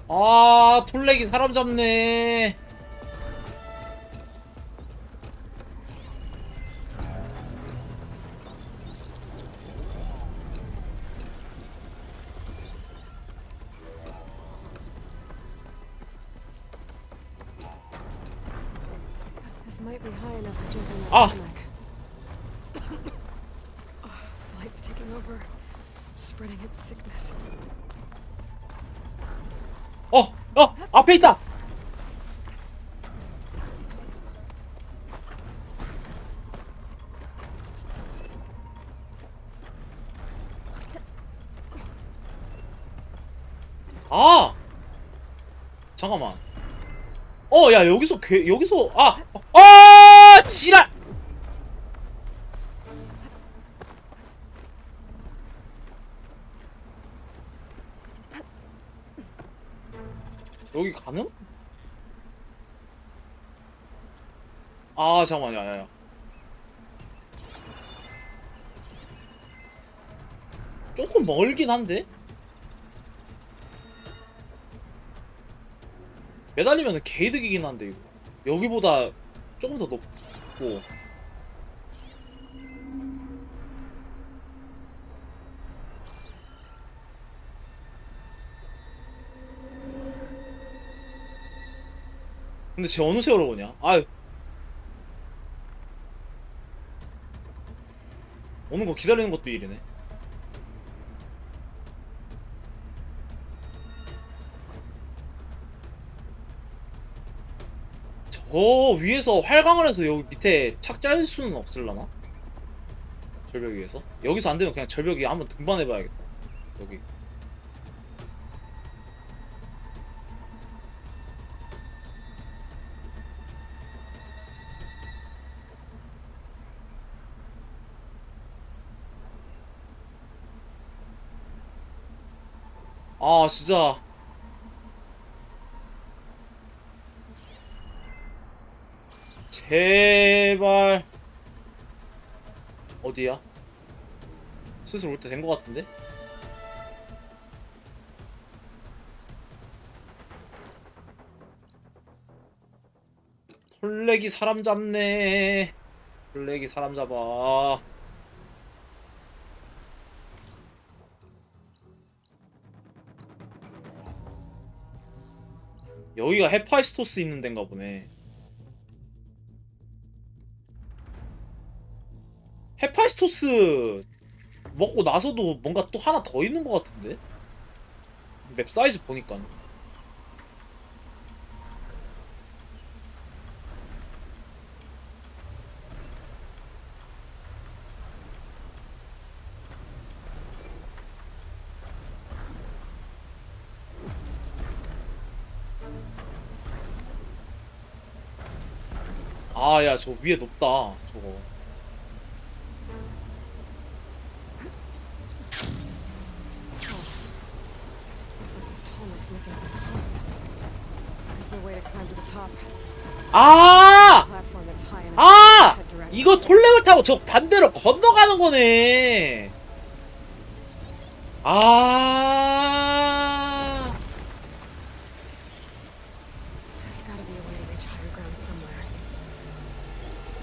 아, 톨렉이 사람 잡네. This might be high enough to jump in that 아! tarmac. Light's taking over, spreading its sickness. 앞에 있다! 아! 잠깐만. 야, 지랄! 여기 가능? 아, 잠깐만, 야. 조금 멀긴 한데? 매달리면 개이득이긴 한데, 이거. 여기보다 조금 더 높고. 근데 쟤 어느 세월호 오냐? 아유. 오는 거 기다리는 것도 일이네. 저 위에서 활강을 해서 여기 밑에 착지할 수는 없을라나? 절벽 위에서? 여기서 안 되면 그냥 절벽 위에 한번 등반해봐야겠다. 여기. 아, 진짜. 제발. 어디야? 슬슬 올 때 된 것 같은데? 톨렉이 사람 잡네. 톨렉이 사람 잡아. 여기가 헤파이스토스 있는 데인가 보네. 헤파이스토스 먹고 나서도 뭔가 또 하나 더 있는 것 같은데? 맵 사이즈 보니까. 아, 야, 저 위에 높다. 저거. Looks like this tarmac's missing some parts. There's no way to climb to the top. 아! Platform that's high enough 아! to head directly. 이거 톨렉을 타고 저 반대로 건너가는 거네. 아! There's gotta be a way to reach higher ground somewhere.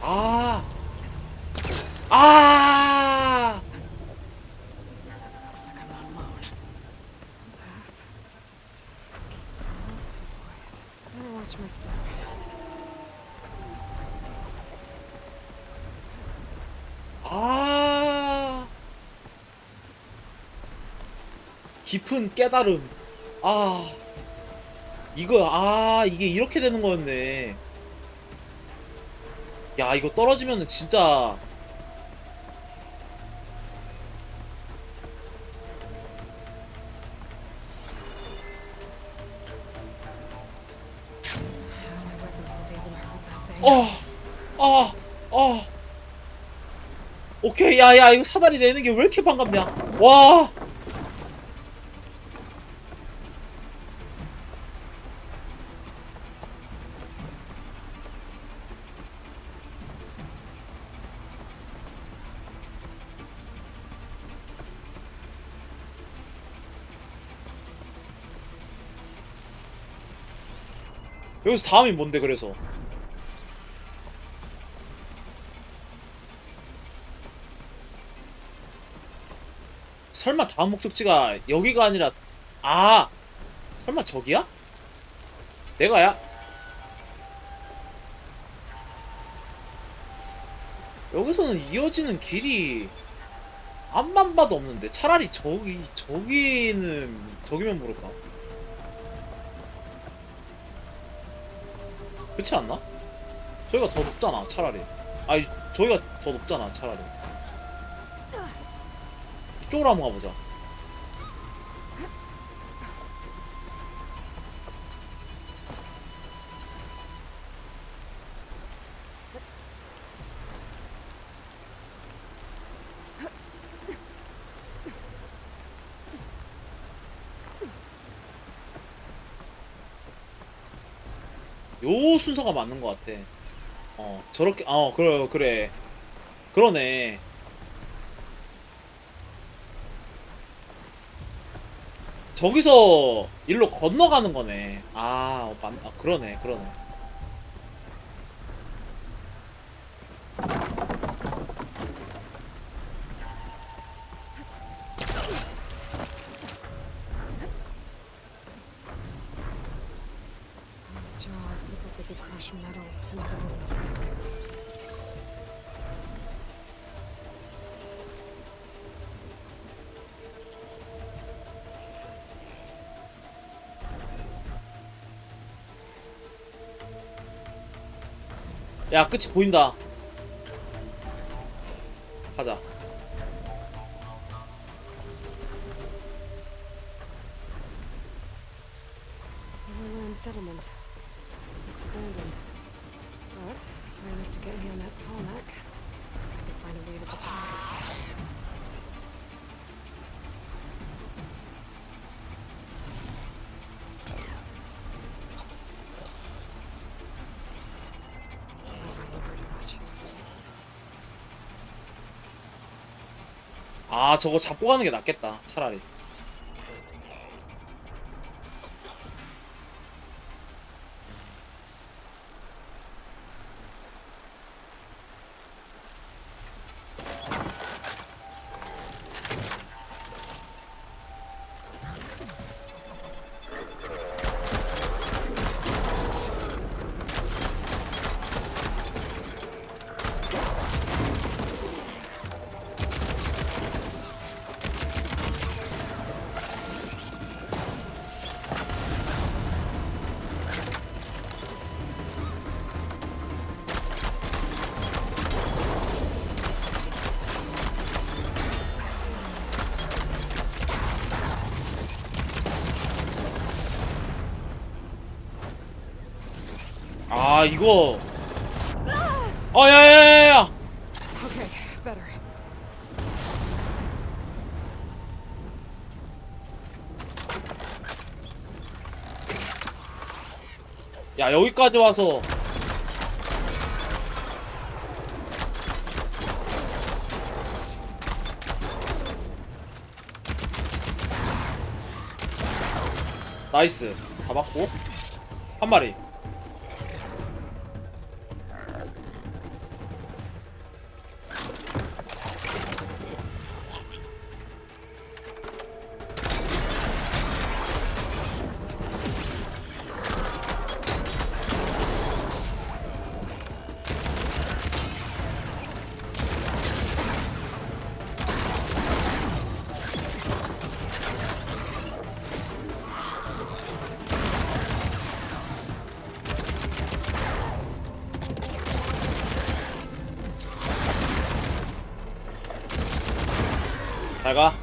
아! 아! Looks like I'm not alone. Pass. Just keep quiet. Better watch my step. 아! 깊은 깨달음. 아. 이게 이렇게 되는 거였네. 야, 이거 떨어지면은 진짜. My weapons won't be able to hurt that thing. 아, 오케이, 야, 이거 사다리 내는 게 왜 이렇게 반갑냐? 와, 여기서 다음이 뭔데 그래서? 설마 다음 목적지가 여기가 아니라 아 설마 저기야? 내가야? 여기서는 이어지는 길이 앞만 봐도 없는데 차라리 저기면 모를까? 그렇지 않나? 저기가 더 높잖아 차라리. 아니 저기가 더 높잖아 차라리. 이쪽으로 한번 가보자. 요 순서가 맞는 것 같아. 저렇게 그래 그러네. 저기서 일로 건너가는 거네. 그러네 그러네. Those jaws look like they could crush metal and bone. 야 끝이 보인다. 가자. Overland settlement. Looks abandoned. But far enough to get me on that tarmac. I can find a way to the top. 저거 잡고 가는 게 낫겠다 차라리. 이거 야야야야야. Okay, better. 야 여기까지 와서 나이스 잡았고 한 마리. 잘가.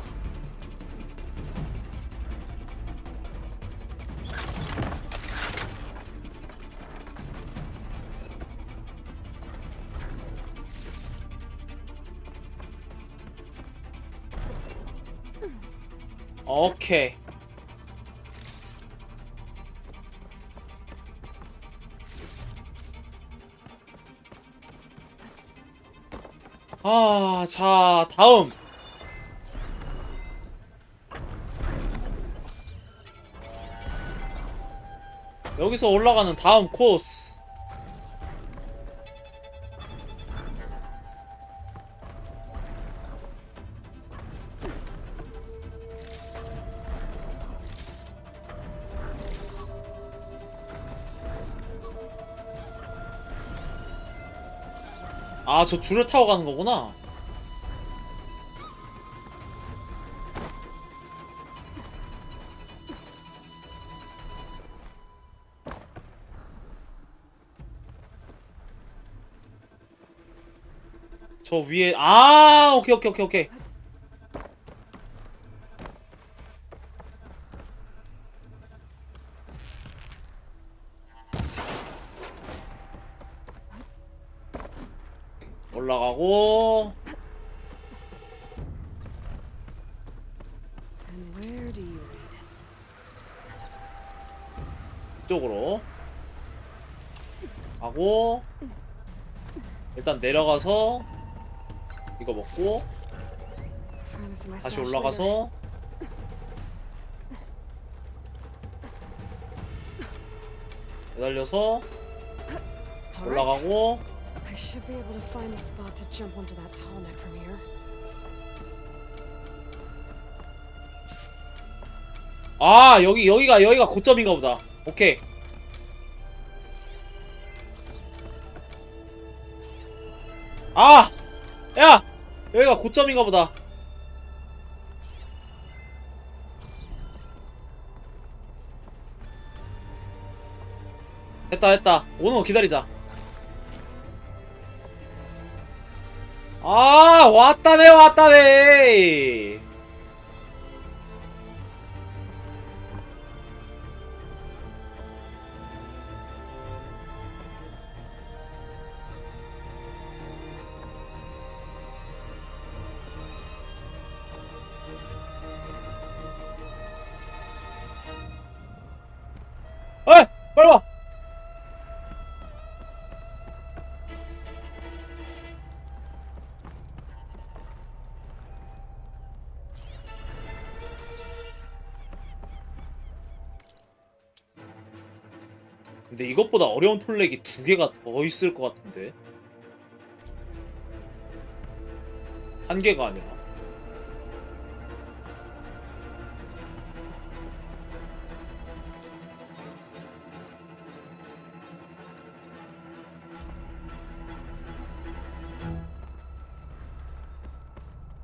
오케이. 자 다음. 여기서 올라가는 다음 코스. 아, 저 줄을 타고 가는 거구나. 저 위에, 아, 오케이, 오케이, 오케이, 오케이. 올라가고. And where do you lead? 이쪽으로 하고, 일단 내려가서 이거 먹고 Find this in my 다시 stash later. 올라가서 매달려서 All right. 올라가고. I should be able to find a spot to jump onto that tall neck from here. 아, 여기가 고점인가 보다. 오케이. 아! 야! 여기가 고점인가 보다. 됐다. 오는 거 기다리자. 아, 왔다네. 어이! 빨리 와! 근데 이것보다 어려운 톨렉이 2개가 더 있을 것 같은데. 한 개가 아니라.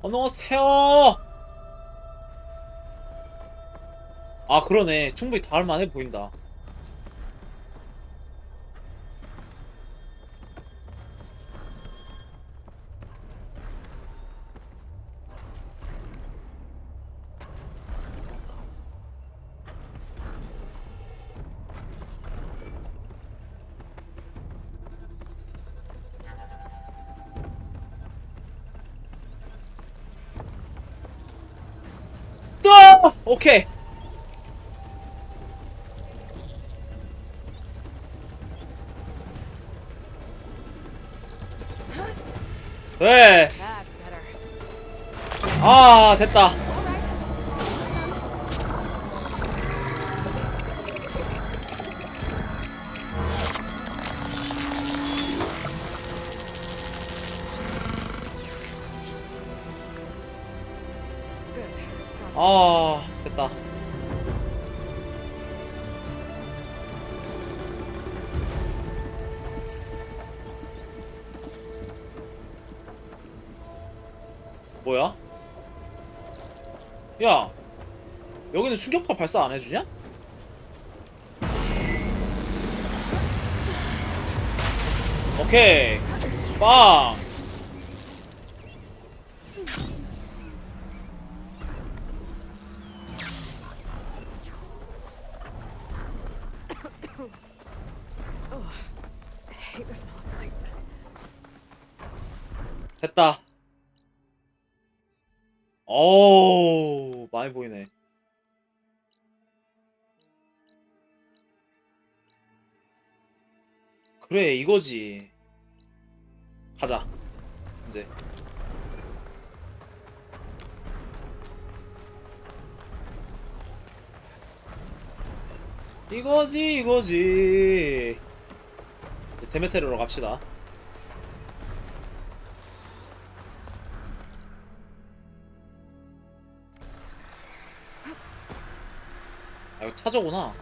안녕하세요. 아, 그러네. 충분히 다 할만해 보인다. 또! 오케이. 됐어. That's better. 아, 됐다. Good. 아, 됐다. 뭐야? 야, 여기는 충격파 발사 안 해주냐? 오케이. 빵. Oh, I hate the smell of light. 됐다. 어우, 많이 보이네. 그래, 이거지. 가자. 이제. 이거지. 데메테르로 갑시다. 아, 이거 차저구나.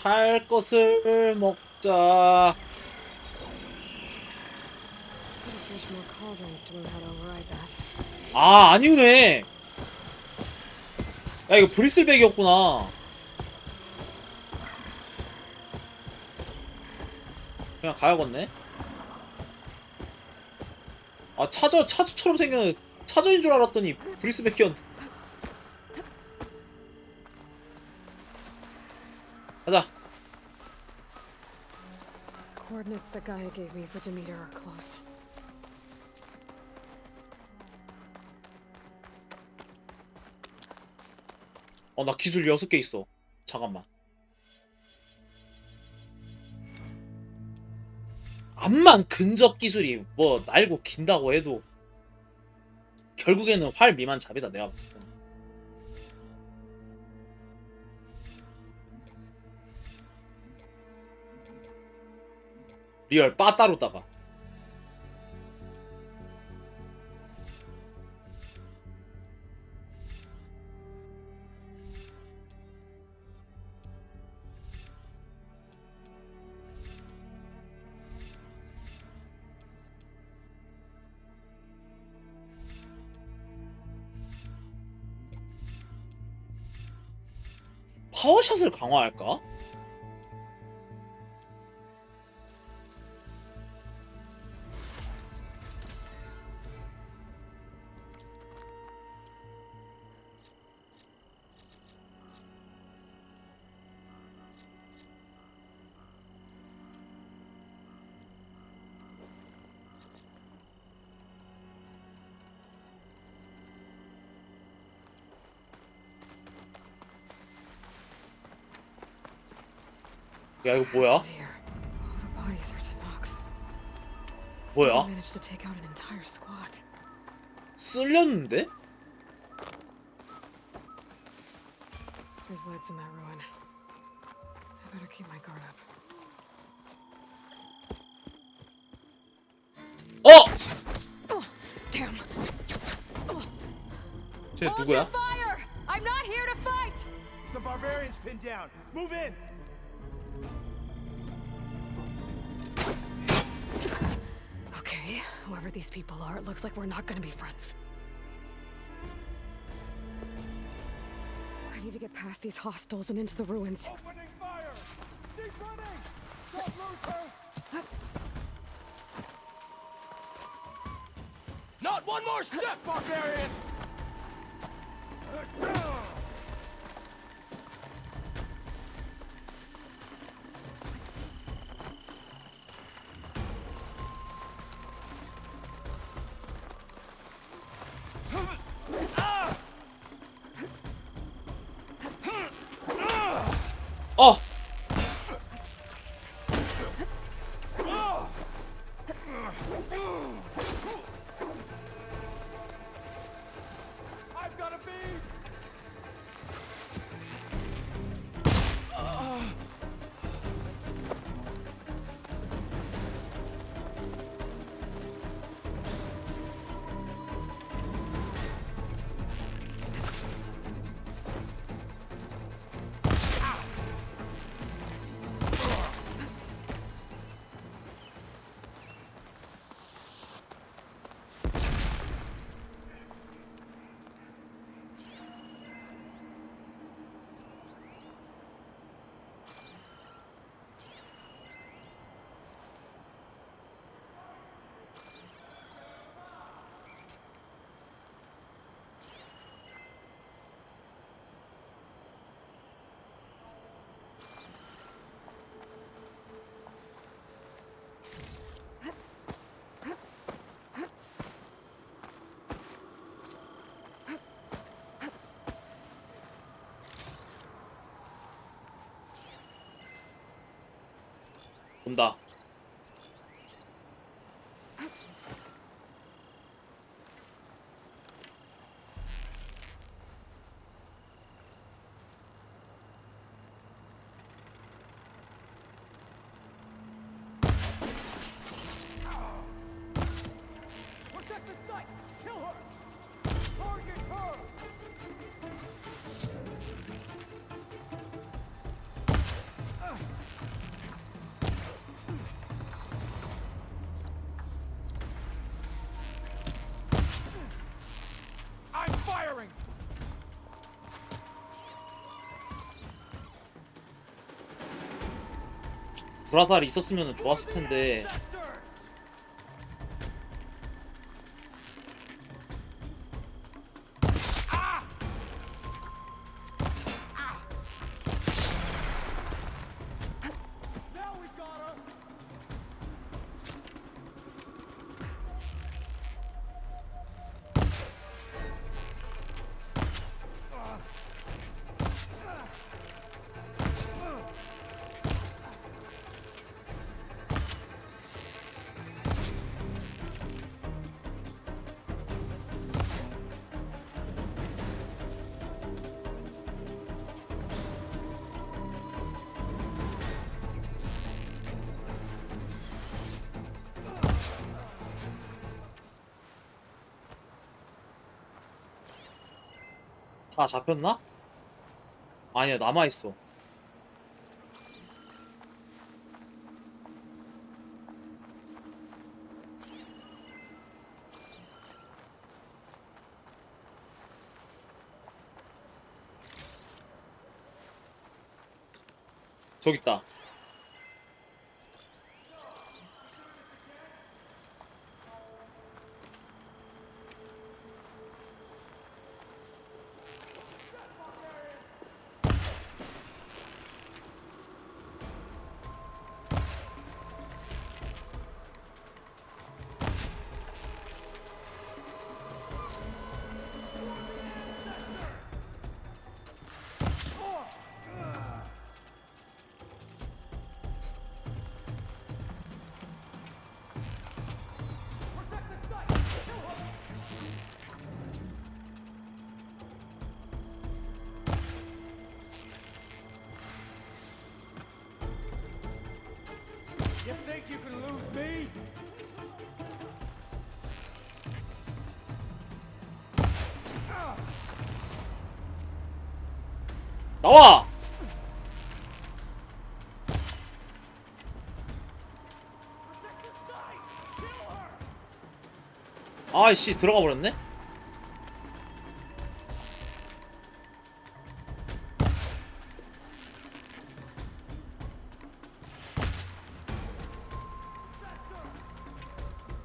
탈 것을 먹자. Gotta search more cauldrons to learn how to override that. 아, 아니네. 야, 이거 브리슬백이었구나. 그냥 가야겠네. 아, 차저처럼 생긴 차저인 줄 알았더니 브리스백이었네. 가자. Coordinates that Gaia gave me for Demeter are close. 나 기술 6개 있어. 잠깐만. 암만 근접 기술이 뭐 날고 긴다고 해도 결국에는 활 미만 잡이다, 내가 봤을 때는. 리얼 빠따로다가. 파워샷을 강화할까? 야, 이거 뭐야? Dear, all the bodies are to Nox. 뭐야? Someone managed to take out an entire squad. 쓸렸는데? There's lights in that ruin. I better keep my guard up. 어! Damn. 쟤 누구야? fire! I'm not here to fight. The barbarian's pinned down. Move in. Okay, whoever these people are, it looks like we're not gonna be friends. I need to get past these hostiles and into the ruins. Opening fire. Keep running. Stop losers. Not one more step, barbarians. 어! I've got a bead. 본다. Protect the site! Kill her! Target her! I'm firing! 브라살이 있었으면 좋았을 텐데. Sector! Now we've got her! 다 잡혔나? 아니야, 남아있어. 저기 있다. Protect the site! Kill her! You think you can lose me? 나와! Protect the site! Kill her! 아이씨, 들어가 버렸네?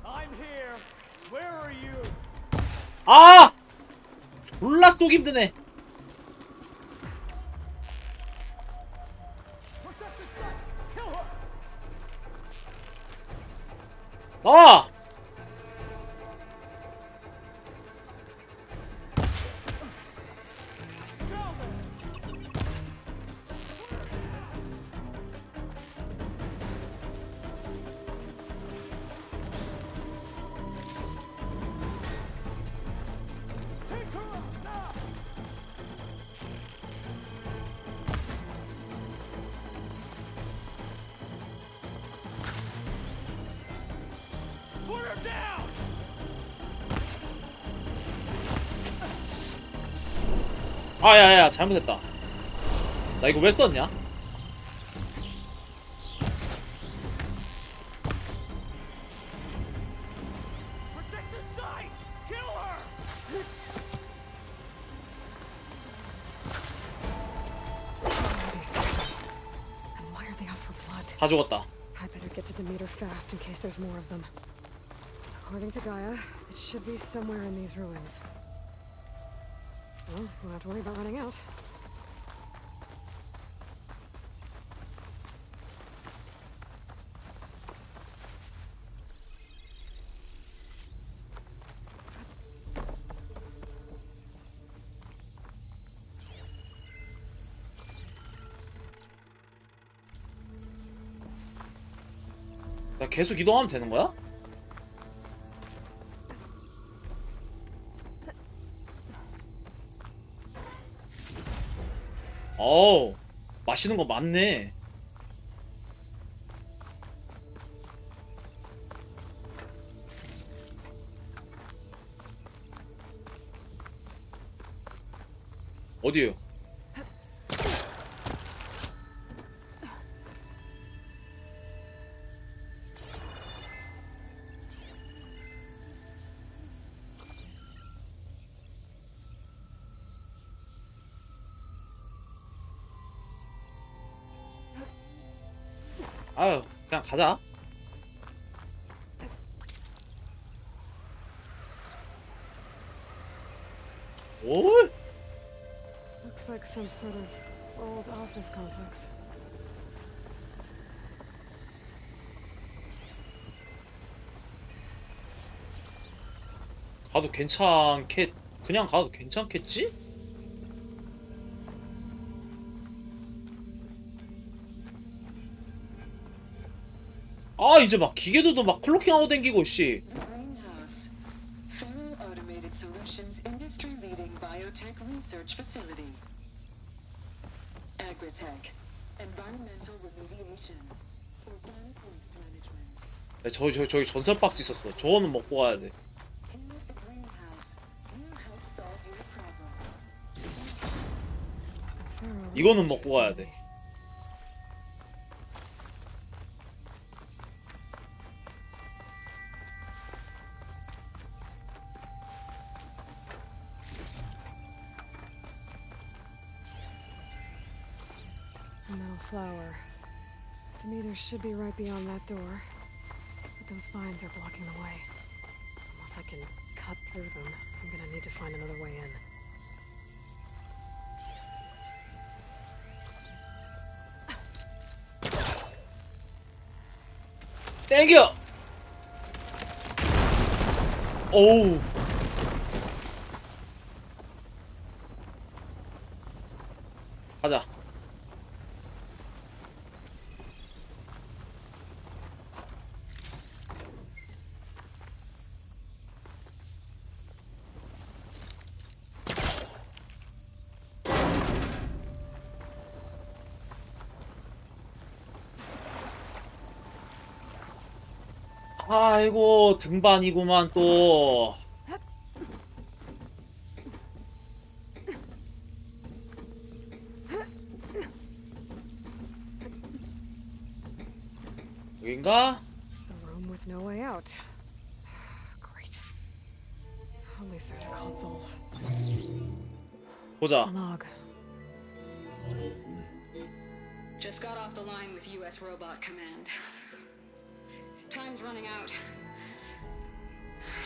I'm here. Where are you? 아! 졸라 쏘기 힘드네. Protect the site! Kill her! 나와! Now then! Take her out now! Put her down! 아, 야야, 잘못했다. 나 이거 왜 썼냐? Protect the site! Kill her! Who are these people? And why are they out for blood? 다 죽었다. I better get to Demeter fast in case there's more of them. According to Gaia, it should be somewhere in these ruins. Well, we'll have to worry about running out. 나 계속 이동하면 되는 거야? 어우, 마시는 거 많네. 어디에요? 아유, 그냥 가자. 올? Looks like some sort of old office complex. 가도 그냥 가도 괜찮겠지? 아, 이제 막 기계들도 막 클로킹하고 댕기고, 씨. Greenhouse. Federal Automated Solutions industry-leading biotech research facility. Agritech. Environmental remediation. Organic waste management. 야, 저기 전설 박스 있었어. 저거는 먹고 가야 돼. Here at the greenhouse, we'll help solve your problems. 이거는 먹고 가야 돼. No flower. Demeters should be right beyond that door. But those vines are blocking the way. Unless I can cut through them, I'm gonna need to find another way in. 땡겨! 오우. 가자. 아이고, 등반이구만 또. 여긴가? A room with no way out. Great. At least there's a console. 보자. Log. Just got off the line with US Robot Command. Time's running out.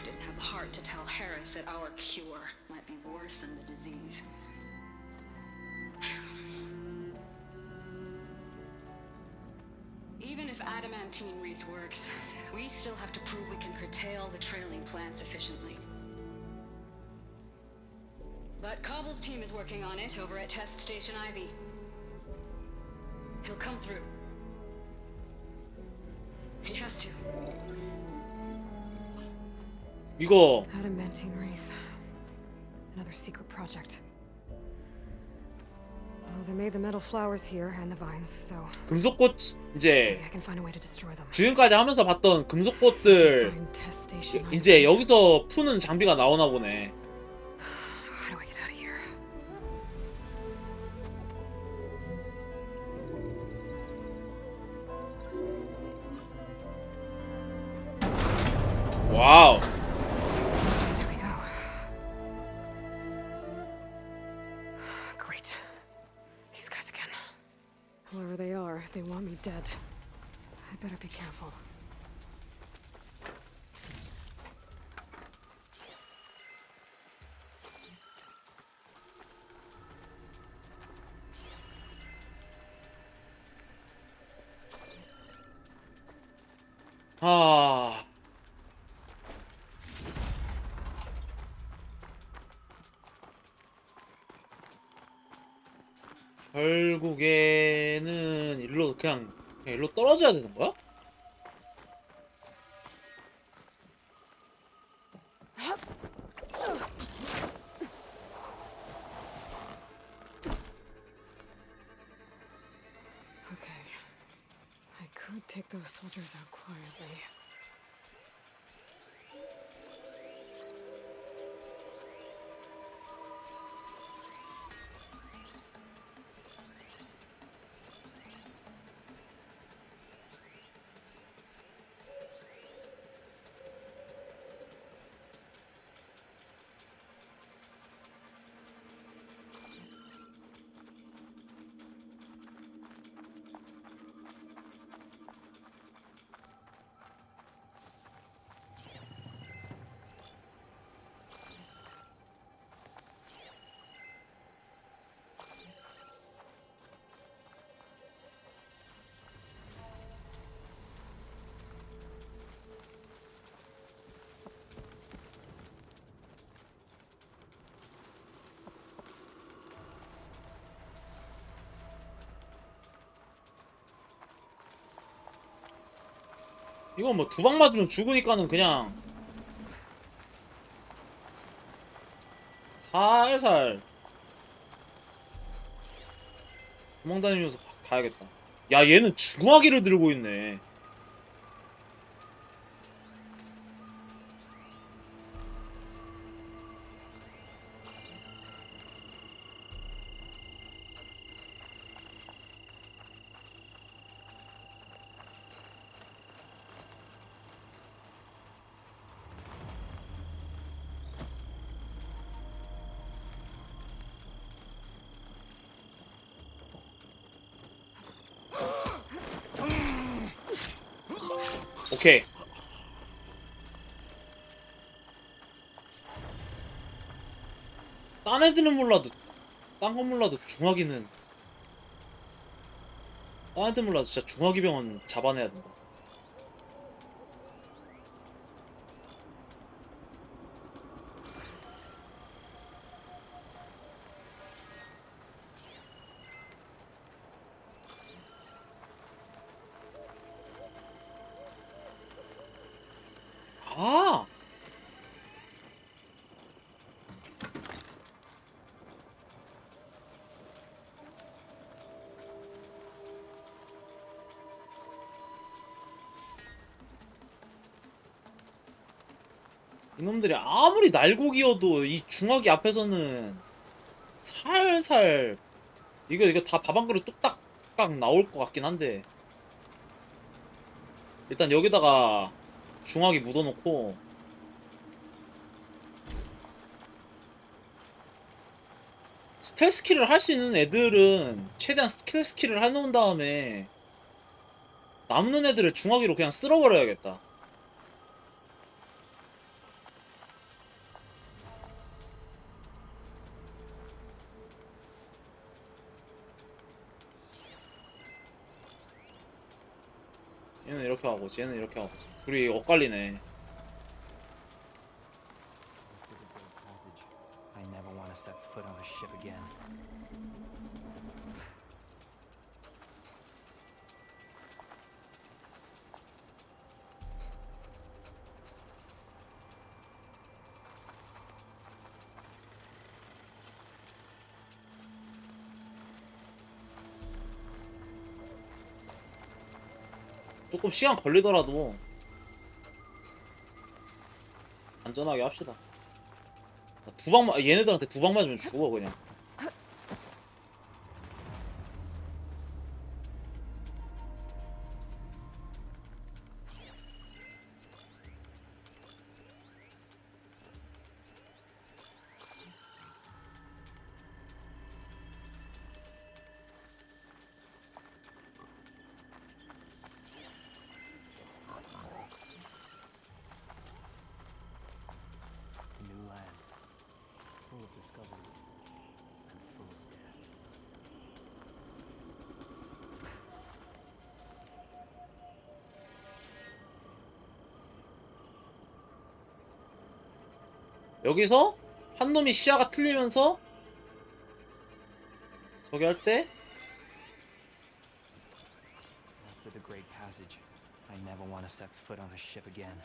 Didn't have the heart to tell Harris that our cure might be worse than the disease. Even if adamantine wreath works, we still have to prove we can curtail the trailing plants efficiently. But Cobble's team is working on it over at Test Station Ivy. He'll come through. He has to. 이거 Adamantine wreath. Another secret project. Well, they made the metal flowers here and the vines, so 금속꽃 이제 maybe I can find a way to destroy them. 지금까지 하면서 봤던 금속꽃들 Find test station. 이제 여기서 푸는 장비가 나오나 보네. How do I get out of here? 와우. There we go. Great. These guys again. Whoever they are, they want me dead. I better be careful. 아. 결국에는 일로 그냥 일로 떨어져야 되는 거야? could take those soldiers out quietly. 이건 뭐 두 방 맞으면 죽으니까는 그냥 살살 도망다니면서 가야겠다. 야, 얘는 중화기를 들고 있네. 오케이. 딴 애들은 몰라도, 딴 건 몰라도 중화기는, 딴 애들 몰라도 진짜 중화기 병원 잡아내야 된다. 아! 이놈들이 아무리 날고기여도 이 중화기 앞에서는 살살 이거 다 밥 한 그릇 뚝딱딱 나올 것 같긴 한데, 일단 여기다가 중화기 묻어놓고 스텔스 킬을 할 수 있는 애들은 최대한 스텔스 킬을 해놓은 다음에 남는 애들을 중화기로 그냥 쓸어버려야겠다. 얘는 이렇게 하고 쟤는 이렇게 하고 둘이 엇갈리네. I never want to set foot on a ship again. 조금 시간 걸리더라도 안전하게 합시다. 얘네들한테 두 방 맞으면 죽어 그냥. New land, full of discovery and full of death. 여기서 한 놈이 시야가 틀리면서 저기 할 때 After the Great Passage, I never want to set foot on a ship again.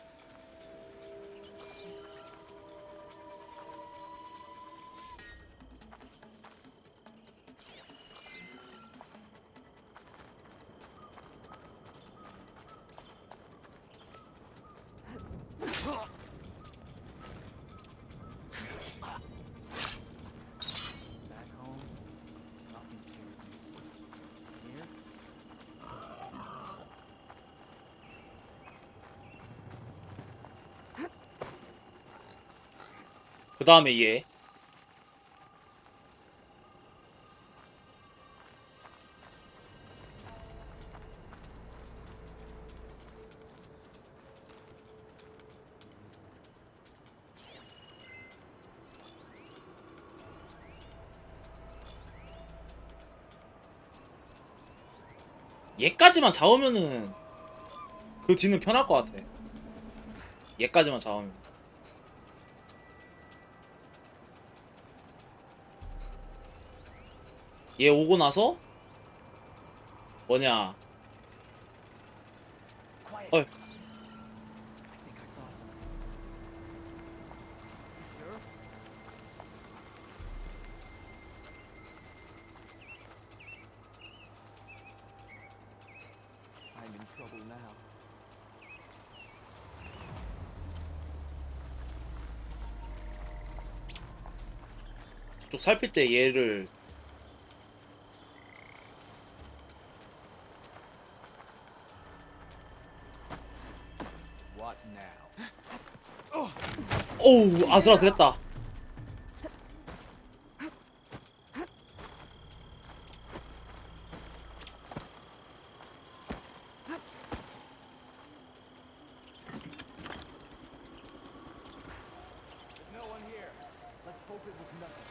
그 다음에 얘. 얘까지만 잡으면은 그 뒤는 편할 것 같아. 얘까지만 잡으면. 얘 오고 나서 뭐냐? Quiet. 어이. I think I saw something. Sure? I'm in trouble now. 저쪽 살필 때 얘를 What now? 오우 아슬아슬했다. There's no one here. Let's hope it was nothing.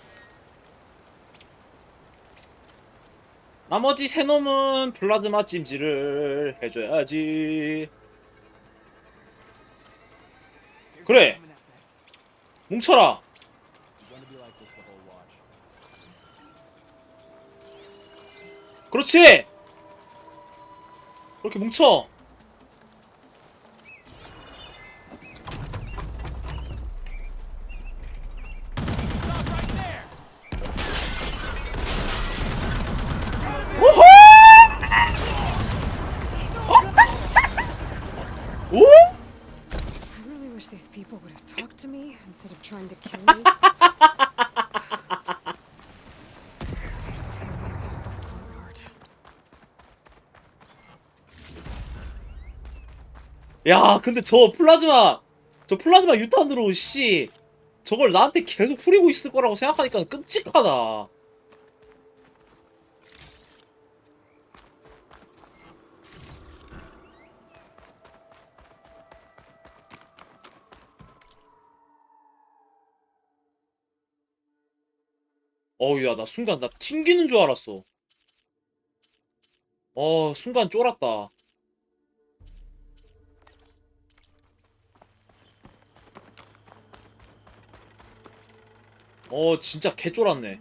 나머지 세 놈은 플라즈마 찜질을 해줘야지. Here's 그래. coming at that. 뭉쳐라. It's gonna be like this the whole watch. 그렇지. 그렇게 뭉쳐. Stop right there! 우후! 오? I really wish these people would have talked to me instead of trying to kill me. This courtyard. 야, 근데 저 플라즈마 유탄으로 씨 저걸 나한테 계속 후리고 있을 거라고 생각하니까 끔찍하다. 어우, 야, 나 순간 나 튕기는 줄 알았어. 순간 쫄았다. 진짜 개 쫄았네.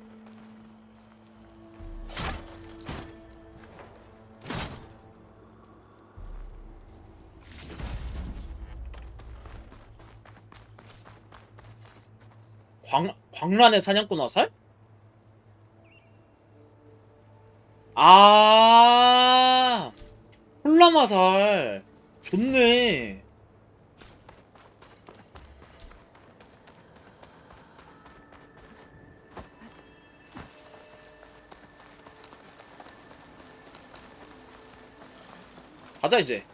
광란의 사냥꾼 화살? 아, 혼란 화살. 좋네. 가자 이제.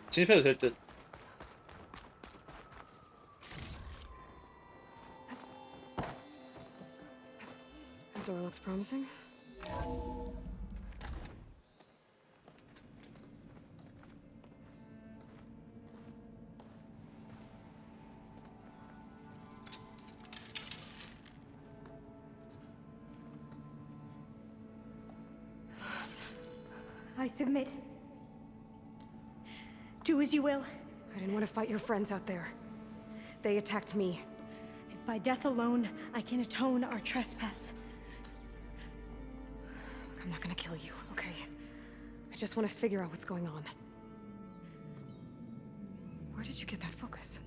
진입해도 될 듯. That door looks promising. I submit. Do as you will. I didn't want to fight your friends out there. They attacked me. If by death alone I can atone our trespass. I'm not gonna kill you, okay? I just want to figure out what's going on. Where did you get that focus?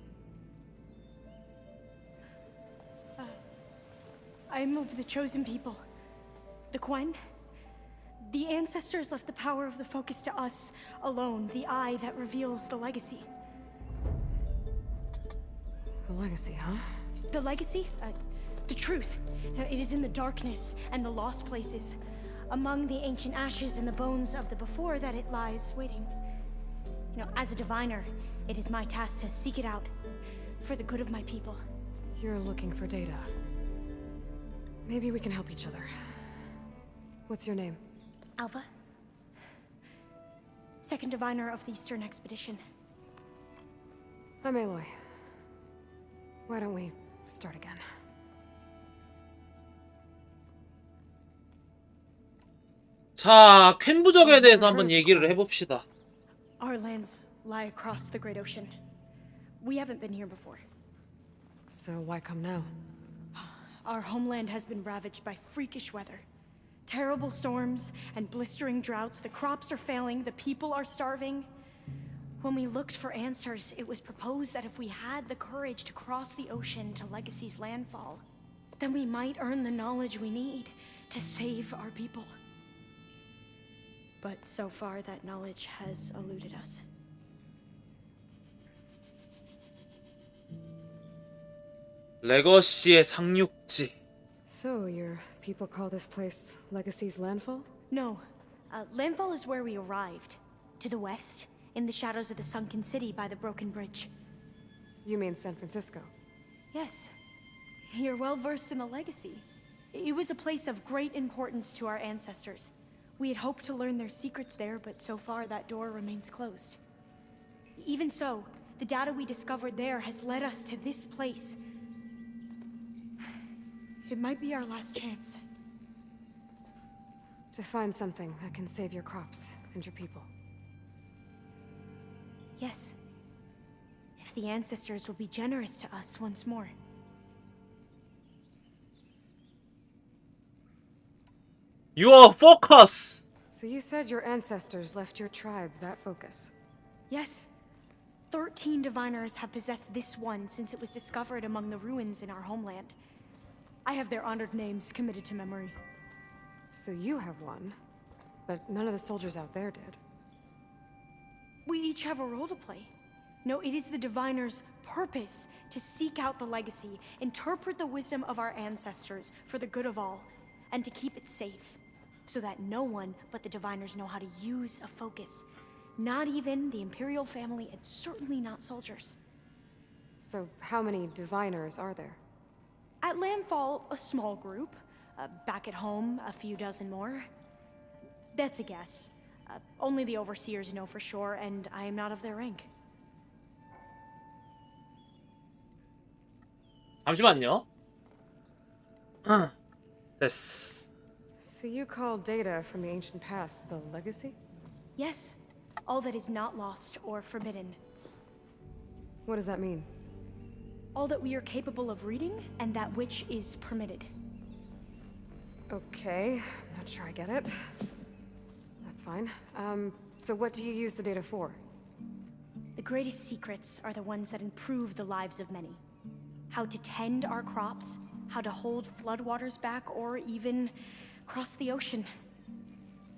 I am of the chosen people. The Quen. The ancestors left the power of the focus to us alone, the eye that reveals the legacy. The legacy, huh? The legacy? The truth. It is in the darkness and the lost places. Among the ancient ashes and the bones of the before that it lies waiting. As a diviner, it is my task to seek it out for the good of my people. You're looking for data. Maybe we can help each other. What's your name? Alva? Second diviner of the Eastern Expedition. I'm Aloy. Why don't we start again? 자, 퀸 부족에 대해서 한번 얘기를 해봅시다. Our lands lie across the Great Ocean. We haven't been here before. So why come now? Our homeland has been ravaged by freakish weather. Terrible storms and blistering droughts. The crops are failing, the people are starving. When we looked for answers, it was proposed that if we had the courage to cross the ocean to Legacy's landfall, then we might earn the knowledge we need to save our people. But so far, that knowledge has eluded us. 레거시의 상륙지. So your people call this place Legacy's landfall? No. Landfall is where we arrived. To the west, in the shadows of the sunken city by the broken bridge. You mean San Francisco? Yes. You're well versed in the Legacy. It was a place of great importance to our ancestors. We had hoped to learn their secrets there, but so far that door remains closed. Even so, the data we discovered there has led us to this place. It might be our last chance. To find something that can save your crops and your people. Yes. If the ancestors will be generous to us once more. Your focus. So you said your ancestors left your tribe that focus. Yes. 13 diviners have possessed this one since it was discovered among the ruins in our homeland. I have their honored names committed to memory. So you have one, but none of the soldiers out there did. We each have a role to play. No, it is the diviner's purpose to seek out the legacy, interpret the wisdom of our ancestors for the good of all, and to keep it safe, so that no one but the diviners know how to use a focus. Not even the Imperial family, and certainly not soldiers. So how many diviners are there? At landfall, a small group. Back at home, a few dozen more. That's a guess. Only the overseers know for sure, and I am not of their rank. 잠시만요. 됐어. So you call data from the ancient past the legacy? Yes, all that is not lost or forbidden. What does that mean? All that we are capable of reading, and that which is permitted. Okay, I'm not sure I get it. That's fine. So what do you use the data for? The greatest secrets are the ones that improve the lives of many. How to tend our crops, how to hold floodwaters back, or even cross the ocean.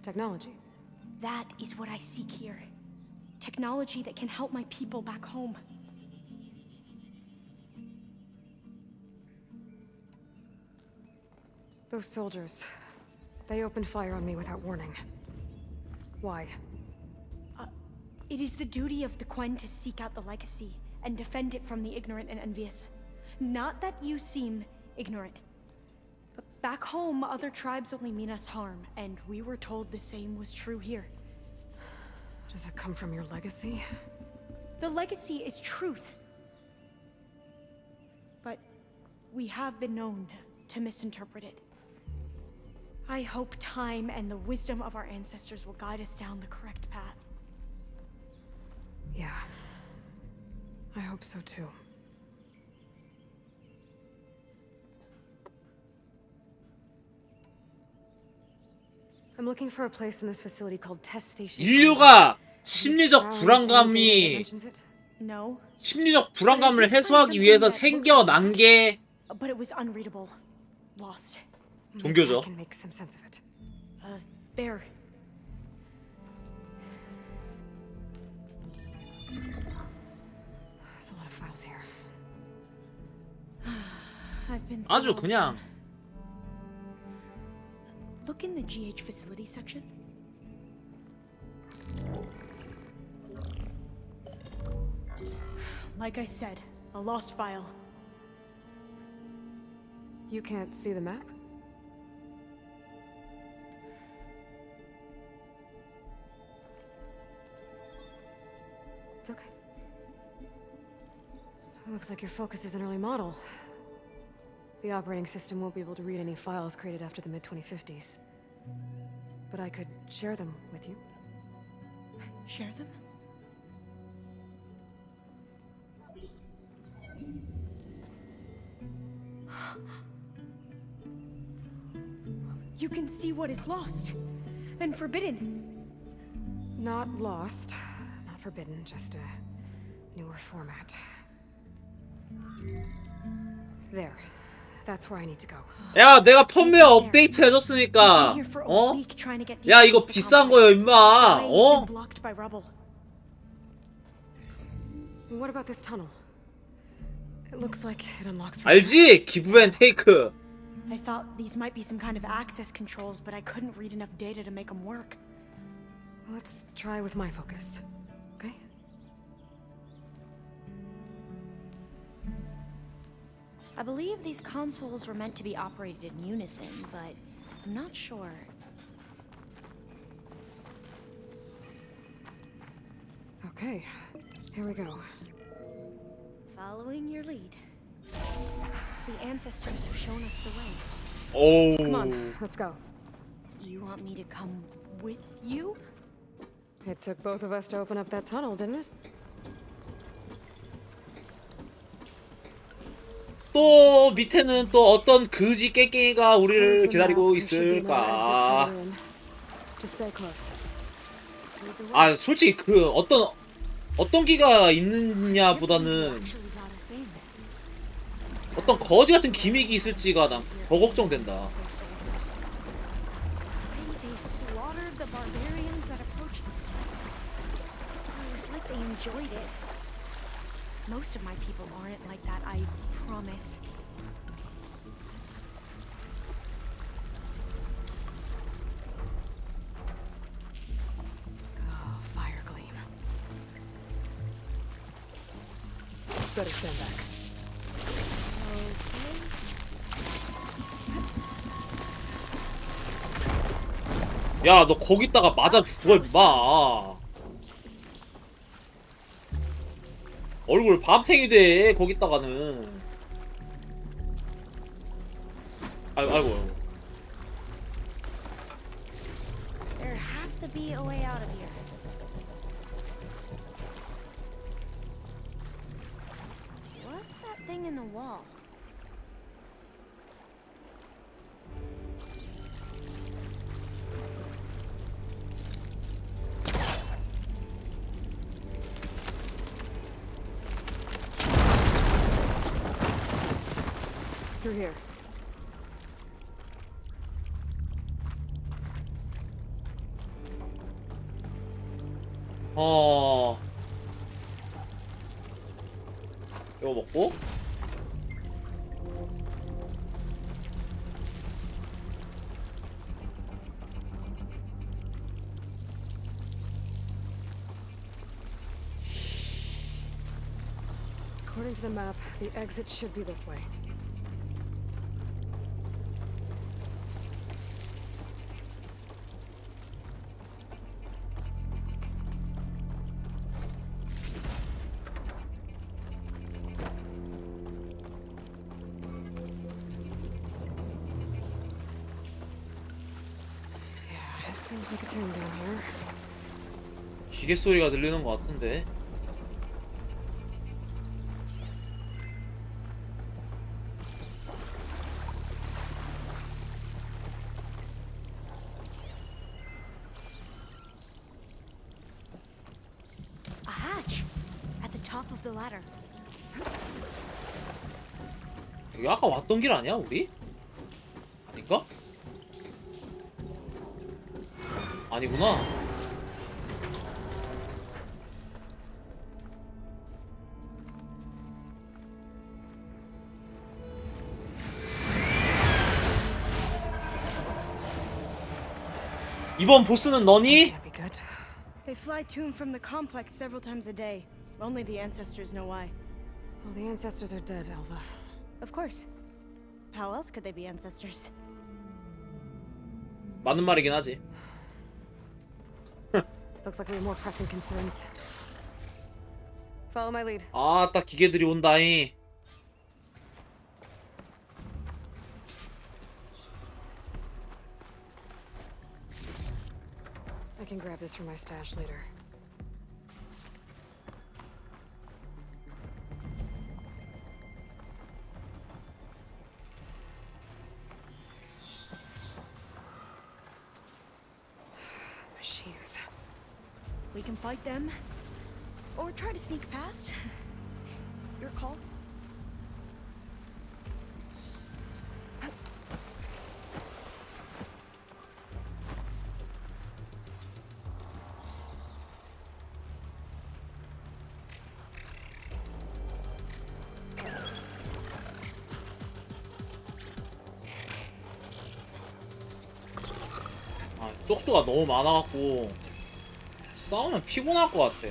Technology. That is what I seek here. Technology that can help my people back home. Those soldiers, they opened fire on me without warning. Why? It is the duty of the Quen to seek out the legacy and defend it from the ignorant and envious. Not that you seem ignorant. But back home, other tribes only mean us harm, and we were told the same was true here. Does that come from your legacy? The legacy is truth. But we have been known to misinterpret it. I hope time and the wisdom of our ancestors will guide us down the correct path. Yeah. I hope so too. I'm looking for a place in this facility called Test Station. 인류가 심리적 불안감이 No, 심리적 불안감을 해소하기 위해서 생겨난 게 but it was unreadable. Lost. 종교죠. I can make some sense of it. There. There's a lot of files here. I've been 아주 through all 그냥 of them. Look in the GH facility section. Like I said, a lost file. You can't see the map? It's okay. Looks like your focus is an early model. The operating system won't be able to read any files created after the mid-2050s. But I could share them with you. Share them? You can see what is lost and forbidden. Not lost, not forbidden, just a newer format. There. That's where I need to go. 야, 내가 펌웨어 업데이트 해줬으니까. 어? 야, 이거 비싼 거야, 임마. 어? What about this tunnel? It looks like it unlocks from 알지? 기브 앤 테이크. I thought these might be some kind of access controls, but I couldn't read enough data to make them work. Let's try with my focus. Okay? I believe these consoles were meant to be operated in unison, but I'm not sure. Okay, here we go. Following your lead. The ancestors have shown us the way. 오. Come on, let's go. You want me to come with you? It took both of us to open up that tunnel, didn't it? 또 밑에는 또 어떤 그지 깽깽이가 우리를 기다리고 있을까? Just stay close. 아, 솔직히 그 어떤 기가 있느냐보다는 어떤 거지 같은 기믹이 있을지가 난 더 걱정된다. They slaughtered the barbarians that approached the site. It was like they enjoyed it. Most of my people aren't like that, I promise. Oh, fire gleam. Better stand back. 야, 너 거기다가 맞아 죽어 임마. 얼굴 밤탱이 돼 거기다가는. 아이고. There has to be a way out of here. What's that thing in the wall? Through here. 이거 먹고 According to the map, the exit should be this way. Feels like a tomb down here. 기계 소리가 들리는 것 같은데. A hatch at the top of the ladder. 여기 아까 왔던 길 아니야 우리? 아닌가? 아니구나. 이번 보스는 너니? Can't be good. They fly to and from the complex several times a day. Only the ancestors know why. Well, the ancestors are dead, Alva. Of course. How else could they be ancestors? 맞는 말이긴 하지. Looks like we have more pressing concerns. Follow my lead. 아따 기계들이 온다잉. I can grab this from my stash later. Machines. We can fight them, or try to sneak past. Your call. 아, 쪽수가 너무 많아갖고 싸우면 피곤할 것 같아.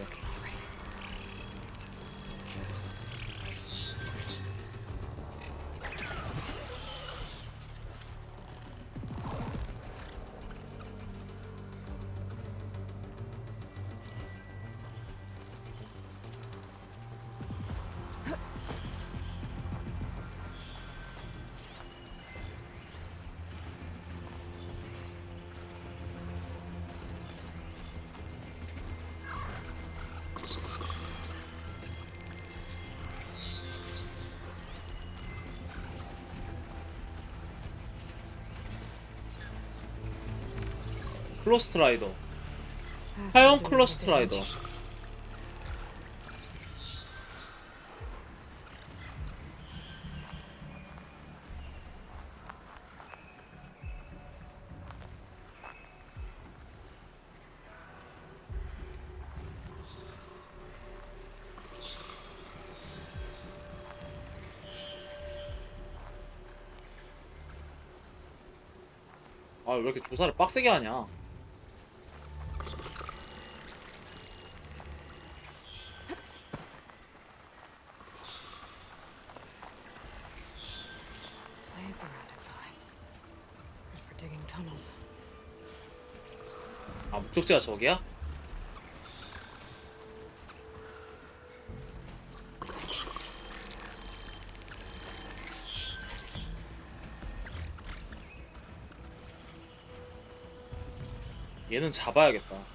클로스트라이더. 하얀 클로스트라이더. 아, 왜 이렇게 조사를 빡세게 하냐? Blades around its eye. Good for digging tunnels. 아, 목적지가 저기야? 얘는 잡아야겠다.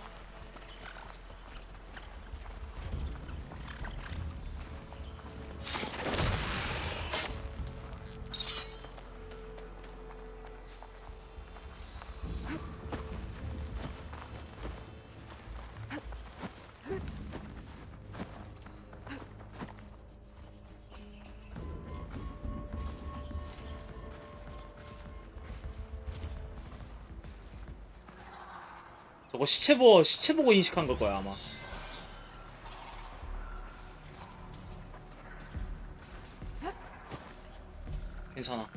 저거 시체 보고 인식한 걸 거야 아마. 괜찮아.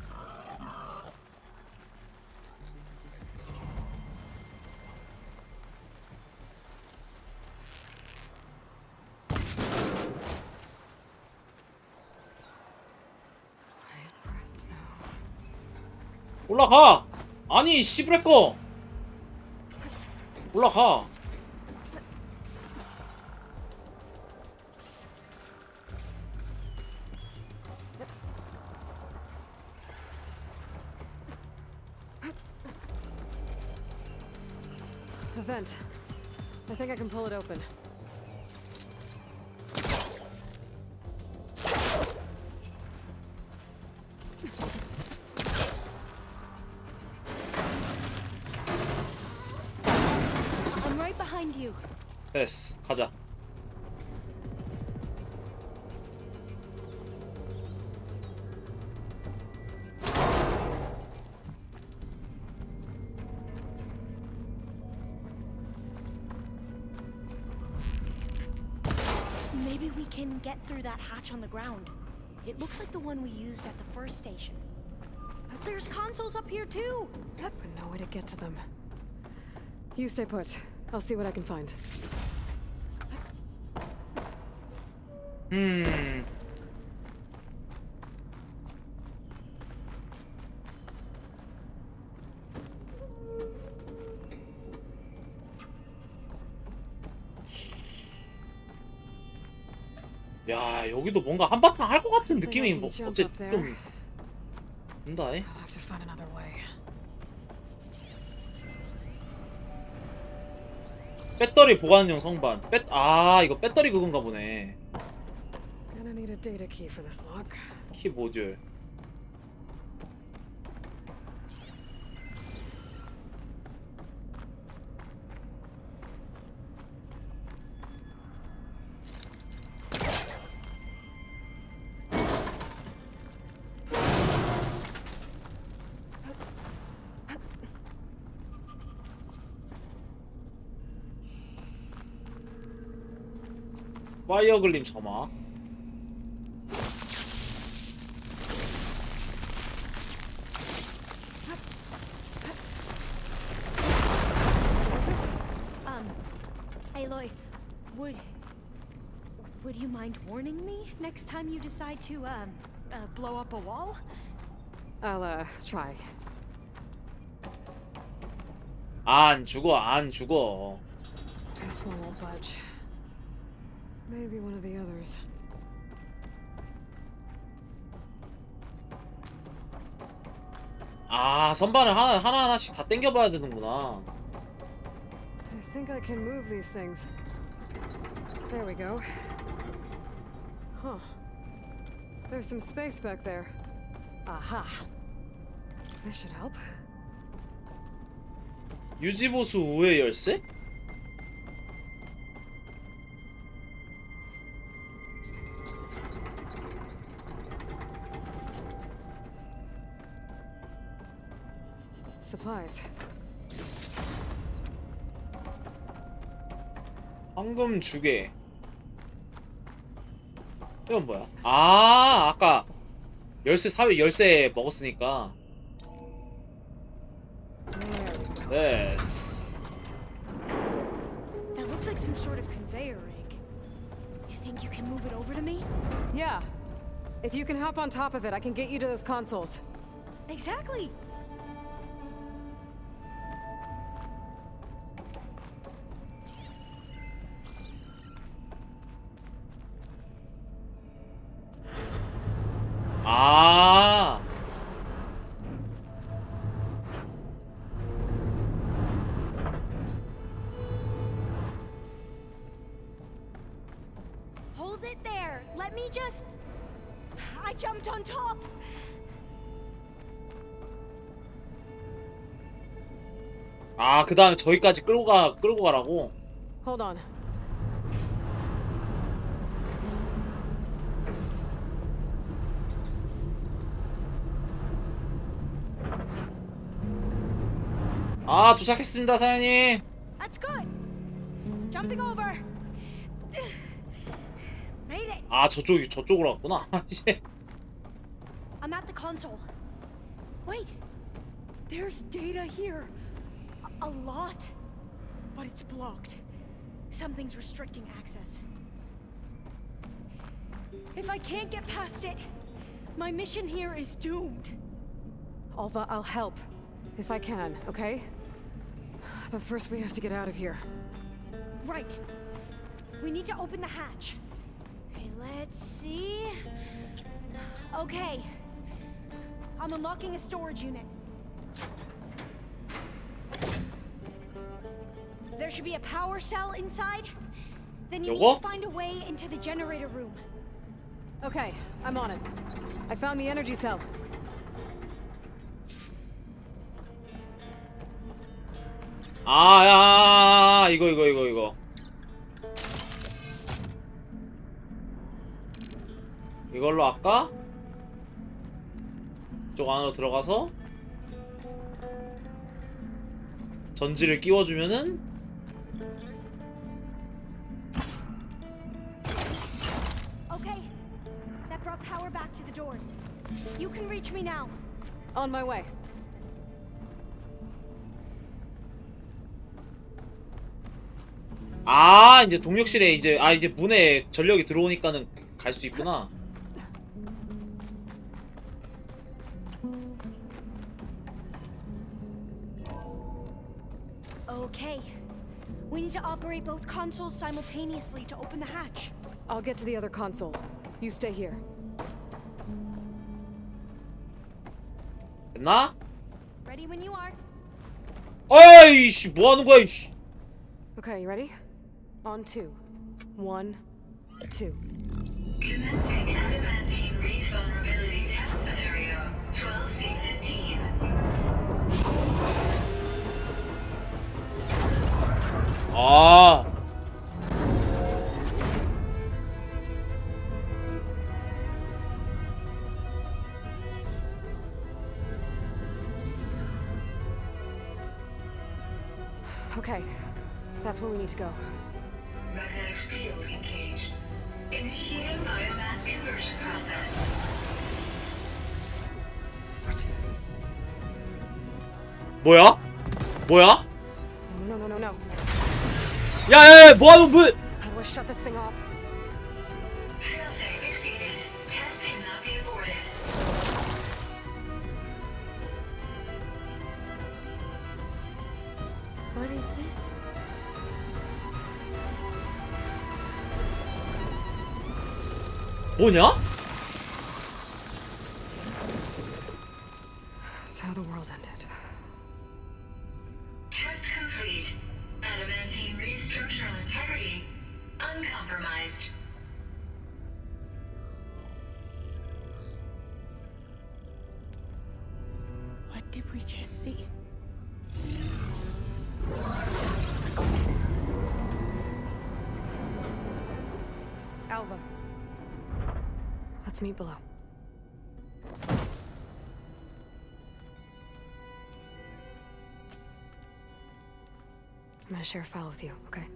올라가. 아니 씨브레꺼. 올라가. The vent. I think I can pull it open. I'm right behind you. 됐어. 가자. Maybe we can get through that hatch on the ground. It looks like the one we used at the first station. But there's consoles up here too. But no way to get to them. You stay put. I'll see what I can find. 야 여기도 뭔가 한바탕 할 것 같은 느낌이 뭐 jump 어째 up there. 좀 든다해. I'll have to find another way. 배터리 보관용 성반. 이거 배터리 그건가 보네. Gonna need a data key for this lock. 키 모듈. 파이어 글림 점화. Aloy, would you mind warning me next time you decide to blow up a wall? I'll try. 안 죽어 안 죽어. This one won't budge. Maybe one of the others. 선반을 하나씩 다 당겨봐야 되는구나. I think I can move these things. There we go. Huh. There's some space back there. Aha. This should help. 유지보수 우회 열쇠? Supplies. 황금 주개. 이건 뭐야? 아까 열쇠 먹었으니까. 네스. That looks like some sort of conveyor rig. You think you can move it over to me? Yeah. If you can hop on top of it, I can get you to those consoles. Exactly. Hold it there. Let me just... I jumped on top. 그 다음에 저기까지 끌고 가라고? Hold on. 도착했습니다, 사장님. That's good. Jumping over. Made it. 저쪽으로 갔구나. I'm at the console. Wait. There's data here. A lot. But it's blocked. Something's restricting access. If I can't get past it, my mission here is doomed. Alva, I'll help. If I can, okay? But first we have to get out of here. Right. We need to open the hatch. Okay, let's see. Okay. I'm unlocking a storage unit. There should be a power cell inside. Then you need 요거? to find a way into the generator room. Okay, I'm on it. I found the energy cell. 이거. 이걸로 아까 쪽 안으로 들어가서 전지를 끼워주면은 Okay. That brought power back to the doors. You can reach me now. On my way. 이제 동력실에 이제 문에 전력이 들어오니까는 갈 수 있구나. Okay. We need to operate both consoles simultaneously to open the hatch. I'll get to the other console. You stay here. 됐나? Ready when you are. 아이씨 뭐 하는 거야 이씨. Okay, you ready? On 2. 1, 2. Commencing adamantine wreath vulnerability test scenario 12C15. 아. Okay, that's where we need to go. Magnetic field engaged. Initiating biomass conversion process. What? 뭐야? 뭐야? No, no, no, no. 야야야 뭐하는 뭐? How do I shut this thing off? Failsafe exceeded. Test cannot be aborted. What is this? 뭐냐? That's how the world ended. Test complete. Adamantine wreath structural integrity uncompromised. What did we just see? Alva. Let's meet below. I'm gonna share a file with you, okay?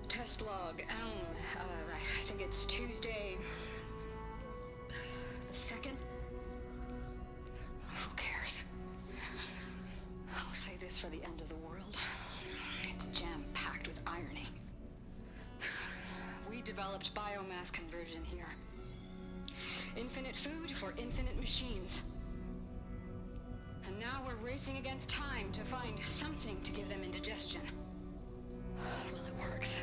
Test log. I think it's Tuesday. The 2nd? Who cares? I'll say this for the end of the world. It's jam-packed with irony. We developed biomass conversion here. Infinite food for infinite machines. And now we're racing against time to find something to give them indigestion. Well, it works.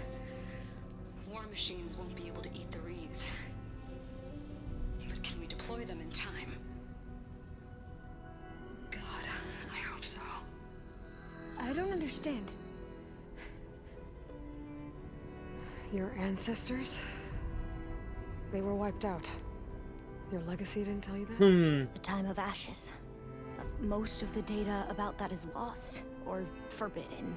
War machines won't be able to eat the wreaths. But can we deploy them in time? God, I hope so. I don't understand. Your ancestors? They were wiped out. Your legacy didn't tell you that? The time of ashes. But most of the data about that is lost or forbidden.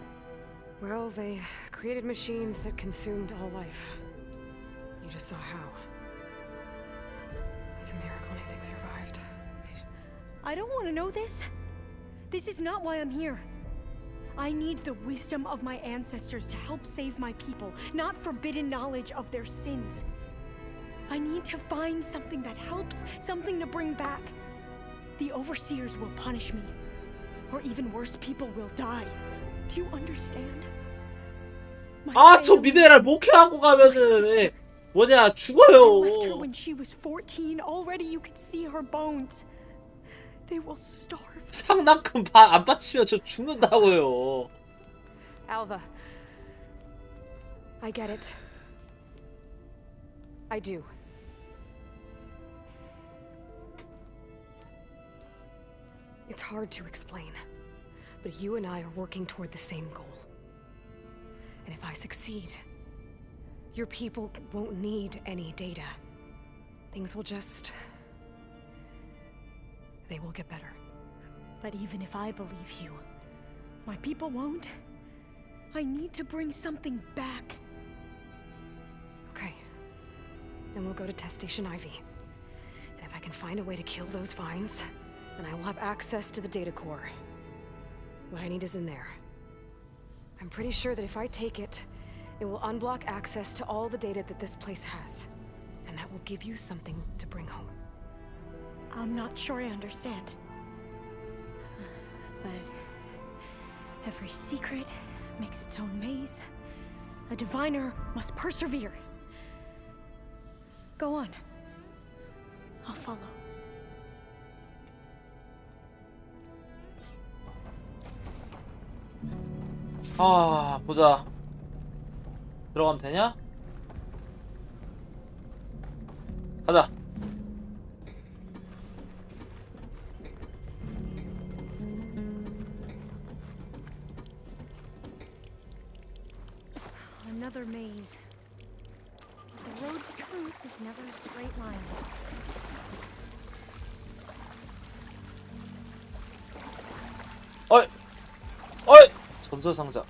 Well, they created machines that consumed all life. You just saw how. It's a miracle anything survived. I don't want to know this. This is not why I'm here. I need the wisdom of my ancestors to help save my people, not forbidden knowledge of their sins. I need to find something that helps, something to bring back. The overseers will punish me. Or even worse, people will die. Do you understand? My 아, 저 family, 미네랄 목회하고 가면은 예, 뭐냐 I left her 죽어요. when she was 14. Already you could see her bones. They will starve. 상납금 안 받치면 저 죽는다고요. Alva. I get it. I do. It's hard to explain, but you and I are working toward the same goal. And if I succeed, your people won't need any data. Things will just... they will get better. But even if I believe you, my people won't. I need to bring something back. Okay. Then we'll go to Test Station Ivy. And if I can find a way to kill those vines, then I will have access to the data core. What I need is in there. I'm pretty sure that if I take it, it will unblock access to all the data that this place has. And that will give you something to bring home. I'm not sure I understand. But every secret makes its own maze. A diviner must persevere. Go on. I'll follow. 아, 보자. 들어가면 되냐? 가자. Another maze. The road to truth is never a straight line. 어이! 어이! 전설 상자.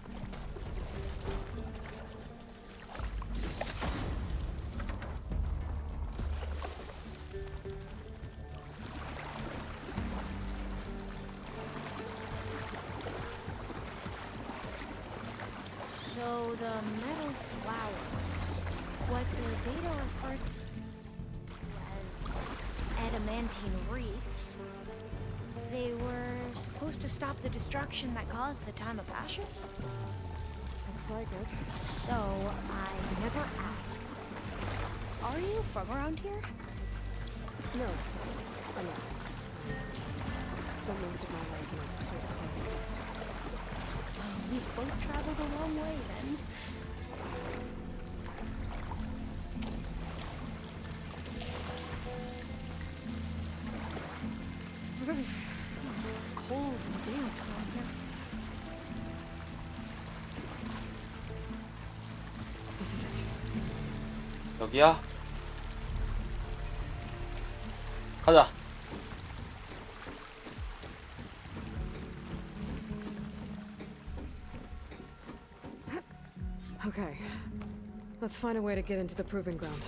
So the metal flowers, what the data referred to as adamantine wreaths, they were supposed to stop the destruction that caused the time of ashes? Looks like it. So I never asked. Are you from around here? No, I'm not. Spent most of my life in a place called the West. We both traveled a long way then. Cold and damp around here. This is it. 여기야? 가자. Okay. Let's find a way to get into the proving ground.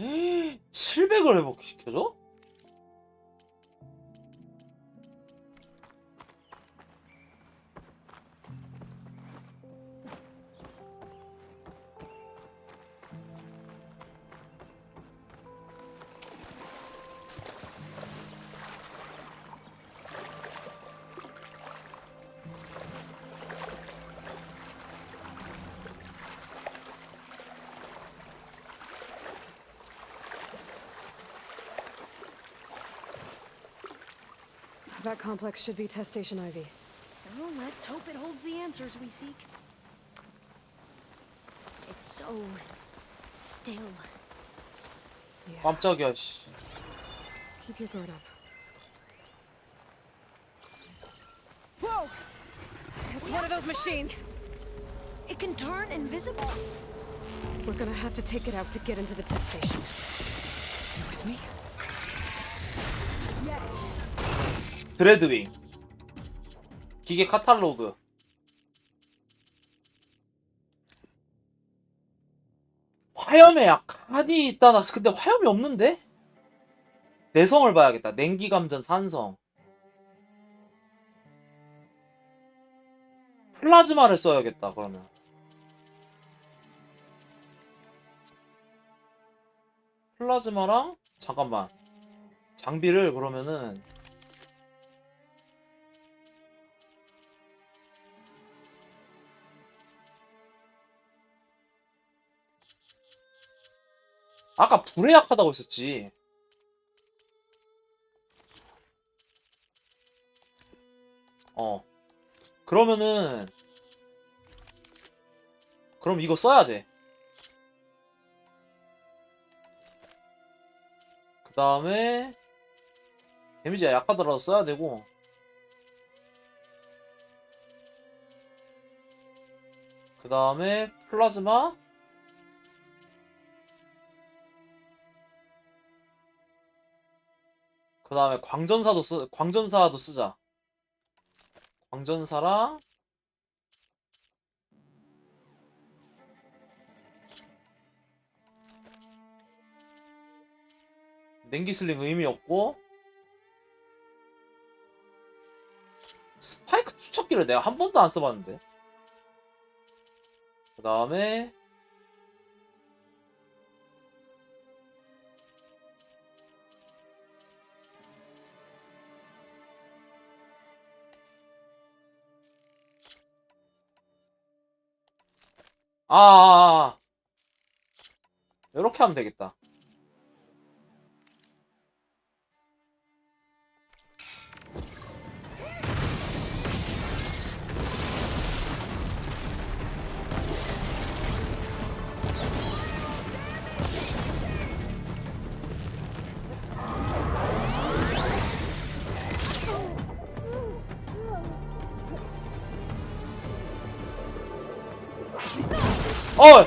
에이, 700을 회복시켜줘? That complex should be Test Station Ivy. Well, let's hope it holds the answers we seek. It's so still. Yeah. 깜짝이야, 씨. Keep your guard up. Whoa! It's one of those machines. It can turn invisible? We're gonna have to take it out to get into the test station. You with me? Yes. 드레드윙. 기계 카탈로그. 화염에 약간이 있다. 나 근데 화염이 없는데? 내성을 봐야겠다. 냉기 감전 산성. 플라즈마를 써야겠다. 그러면. 플라즈마랑 잠깐만. 장비를 그러면은 아까 불에 약하다고 했었지. 그러면은 그럼 이거 써야 돼. 그 다음에 데미지가 약하더라도 써야 되고, 그 다음에 플라즈마, 그 다음에 광전사도 쓰자. 광전사랑 냉기슬링 의미 없고, 스파이크 투척기를 내가 한 번도 안 써봤는데. 그 다음에 이렇게 하면 되겠다. 어!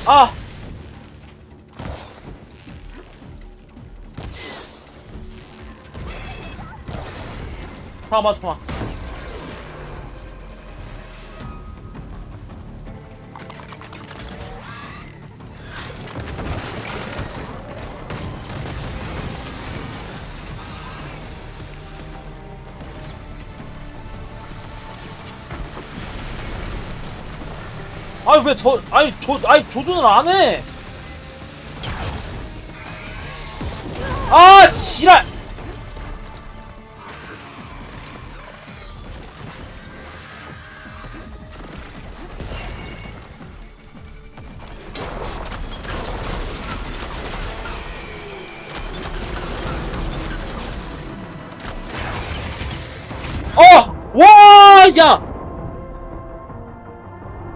아! 잠깐만. 조준을 안 해! 아, 지랄! 와, 야!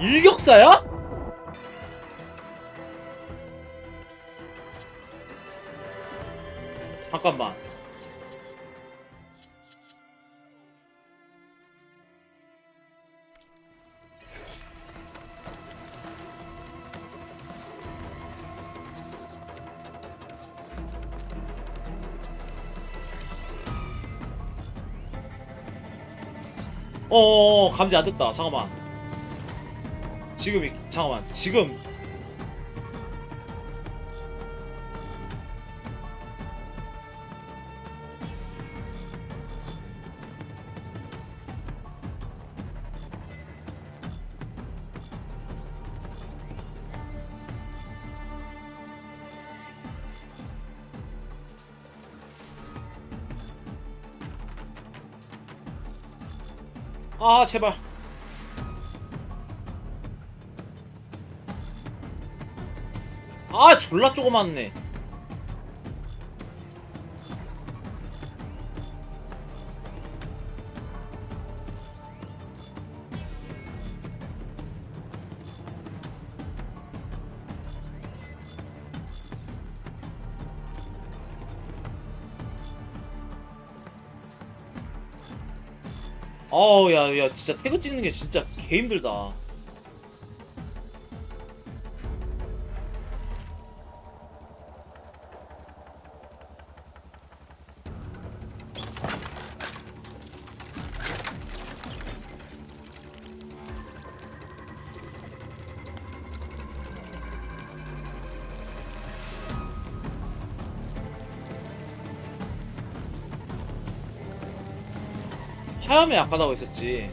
일격사야? 잠깐만. 감지 안 됐다. 잠깐만. 지금. 아, 제발. 아, 졸라 조그맣네. 야, 진짜 태그 찍는 게 진짜 개 힘들다. 하염이 약하다고 했었지.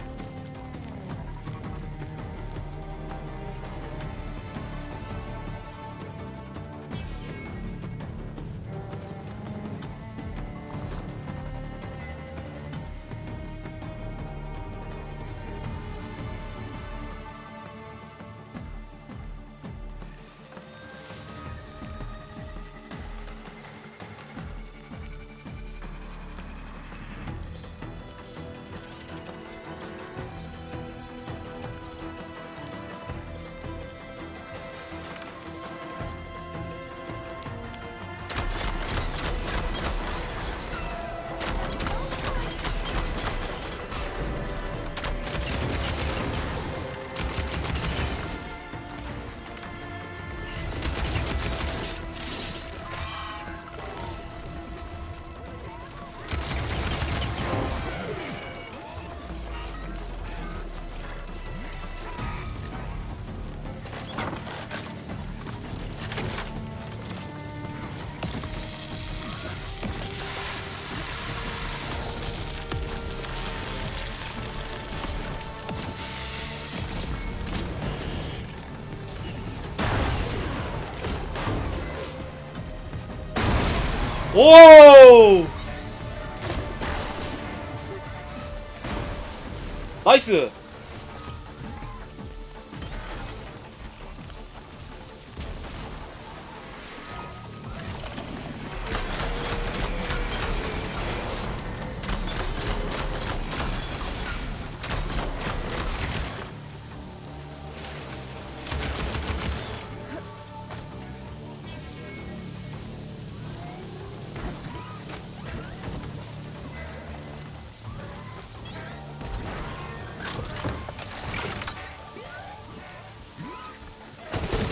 오! 나이스!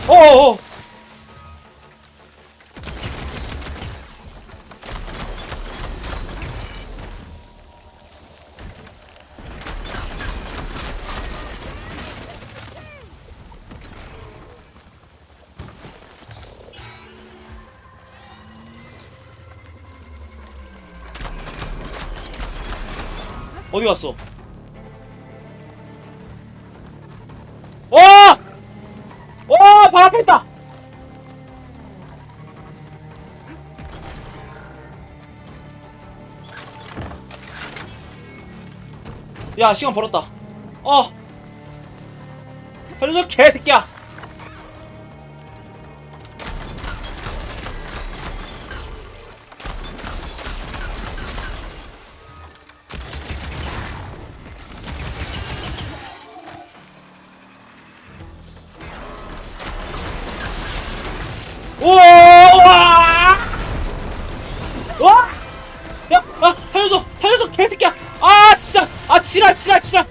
어어어! 어디 갔어? 바로 앞에 있다! 야, 시간 벌었다. 살려줘, 개새끼야! 우와! 와! 야, 살려줘, 개새끼야! 진짜, 지랄!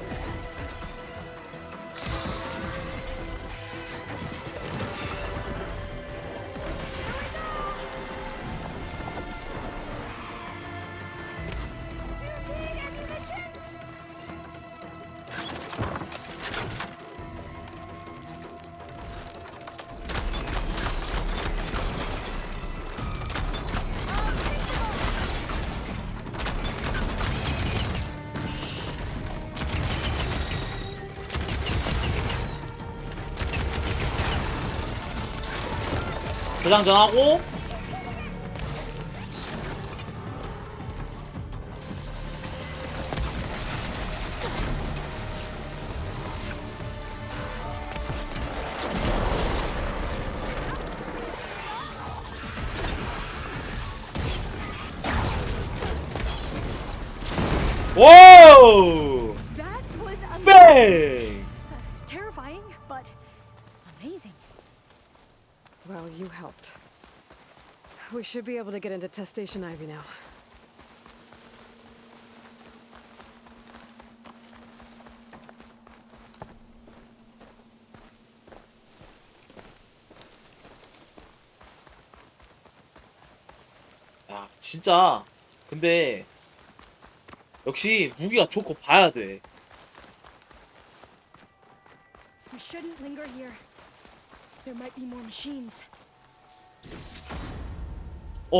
저장전하고 와우! That was amazing. 뱅! Terrifying, but amazing. Well, you helped. We should be able to get into test station Ivy now. 야, 진짜. 근데 역시 무기가 좋고 봐야 돼. We shouldn't linger here. There might be more machines.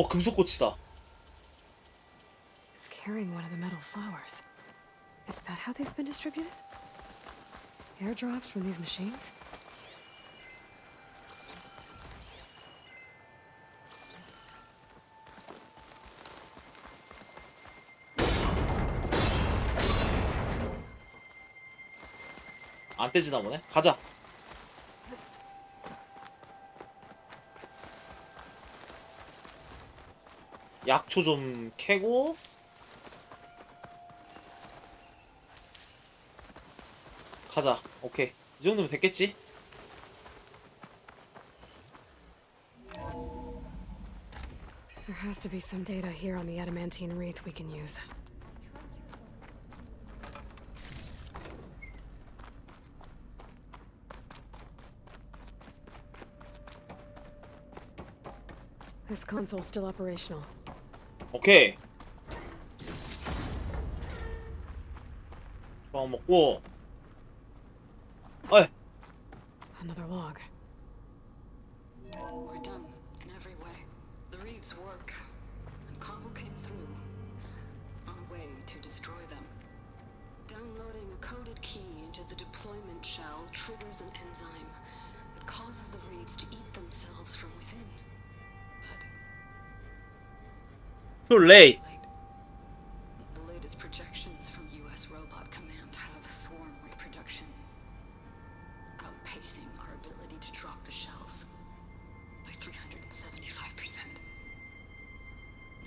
금속꽃이다. It's carrying one of the metal flowers. Is that how they've been distributed? Airdrops from these machines? 안 떼지나 보네. 가자. 약초 좀 캐고 가자. 오케이. 이 정도면 됐겠지? There has to be some data here on the adamantine wreath we can use. This console's still operational. 오케이. 빵 먹고. 어이. Another log. We're done in every way. The reeds work, and Cobble came through on a way to destroy them. Downloading a coded key into the deployment shell triggers an enzyme that causes the reeds to eat themselves from within. But Too late. The latest projections from U.S. Robot Command have swarm reproduction outpacing our ability to drop the shells by 375%.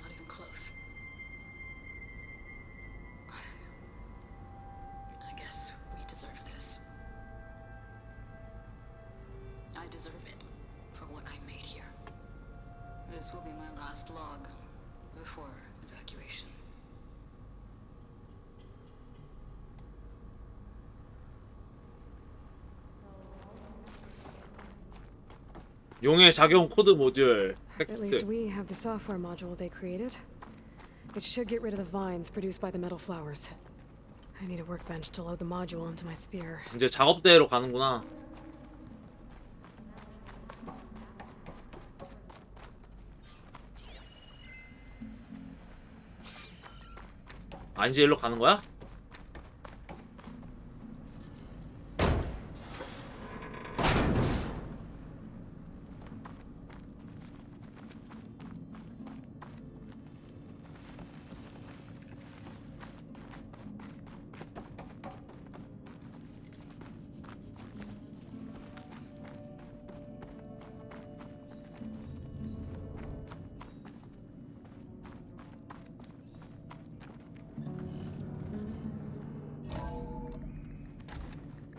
Not even close. I guess we deserve this. I deserve it for what I made here. This will be my last log before evacuation. 용의 작용 코드 모듈 At least 획득. we have the software module they created. It should get rid of the vines produced by the metal flowers. I need a workbench to load the module into my spear. 이제 작업대로 가는구나. 아, 이제 일로 가는 거야?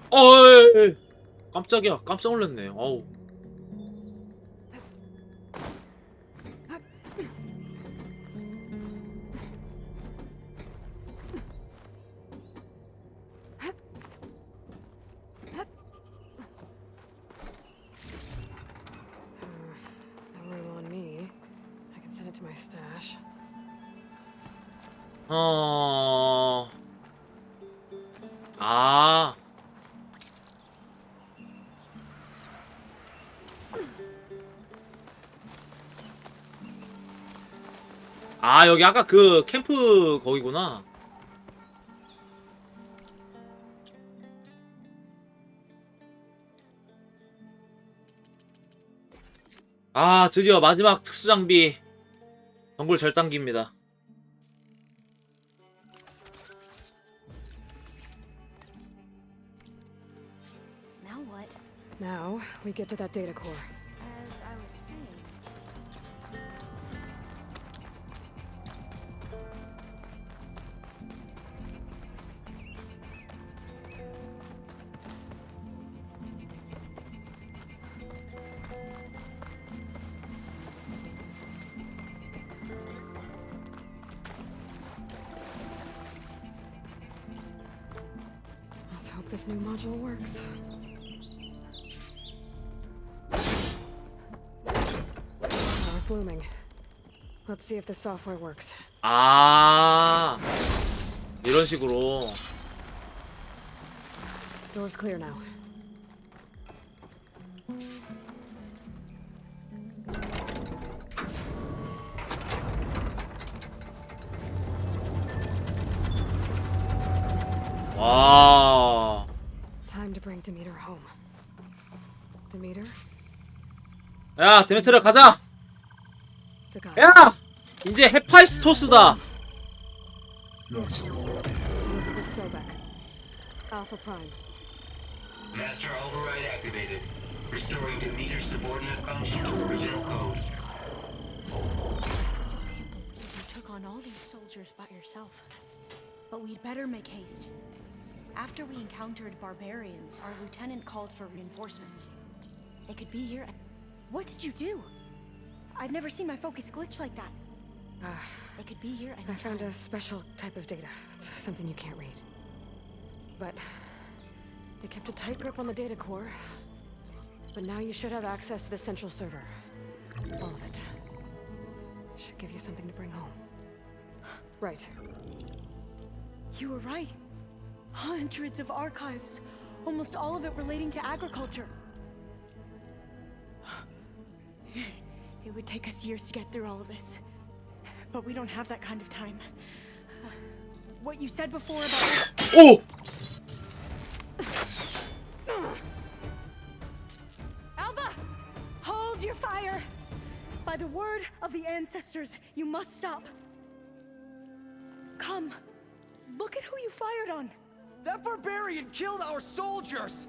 어이, 깜짝이야. 깜짝 놀랐네. 어우. No room on me. I can send it to my stash. 아. 아, 여기 아까 그 캠프 거기구나. 아, 드디어 마지막 특수장비 덩굴 절단기입니다. Now what? Now, we get to that data core. As I was saying. Let's hope this new module works. I was blooming. Let's see if the software works. 아, 이런 식으로. Door's clear now. 와. Time to bring Demeter home. Demeter? 야, 데메트르 가자. To God. 야, 이제 헤파이스토스다. Elizabeth Sobek. Alpha Prime. Master override activated. Restoring Demeter's subordinate function to original code. I still can't believe you took on all these soldiers by yourself. But we'd better make haste. After we encountered barbarians, our lieutenant called for reinforcements. They could be here. What did you do? I've never seen my focus glitch like that. They could be here I found anytime. a special type of data. It's something you can't read. But they kept a tight grip on the data core. But now you should have access to the central server. All of it. Should give you something to bring home. Right. You were right. Hundreds of archives. Almost all of it relating to agriculture. It would take us years to get through all of this. But we don't have that kind of time. What you said before about... 오! Alba! Hold your fire! By the word of the ancestors, you must stop. Come. Look at who you fired on. That barbarian killed our soldiers!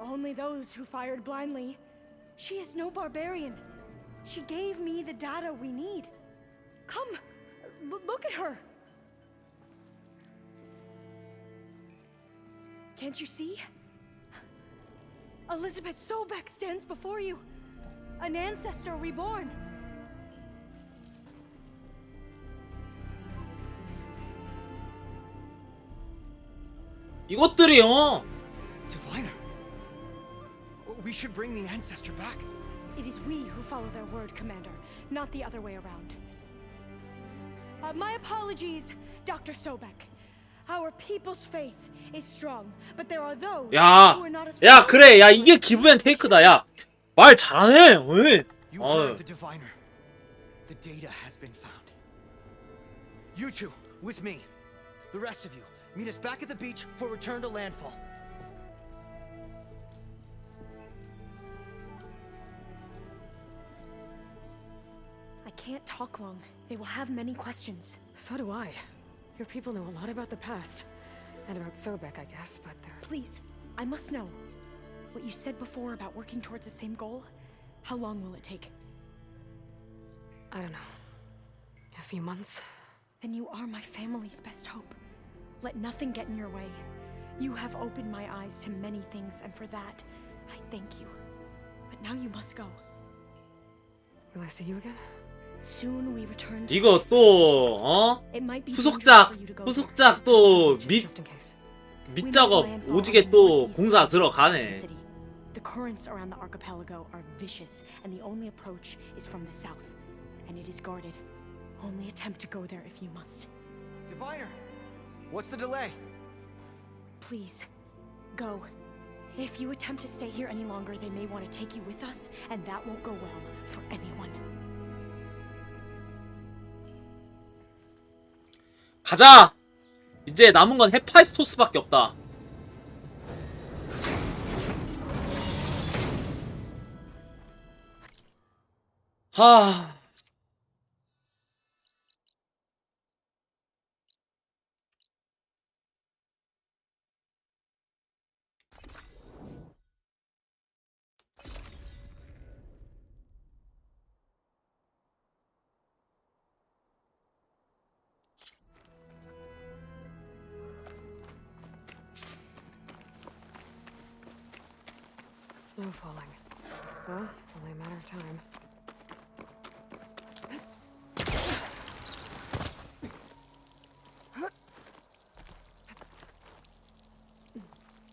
Only those who fired blindly. She is no barbarian. She gave me the data we need. Come. Look at her. Can't you see? Elizabeth Sobek stands before you. An ancestor reborn. 이것들이 Diviner. We should bring the ancestor back. It is we who follow their word, Commander, not the other way around. My apologies, Dr. Sobek. Our people's faith is strong, but there are those 야, who are not as 야 그래, 야 이게 기브앤 테이크다. 야 말 잘하네. 왜? You heard the diviner. The data has been found. You two, with me. The rest of you, meet us back at the beach for return to landfall. I can't talk long. They will have many questions. So do I. Your people know a lot about the past. And about Sobek, I guess, but they're... Please, I must know. What you said before about working towards the same goal? How long will it take? I don't know. A few months? Then you are my family's best hope. Let nothing get in your way. You have opened my eyes to many things, and for that, I thank you. But now you must go. Will I see you again? Soon we return to 이거 또 It might be 후속작 dangerous for you to go 후속작 또 Just in case. 밑작업 오지게 또 공사 들어가네. The currents around the archipelago are vicious, and the only approach is from the south, and it is guarded. Only attempt to go there if you must. Diviner, what's the delay? Please, go. If you attempt to stay here any longer, they may want to take you with us, and that won't go well for anyone. 가자. 이제 남은 건 헤파이스토스밖에 없다. 하. Snow falling. Well, only a matter of time.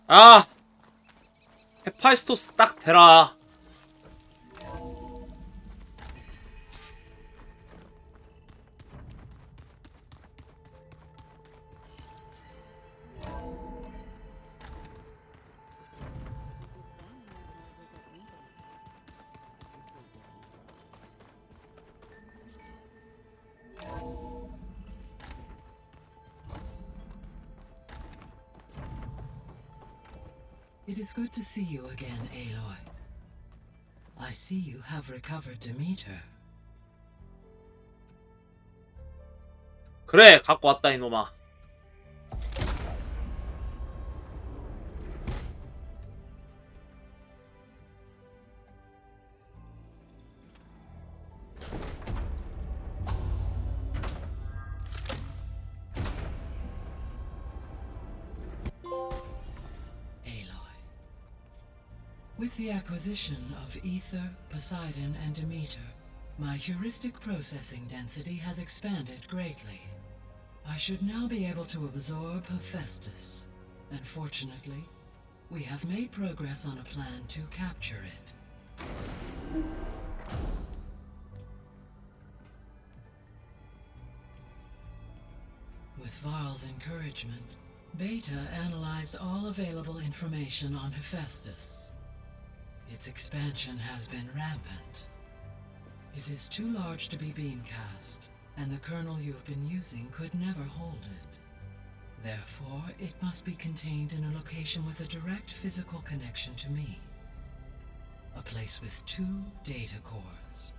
아. 헤파이스토스 딱 대라. It is good to see you again, Aloy. I see you have recovered Demeter. 그래, 갖고 왔다 이놈아. With the acquisition of Ether, Poseidon, and Demeter, my heuristic processing density has expanded greatly. I should now be able to absorb Hephaestus, and fortunately, we have made progress on a plan to capture it. With Varl's encouragement, Beta analyzed all available information on Hephaestus. Its expansion has been rampant. It is too large to be beamcast, and the kernel you have been using could never hold it. Therefore, it must be contained in a location with a direct physical connection to me. A place with 2 data cores.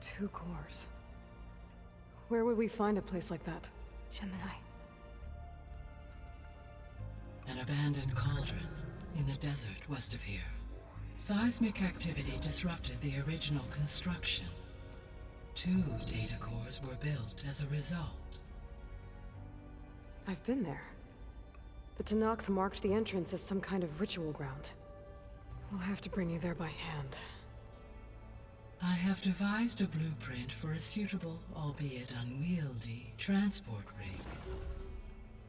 2 cores. Where would we find a place like that? Gemini. An abandoned cauldron in the desert west of here. Seismic activity disrupted the original construction. 2 data cores were built as a result. I've been there. The Tanakh marked the entrance as some kind of ritual ground. We'll have to bring you there by hand. I have devised a blueprint for a suitable, albeit unwieldy, transport rig.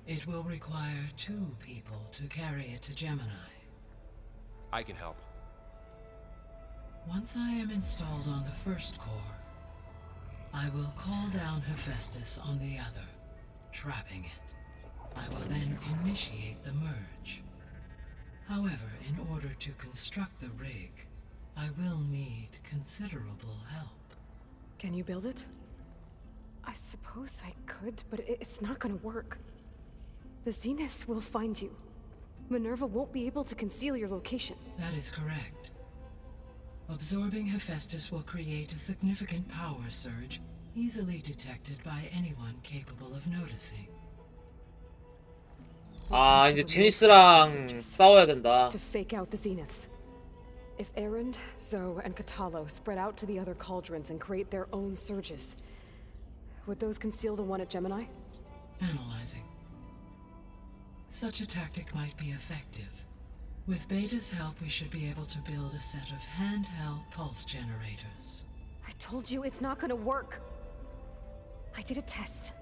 It will require 2 people to carry it to Gemini. I can help. Once I am installed on the first core, I will call down Hephaestus on the other, trapping it. I will then initiate the merge. However, in order to construct the rig, I will need considerable help. Can you build it? I suppose I could, but it's not gonna work. The Zeniths will find you. Minerva won't be able to conceal your location. That is correct. Absorbing Hephaestus will create a significant power surge, easily detected by anyone capable of noticing. 아, 이제 제니스랑 싸워야 된다. To fake out the Zeniths. If Erend, Zoe, and Katalo spread out to the other cauldrons and create their own surges, would those conceal the one at Gemini? Analyzing. Such a tactic might be effective. With Beta's help, we should be able to build a set of handheld pulse generators. I told you it's not gonna work. I did a test.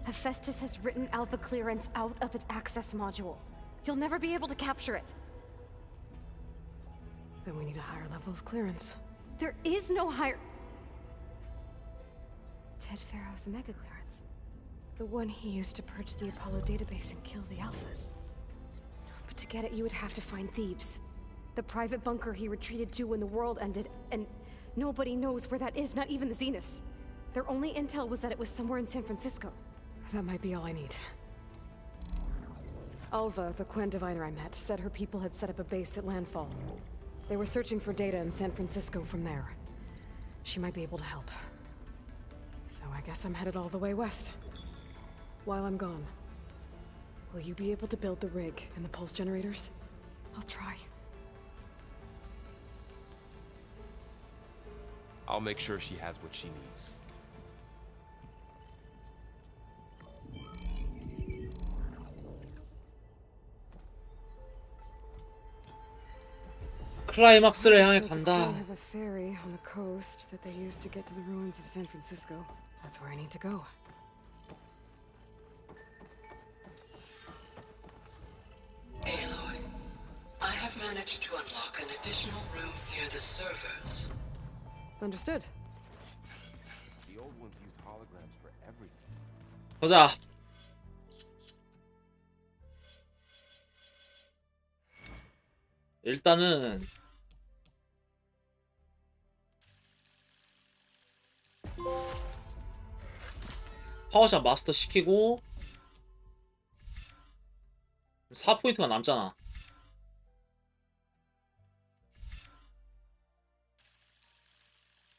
Hephaestus has written Alpha clearance out of its access module. You'll never be able to capture it. Then we need a higher level of clearance. There is no higher... Ted Pharaoh's Omega clearance. The one he used to purge the Apollo database and kill the Alphas. But to get it, you would have to find Thebes. The private bunker he retreated to when the world ended, and nobody knows where that is, not even the Zeniths. Their only intel was that it was somewhere in San Francisco. That might be all I need. Alva, the Quen diviner I met, said her people had set up a base at Landfall. They were searching for data in San Francisco from there. She might be able to help. So I guess I'm headed all the way west. While I'm gone, will you be able to build the rig and the pulse generators? I'll try. I'll make sure she has what she needs. 클라이막스를 향해 So the 간다. Quen have a ferry on the coast that they used to get to the ruins of San Francisco. That's where I need to go. Aloy, I have managed to unlock an additional room near the servers. Understood. The old ones used holograms for everything. 보자. 일단은 파워샷 마스터 시키고 4포인트가 남잖아.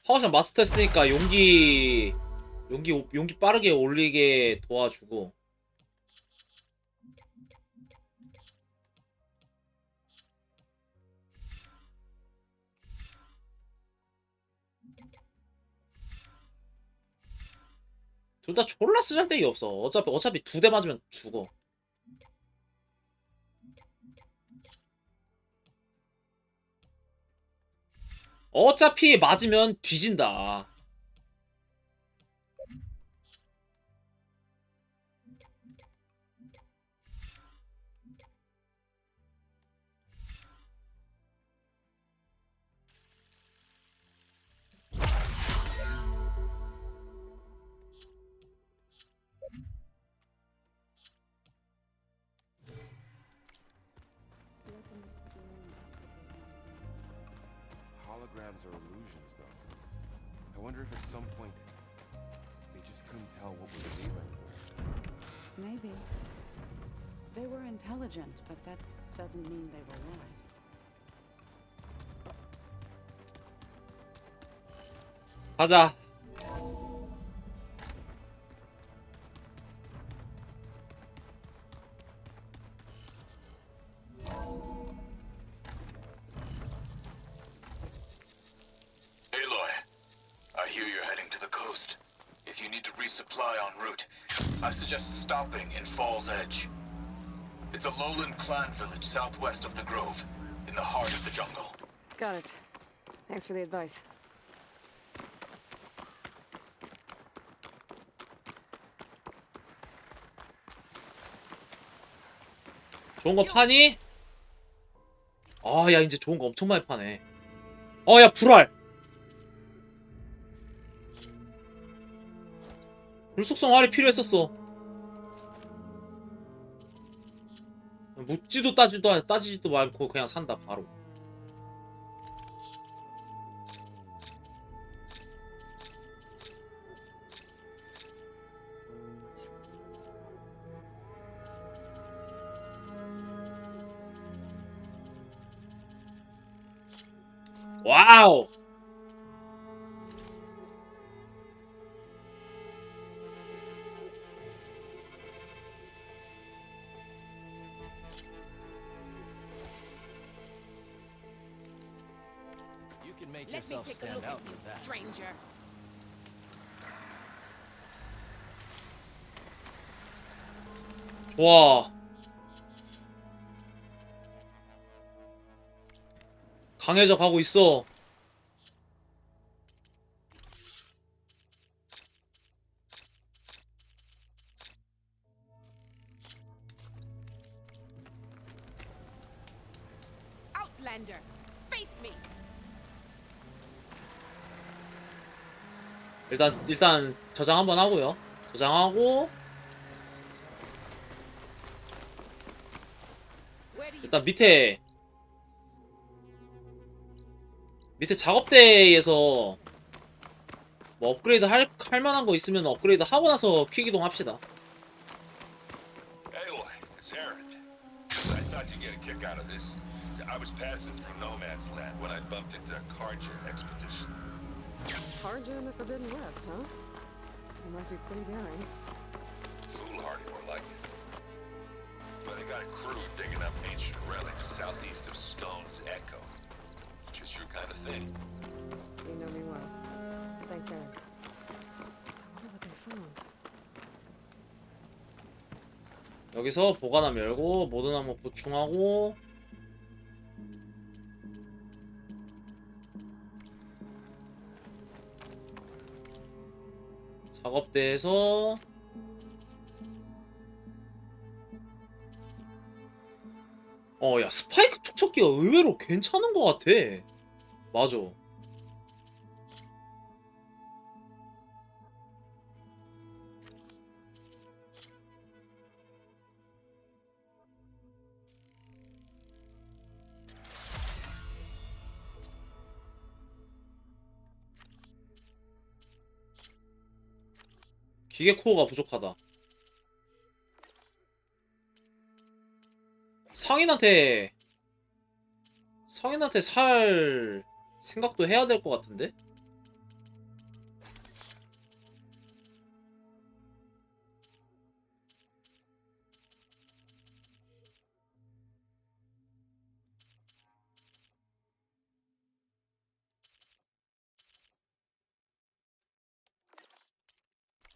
파워샷 마스터 했으니까 용기 빠르게 올리게 도와주고. 둘 다 졸라 쓰잘데기 없어. 어차피 2대 맞으면 죽어. 어차피 맞으면 뒤진다. Holograms are illusions, though. I wonder if at some point they just couldn't tell what was real anymore. Maybe. They were intelligent, but that doesn't mean they were wise. 가자. hear you're heading to the coast. If you need to resupply en route, I suggest stopping in Falls Edge. It's a lowland clan village southwest of the Grove, in the heart of the jungle. Got it. Thanks for the advice. 좋은 거 파니? 아, 야, 이제 좋은 거 엄청 많이 파네. 야, 불알. 불속성 활이 필요했었어. 묻지도 따지지도 말고 그냥 산다 바로. 와우. You can make yourself stand out with that. Stranger. 와. 강해져 가고 있어. Outlander, face me. 일단 저장 한번 하고요. 저장하고 일단 밑에 작업대에서 뭐 업그레이드 할 만한 거 있으면 업그레이드 하고 나서 퀵이동 합시다. Aloy, it's Aaron. I thought you'd get a kick out of this. I was passing through No Man's Land when I bumped into a Carja expedition. Carja in the Forbidden West, huh? It must be pretty daring. Foolhardy, more like it. But they got a crew digging up ancient relics southeast of Stone's Echo. Just your kind of thing. You know me well. Thanks, Aaron. I wonder what they found. 여기서 보관함 열고 모든 항목 보충하고 작업대에서 야, 스파이크 촉척기가 의외로 괜찮은 것 같아. 맞아. 기계 코어가 부족하다. 상인한테 살 생각도 해야 될 것 같은데?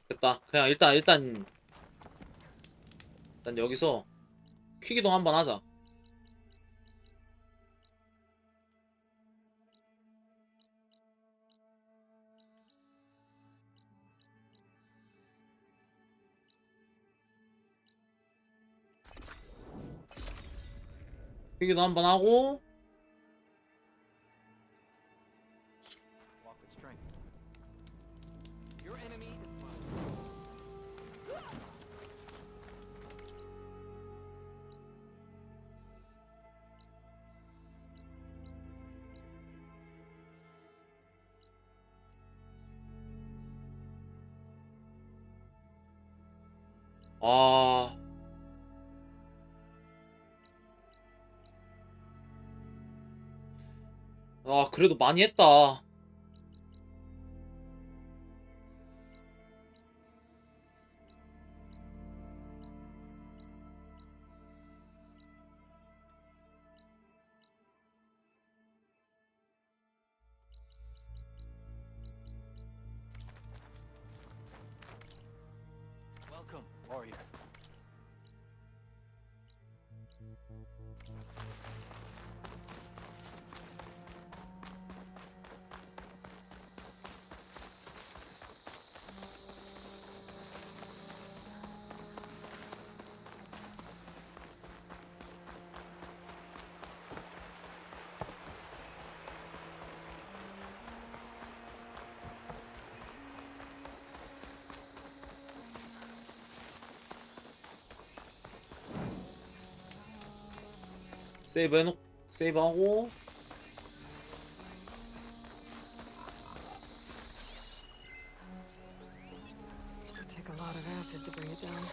됐다. 그냥 일단 여기서 퀵이동 한번 하자. 퀵이동 한번 하고 Walk with strength. Your enemy is mine. 아... 그래도 많이 했다. Car here. 세이브하고 It'll take a lot of acid to bring it down.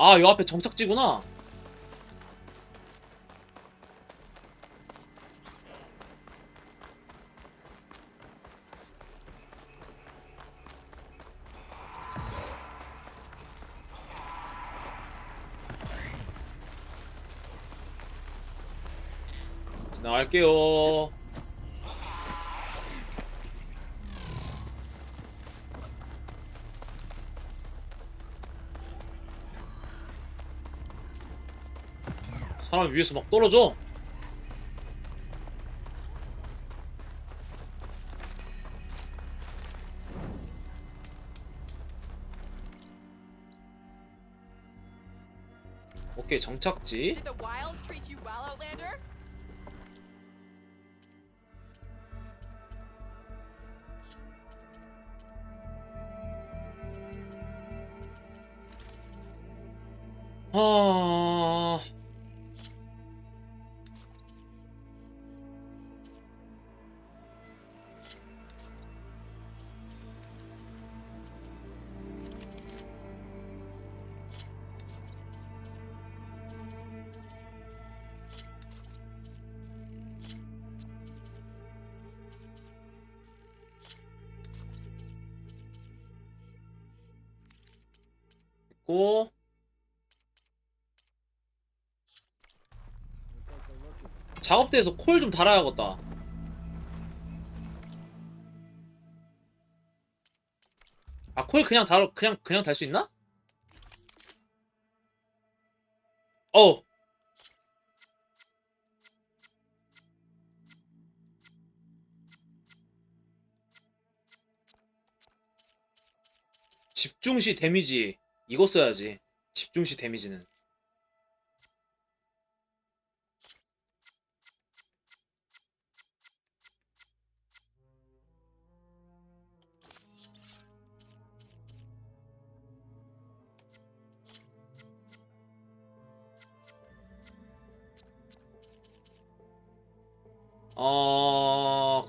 아, 요 앞에 정착지구나. 나갈게요. 사람 위에서 막 떨어져. 오케이, 정착지. Did the wilds treat you well, Outlander? 아... 고 작업대에서 코일 좀 달아야겠다. 아, 코일 그냥 달 수 있나? 어. 집중시 데미지 이거 써야지. 집중시 데미지는.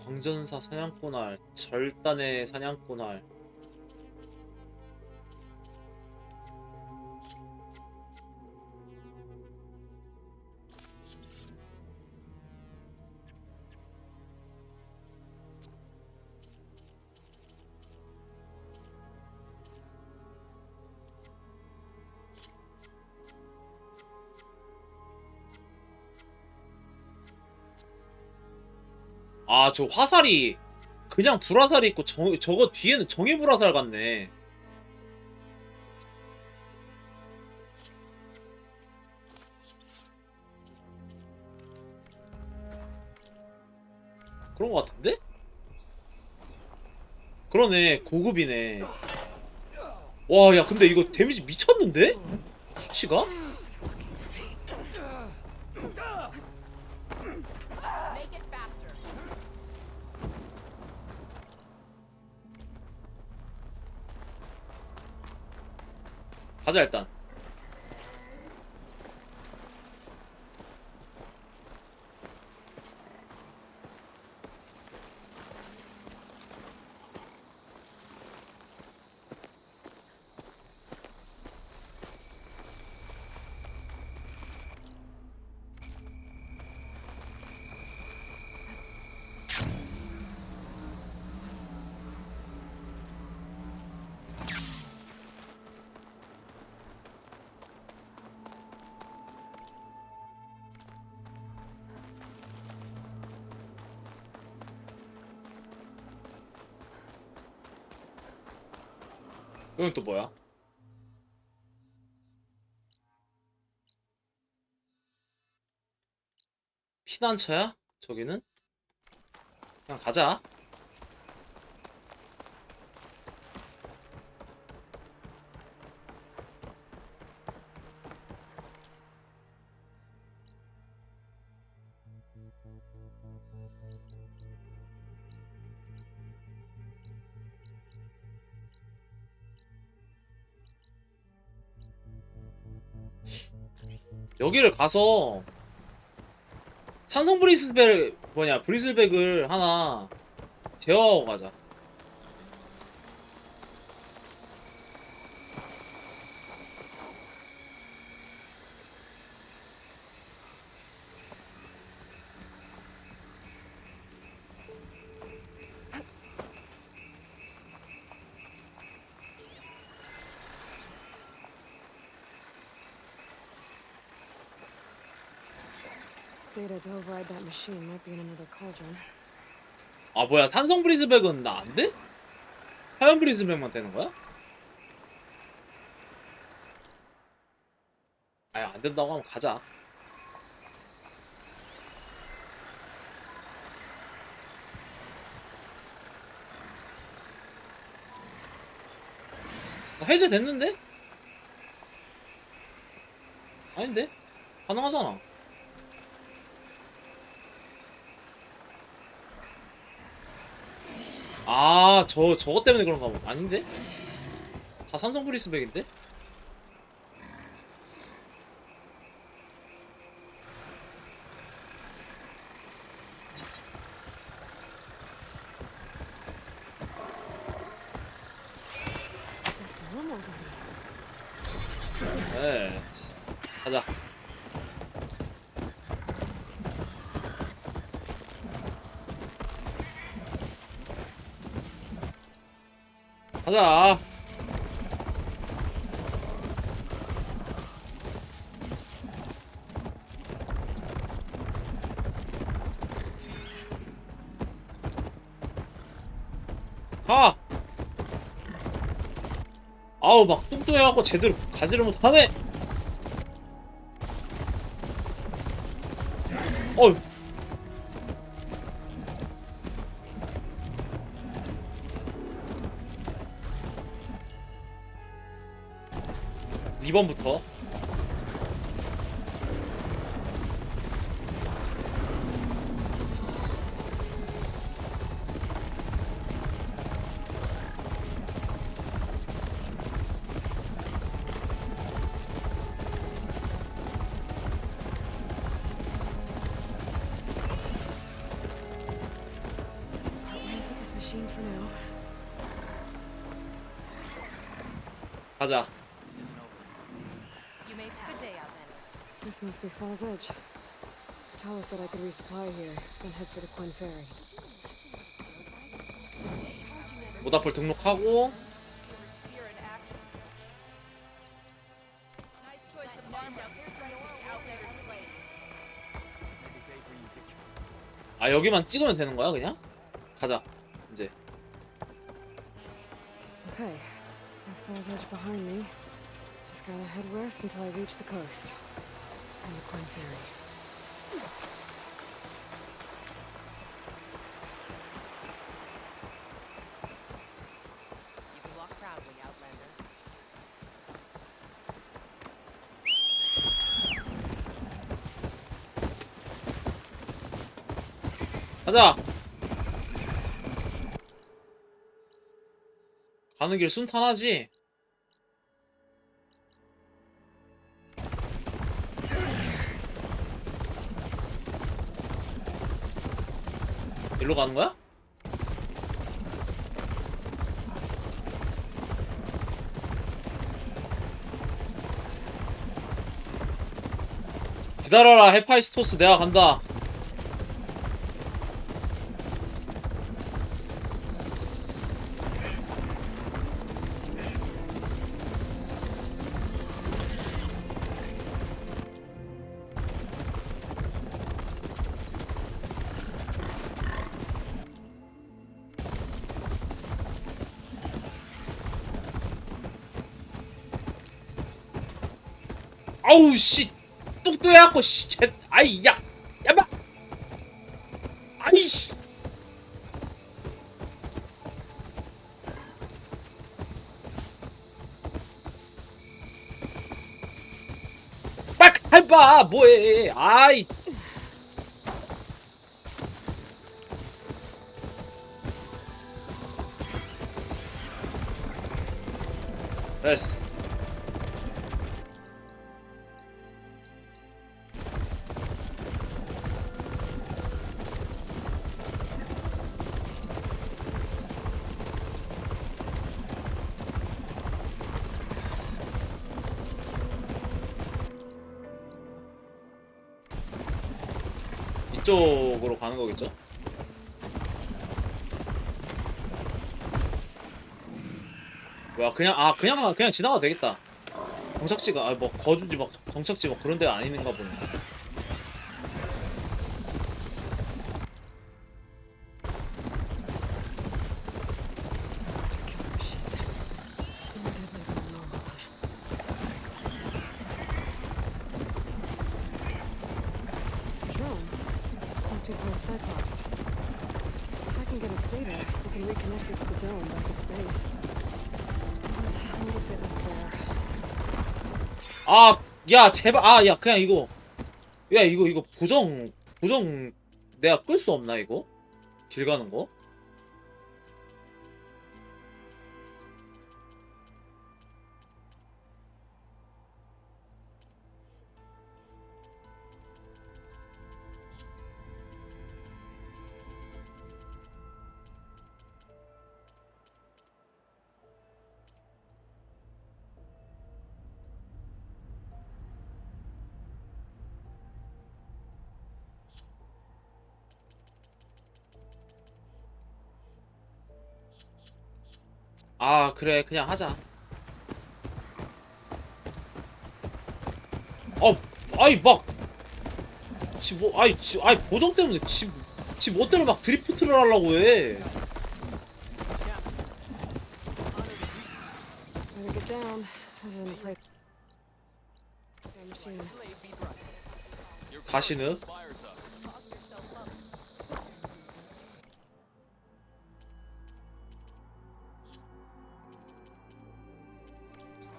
광전사 사냥꾼알, 절단의 사냥꾼알. 아, 저 화살이 그냥 불화살이 있고 저거 뒤에는 정예 불화살 같네. 그런 거 같은데? 그러네, 고급이네. 와, 야, 근데 이거 데미지 미쳤는데? 수치가? Make it faster. 가자, 일단. 여긴 또 뭐야? 피난처야? 저기는? 그냥 가자. 여기를 가서 산성 브리슬백을 하나 제어하고 가자. Data to override that machine might be in another cauldron. 아 뭐야, 산성 브리슬백은 나 안 돼? 하얀 브리슬백만 되는 거야? 아예 안 된다고 하면 가자. 해제됐는데? 아닌데? 가능하잖아. 아, 저것 때문에 그런가 봐. 아닌데? 다 산성 브리스백인데? Just normal then. 네. 가자. 가자. 가. 아우 막 뚱뚱해갖고 제대로 가지를 못하네. 어휴. 2번부터 Outlands with this machine for now. 가자. You may pass. Good day, Outlander. This must be Falls Edge. Talos said I could resupply here, then head for the Quinn Ferry. 모다폴 등록하고 Fear and access. Nice choice of armor. Outlander blade. 아 여기만 찍으면 되는 거야 그냥? 가자 이제. Okay, with Falls Edge behind me, just gotta head west until I reach the coast. And the Quinn Ferry. You can walk proudly, Outlander. 가자. 가는 길 순탄하지? 일로 가는 거야? 기다려라 헤파이스토스, 내가 간다. 아우 씨 뚝뚝해갖고 씨 아이 야 야마 아이씨 빨리 해봐 뭐해 아이 됐어. 이쪽으로 가는 거겠죠? 뭐야 그냥 지나가도 되겠다. 정착지가 뭐 거주지 막 정착지 막 그런 데가 아닌가 보네. Drone. Must be part of Cyclops. If I can get its data, we can reconnect it with the dome back at the base. But a little bit up there. 야 제발 야 그냥 이거 야 이거 보정 내가 끌 수 없나 이거? 길 가는 거? 그래 그냥 하자. 아이 막 아이 보정 때문에 지 멋대로 막 드리프트를 하려고 해. Better get down. This isn't a place. Their machine. 다시는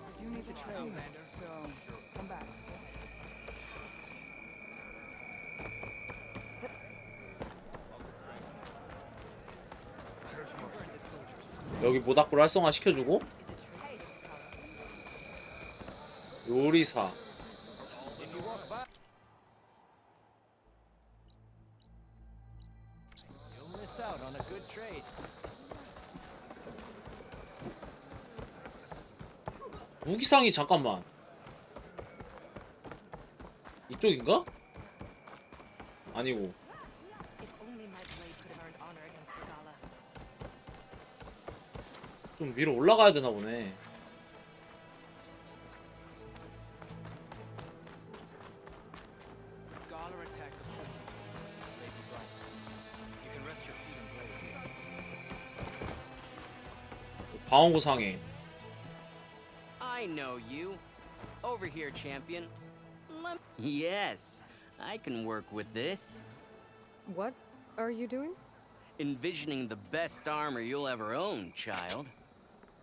I do need the trade, so come back. 여기 모닥불 활성화 시켜주고 요리사 You'll miss out on a good trade. 무기상이 잠깐만 이쪽인가? 아니고 If only my blade could have earned honor against Regala. 좀 위로 올라가야 되나 보네. Gala attacked the home. They were right. You can rest your feet and blade. 방어구 상해. I know you. Over here, champion. Yes, I can work with this. What are you doing? Envisioning the best armor you'll ever own, child.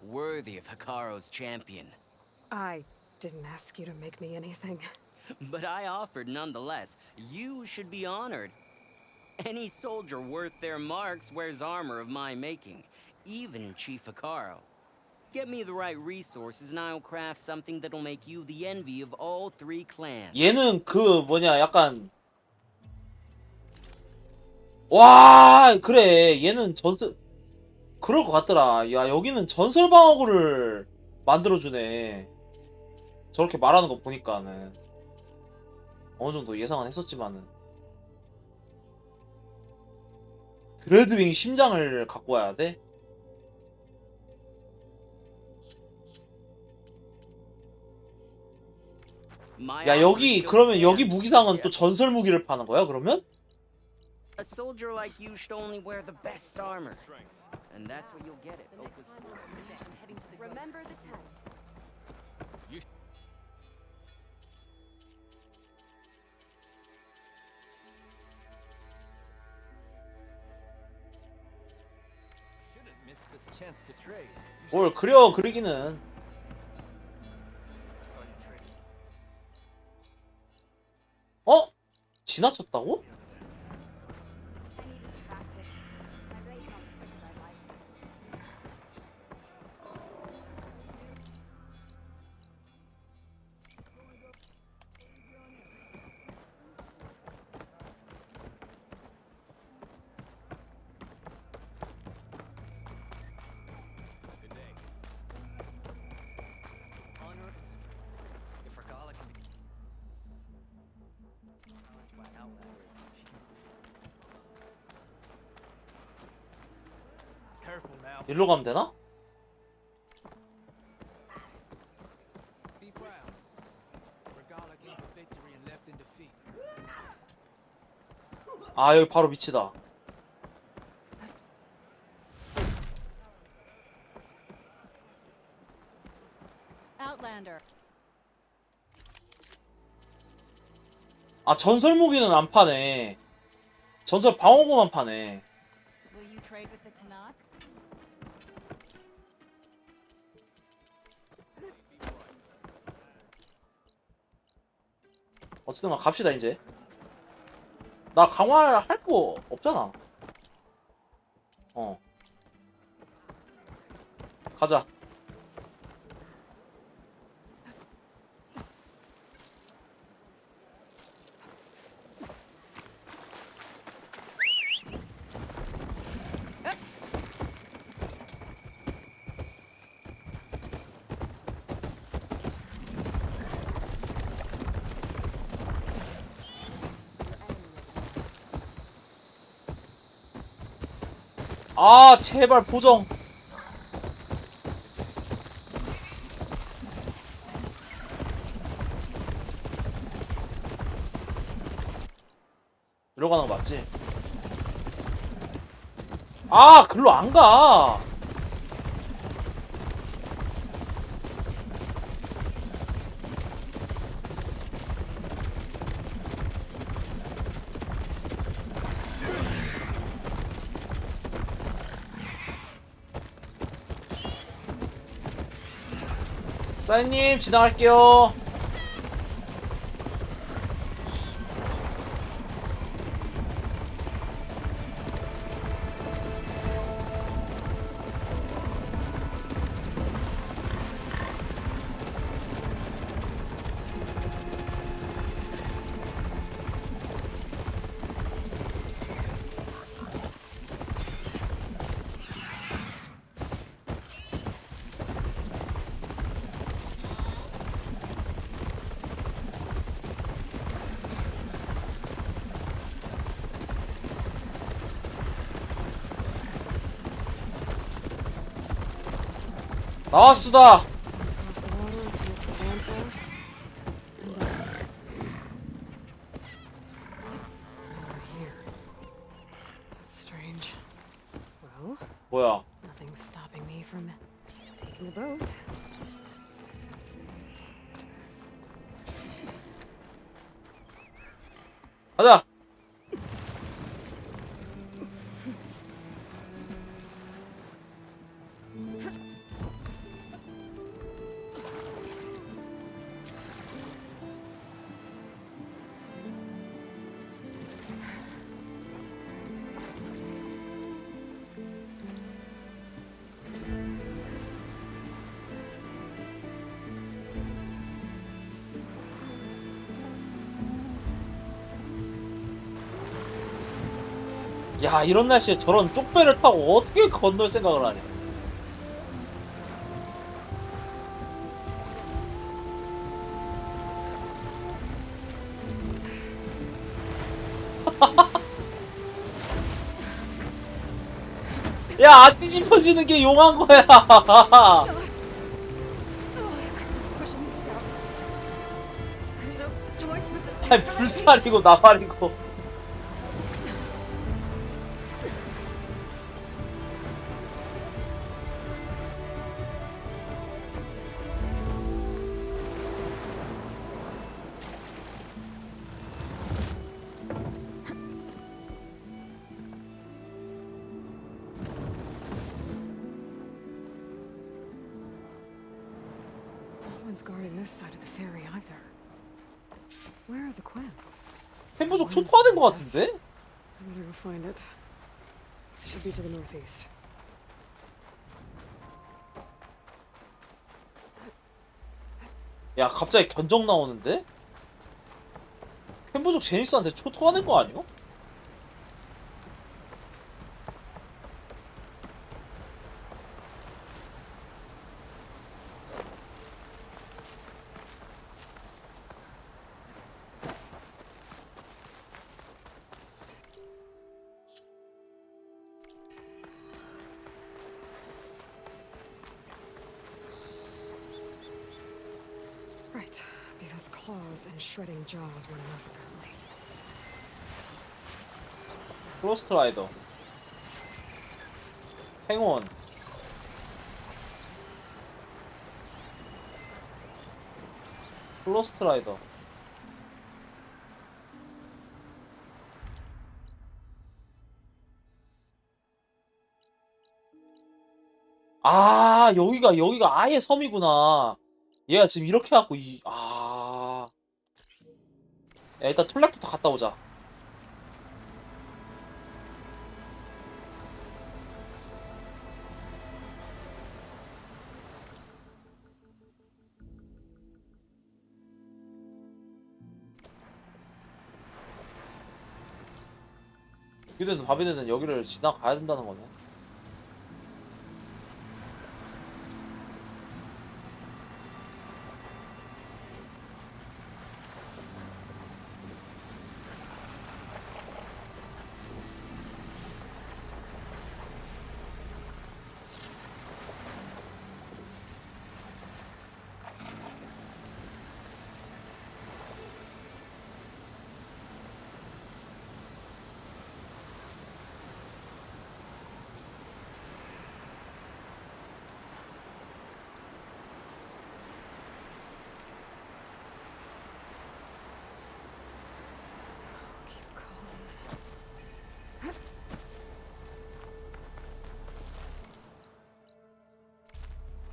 Worthy of Hikaru's champion. I didn't ask you to make me anything. But I offered nonetheless. You should be honored. Any soldier worth their marks wears armor of my making, even Chief Hikaru. Get me the right resources and I'll craft something that'll make you the envy of all three clans. 얘는 그 뭐냐 약간 와 그래 얘는 전설 그럴 것 같더라. 야 여기는 전설 방어구를 만들어주네. 저렇게 말하는 거 보니까는 어느 정도 예상은 했었지만은 드레드윙 심장을 갖고 와야 돼? 야 여기 그러면 여기 무기상은 또 전설 무기를 파는 거야 그러면? A soldier like you should only wear the best armor. And that's what you'll get at Opus. Remember the 10. chance to trade. 뭘 그려 그리기는. 어? 지나쳤다고? Careful now. 일로 가면 되나? Be proud. Regala gave the victory and left in defeat. 아 여기 바로 밑이다. Outlander. 아 전설 무기는 안 파네. 전설 방어구만 파네. Will you trade with the Tanakh? 어쨌든 막 갑시다 이제. 나 강화할 거 없잖아. 어. 가자. 아 제발 보정. 이러고 가는 거 맞지? 아 글로 안 가. 사인님 지나갈게요. 나왔수다. Across the water, look for Vampire. And over here. That's strange. Well, 뭐야? nothing's stopping me from taking the boat. 가자. 야 이런 날씨에 저런 쪽배를 타고 어떻게 건널 생각을 하냐. 야 안 뒤집어지는 게 용한 거야. It's pushing me south. There's no choice but to. 아니 불살이고 나발이고. one's guarding this side of the ferry either. Where are the Quinn? 템부족 초토화된 것 같은데? I better go find it. Should be to the northeast. 야 갑자기 견적 나오는데? 템부족 제니스한테 초토화된 거 아니야? Right, because claws and shredding jaws weren't enough apparently. 플로스트라이더 행운 플로스트라이더 아 여기가 아예 섬이구나. 얘가 지금 이렇게 해갖고 야, 일단 톨렉부터 갔다 오자. 어떻게든 바비드는 여기를 지나가야 된다는 거네.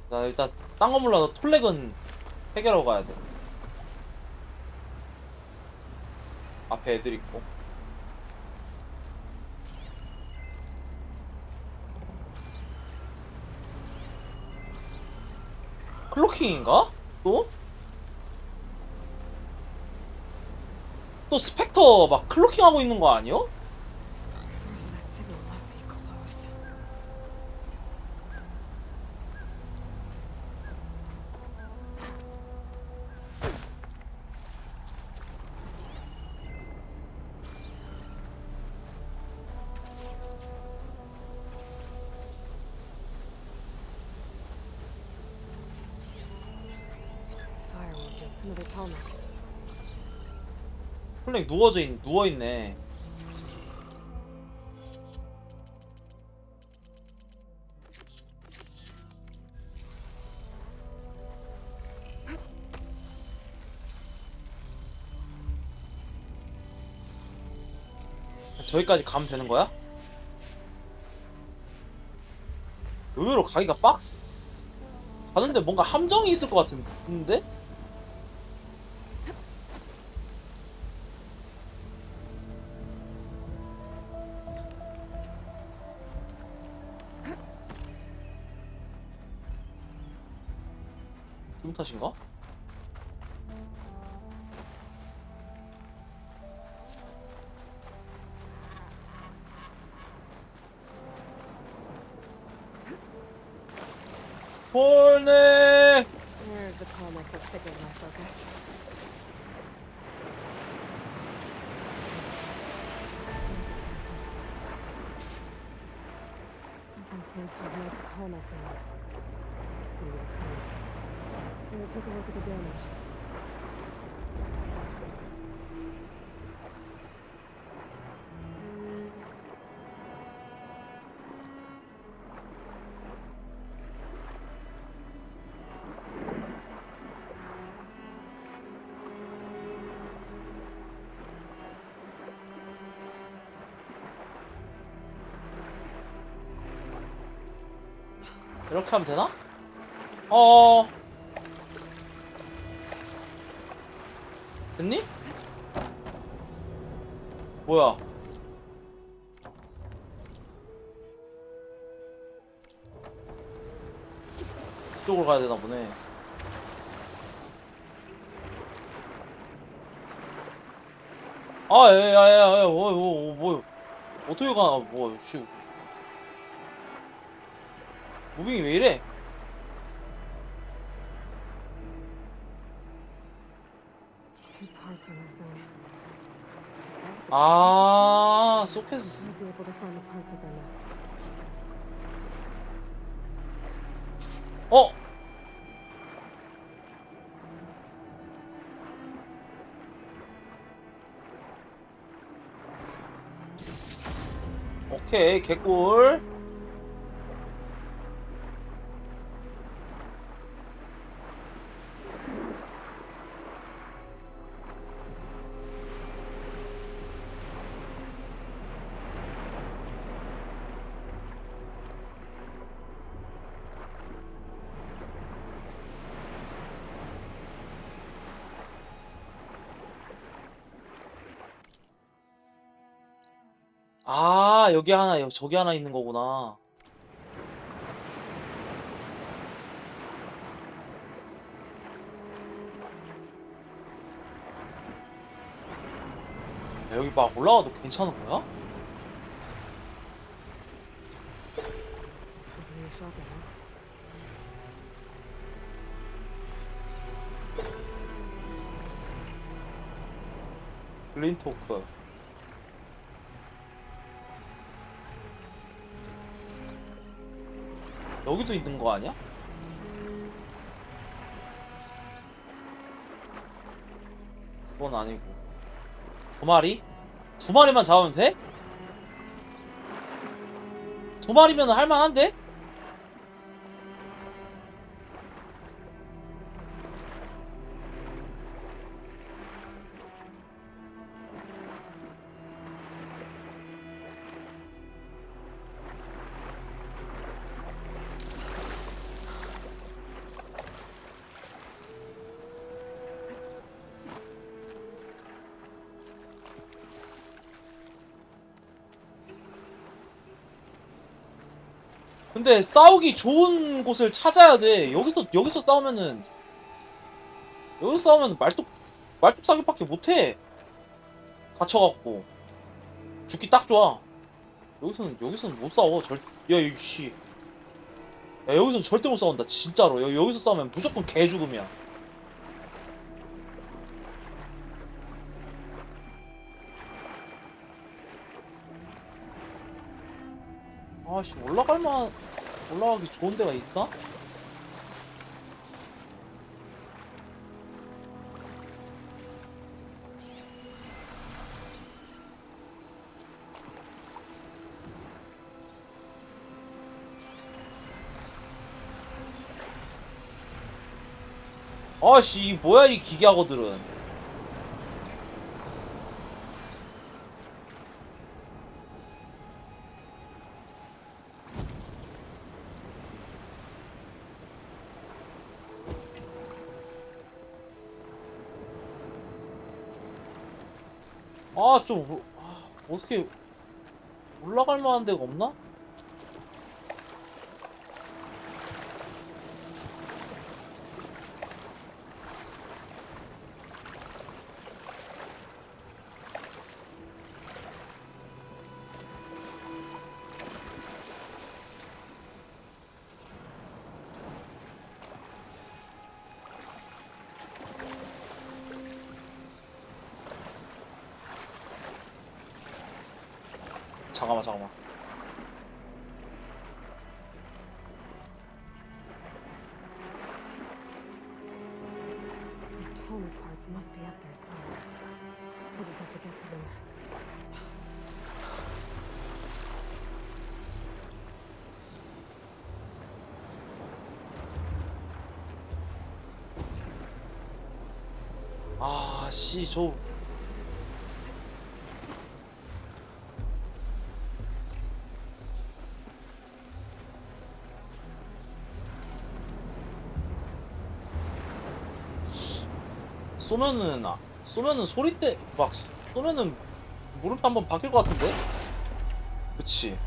나 일단 딴 거 몰라도 톨렉은 해결하고 가야 돼. 앞에 애들 있고. 클로킹인가? 또? 또 스펙터 막 클로킹하고 있는 거 아니요? Source of that signal must be close. Fire won't do. Another tarmac. 톨렉 누워있네. 저기까지 가면 되는 거야? 의외로 가기가 가는데 뭔가 함정이 있을 것 같은데? 기분 탓인가? 홀네. Where's the tarmac that signaled my focus? Something seems to have made the tarmac down. Maybe the current. Better take a look at the damage. 이렇게 하면 되나? 됐니? 뭐야? 이쪽으로 가야 되나 보네. 아, 야야야야, 뭐, 어떻게 가? 뭐, 씨, 무빙이 왜 이래? Two parts are missing. 아, 소켓스. Might be able to find the parts of their nest. 어? 오케이, 개꿀. 아, 여기 하나, 저기 하나 있는 거구나. 야, 여기 막 올라가도 괜찮은 거야? Give me a shot at it. 글린토크. 여기도 있는 거 아니야? 그건 아니고. 두 마리? 두 마리만 잡으면 돼? 두 마리면 할만한데? 근데 싸우기 좋은 곳을 찾아야 돼. 여기서 싸우면은 말뚝 싸기밖에 못해. 갇혀갖고 죽기 딱 좋아. 여기서는 못 싸워. 야, 이씨. 야, 여기서는 절대 못 싸운다. 진짜로. 여기서 싸우면 무조건 개 죽음이야. 아씨, 올라가기 좋은 데가 있나? 아씨, 뭐야 이 기계하고들은. 어떻게 올라갈 만한 데가 없나? 잠깐만. Those toner parts must be up there somewhere. I just have to get to them. 씨, 쏘면은 쏘면은 소리대 막 쏘면은 물음표 한번 바뀔 것 같은데? 그치.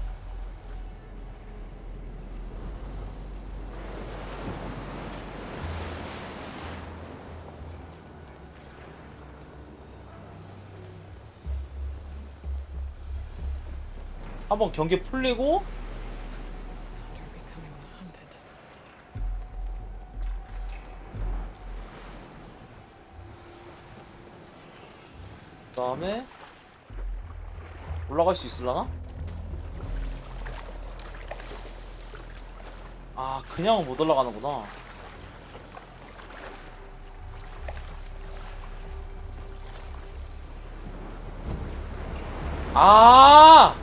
한번 경계 풀리고 그 다음에 올라갈 수 있을라나? 아 그냥은 못 올라가는구나. 아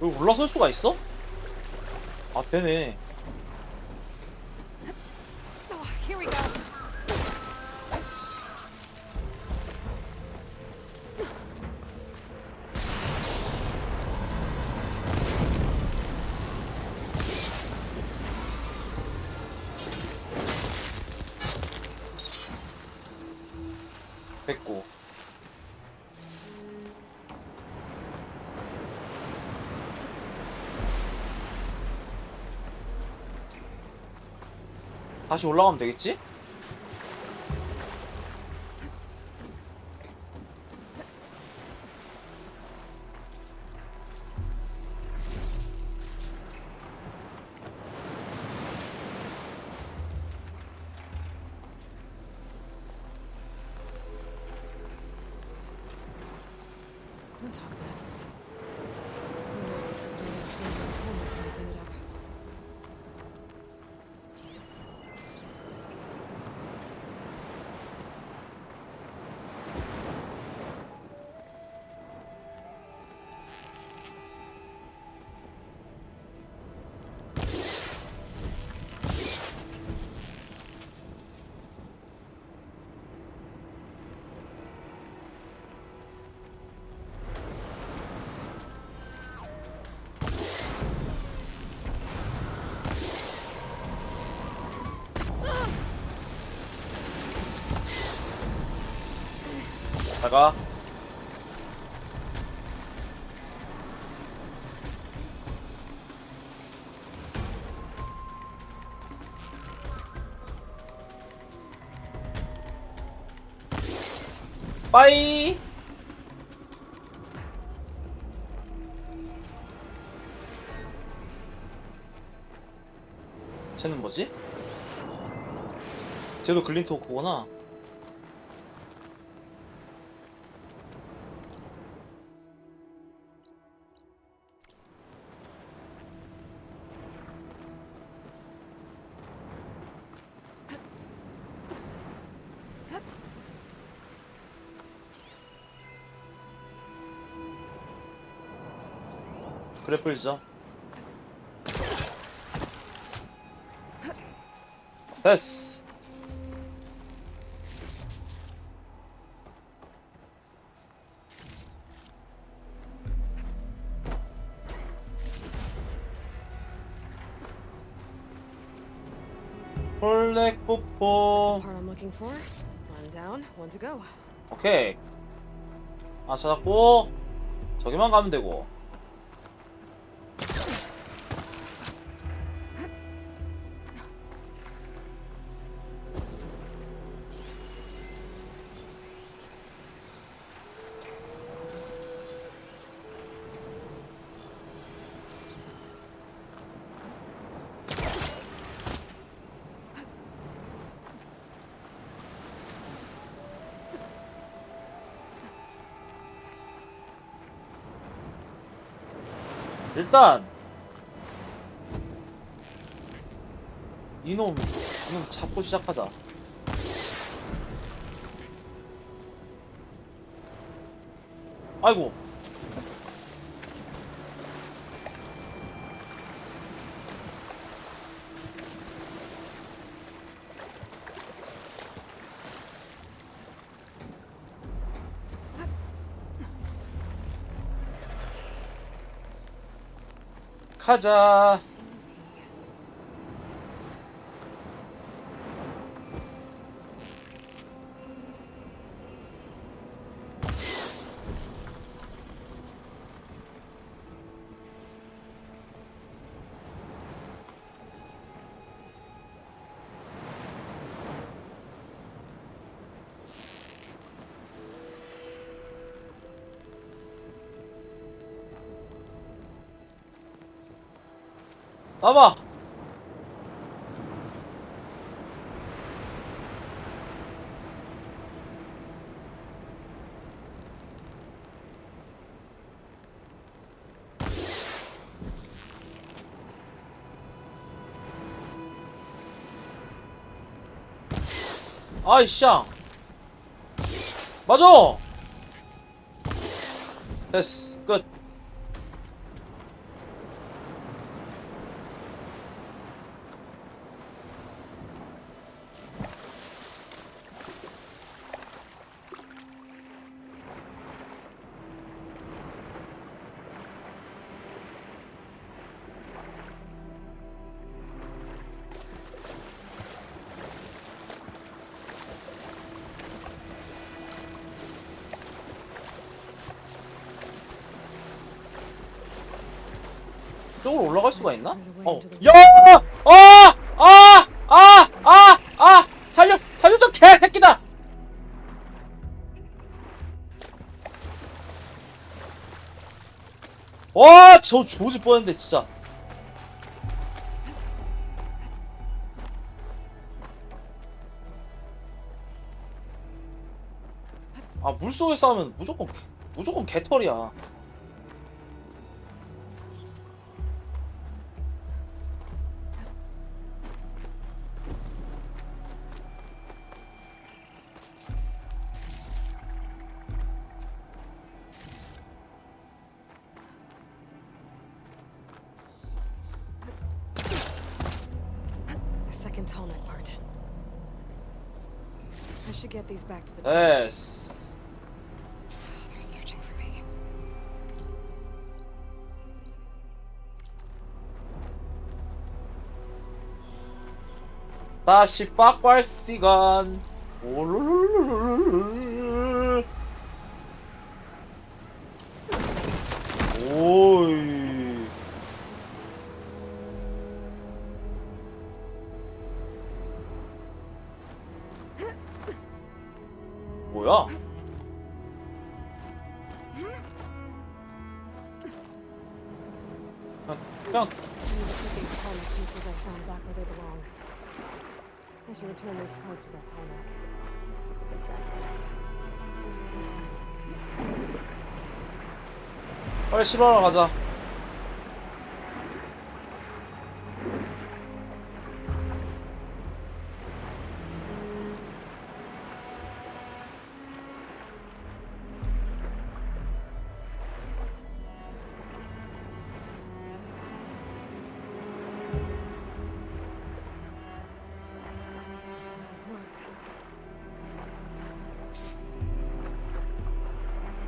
여기 올라설 수가 있어? 아 되네. Oh, here we go. 됐고. 다시 올라가면 되겠지? Antagonists. I wonder if this is where those same atonement points ended up. 자가 빠이. 쟤는 뭐지? 쟤도 글린트 호크구나. 그래플이죠. 됐어. 폴렉 That's 뽀뽀. the part I'm looking for. One down, one to go. 오케이. 아 찾았고 저기만 가면 되고. 일단 이놈 그럼 잡고 시작하자. 아이고. 가자. 봐봐. 아이씨야. 맞아. 됐어. 끝. 저쪽으로 올라갈 수가 있나? 야! 살려줘 개새끼다! 와, 저 조질 뻔했는데 진짜. 아, 물속에 싸우면 무조건 개털이야. Second tunnel part. I should get these back to the Yes. They're searching for me. 다시 빡발 시간. 오이. 뭐야? 그냥 I need to put these tarmac pieces I found back where they belong. I should return these parts to that tarmac. Get that first. 빨리 실어하러 가자.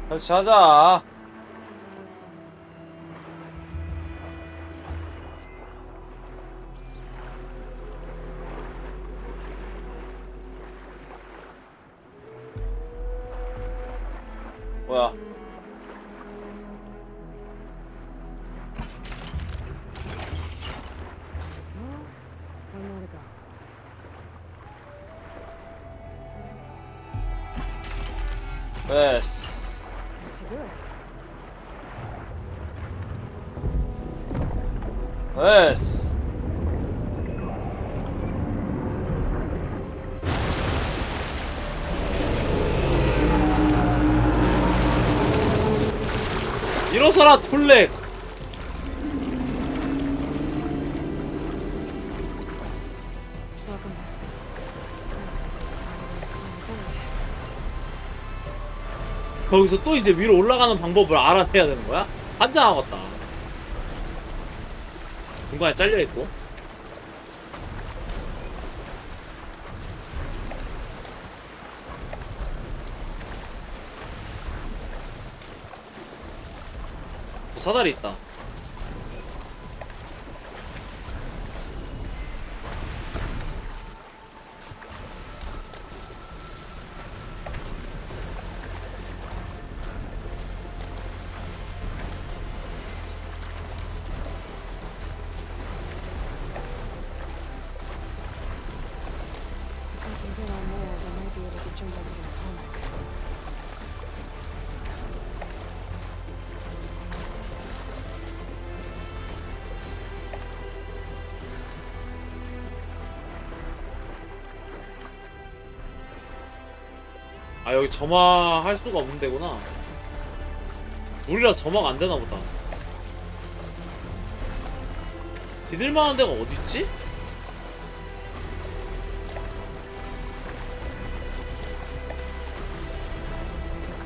설치하자. 뭐야? 예스. 예스. 일어서라 톨렉. Welcome back. 거기서 또 이제 위로 올라가는 방법을 알아내야 되는 거야? 환장하겠다. 중간에 잘려있고. 사다리 있다. If I can get on there, I might be able to jump onto the atomic. 아 여기 점화할 수가 없는 데구나. 우리라서 점화가 안 되나 보다. 디딜만한 데가 어딨지?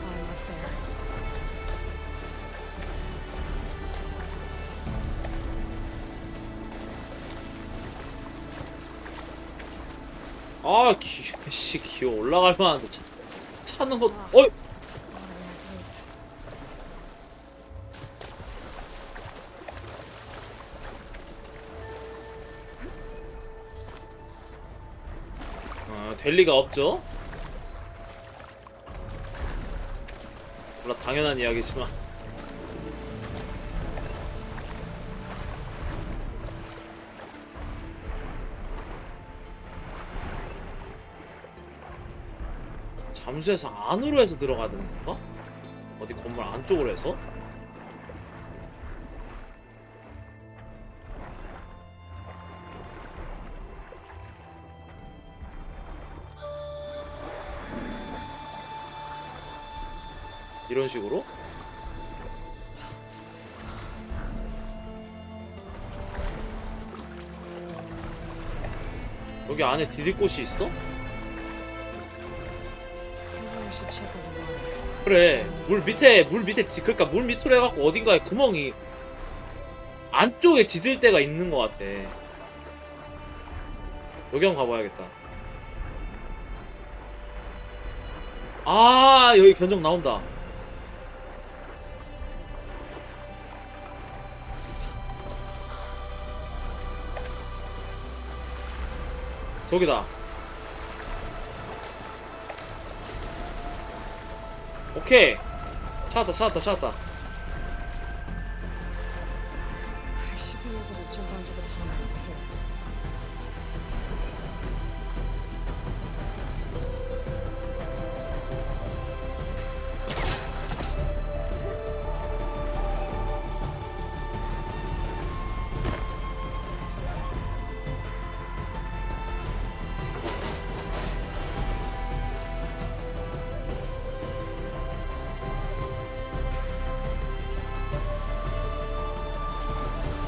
Climb up there. 아 기어 올라갈 만한데 차는 것. 어이. 될 리가 없죠. 물론 당연한 이야기지만. 잠수해서 안으로 해서 들어가야 되는 건가? 어디 건물 안쪽으로 해서? 이런 식으로? 여기 안에 디딜 곳이 있어? 그래 물 밑에 그러니까 물 밑으로 해갖고 어딘가에 구멍이 안쪽에 디딜 데가 있는 것 같아. 여기 한번 가봐야겠다. 아 여기 견적 나온다. 저기다. 오케이. 찾았다. I should be able to jump onto the atomic from here.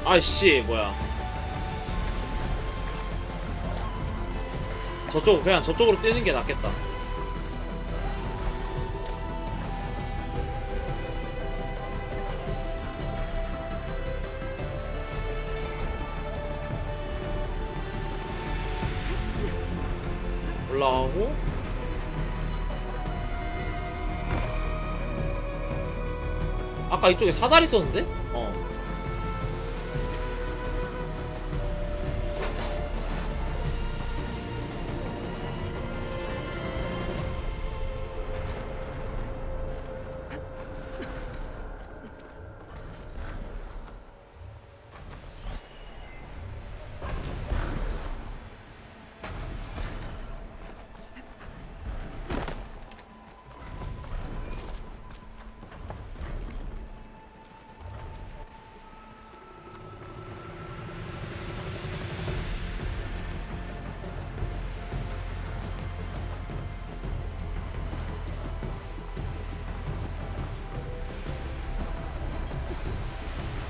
아이씨 뭐야. 그냥 저쪽으로 뛰는 게 낫겠다. 올라가고 아까 이쪽에 사다리 있었는데?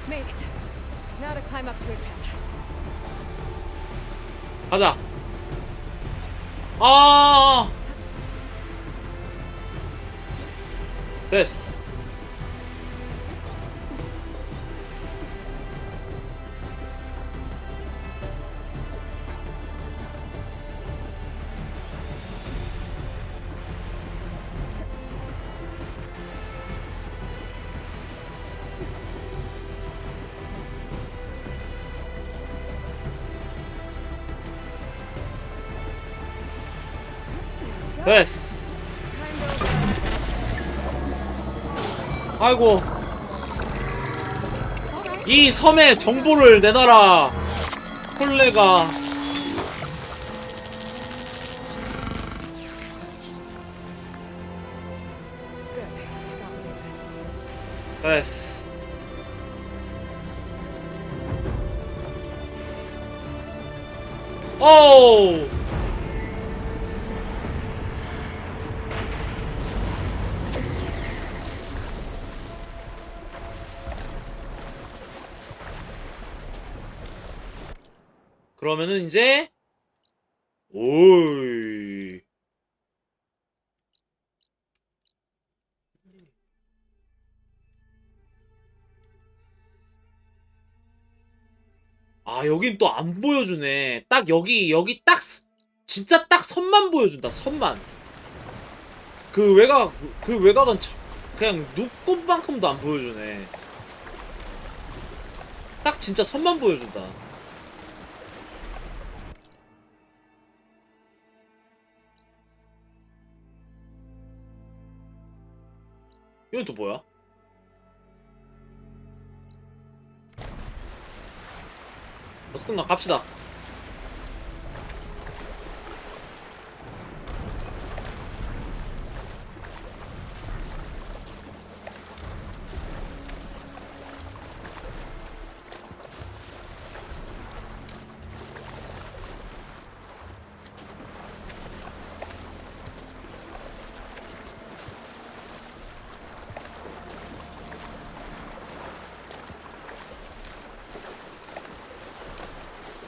Made it. Now to climb up to its head. 가자. 아. 됐어. 됐어. 아이고, 이 섬의 정보를 내놔라, 콜레가. 됐어. 오우. 그러면은 이제 오이. 아, 여긴 또 안 보여주네. 딱 여기 딱 진짜 딱 선만 보여준다. 선만. 그 외곽은 그냥 눈곱만큼도 안 보여주네. 딱 진짜 선만 보여준다. 이건 또 뭐야? 어쨌든 갑시다.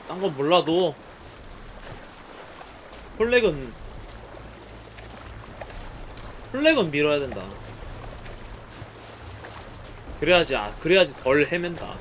딴 건 몰라도 플렉은 밀어야 된다. 그래야지 덜 헤맨다.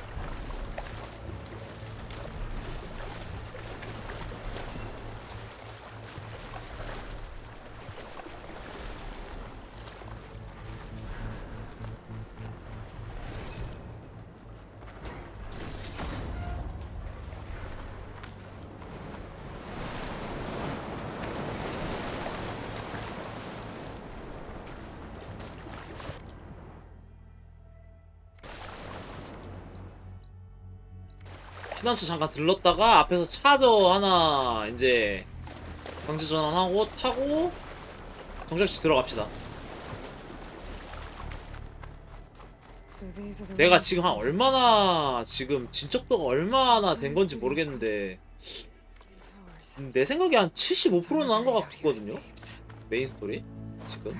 피난처 잠깐 들렀다가 앞에서 차저 하나 이제 강제 전환하고 타고 정착지 들어갑시다. 내가 지금 한 얼마나 지금 진척도가 얼마나 된 건지 모르겠는데 내 생각에 한 75%는 한 것 같거든요. 메인 스토리 지금.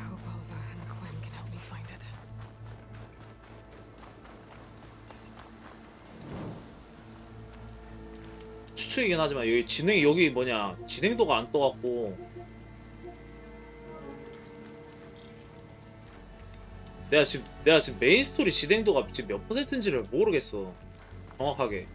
추측이긴 하지만 여기 진행도가 안 떠갖고 내가 지금 메인 스토리 진행도가 지금 몇 %인지를 모르겠어 정확하게.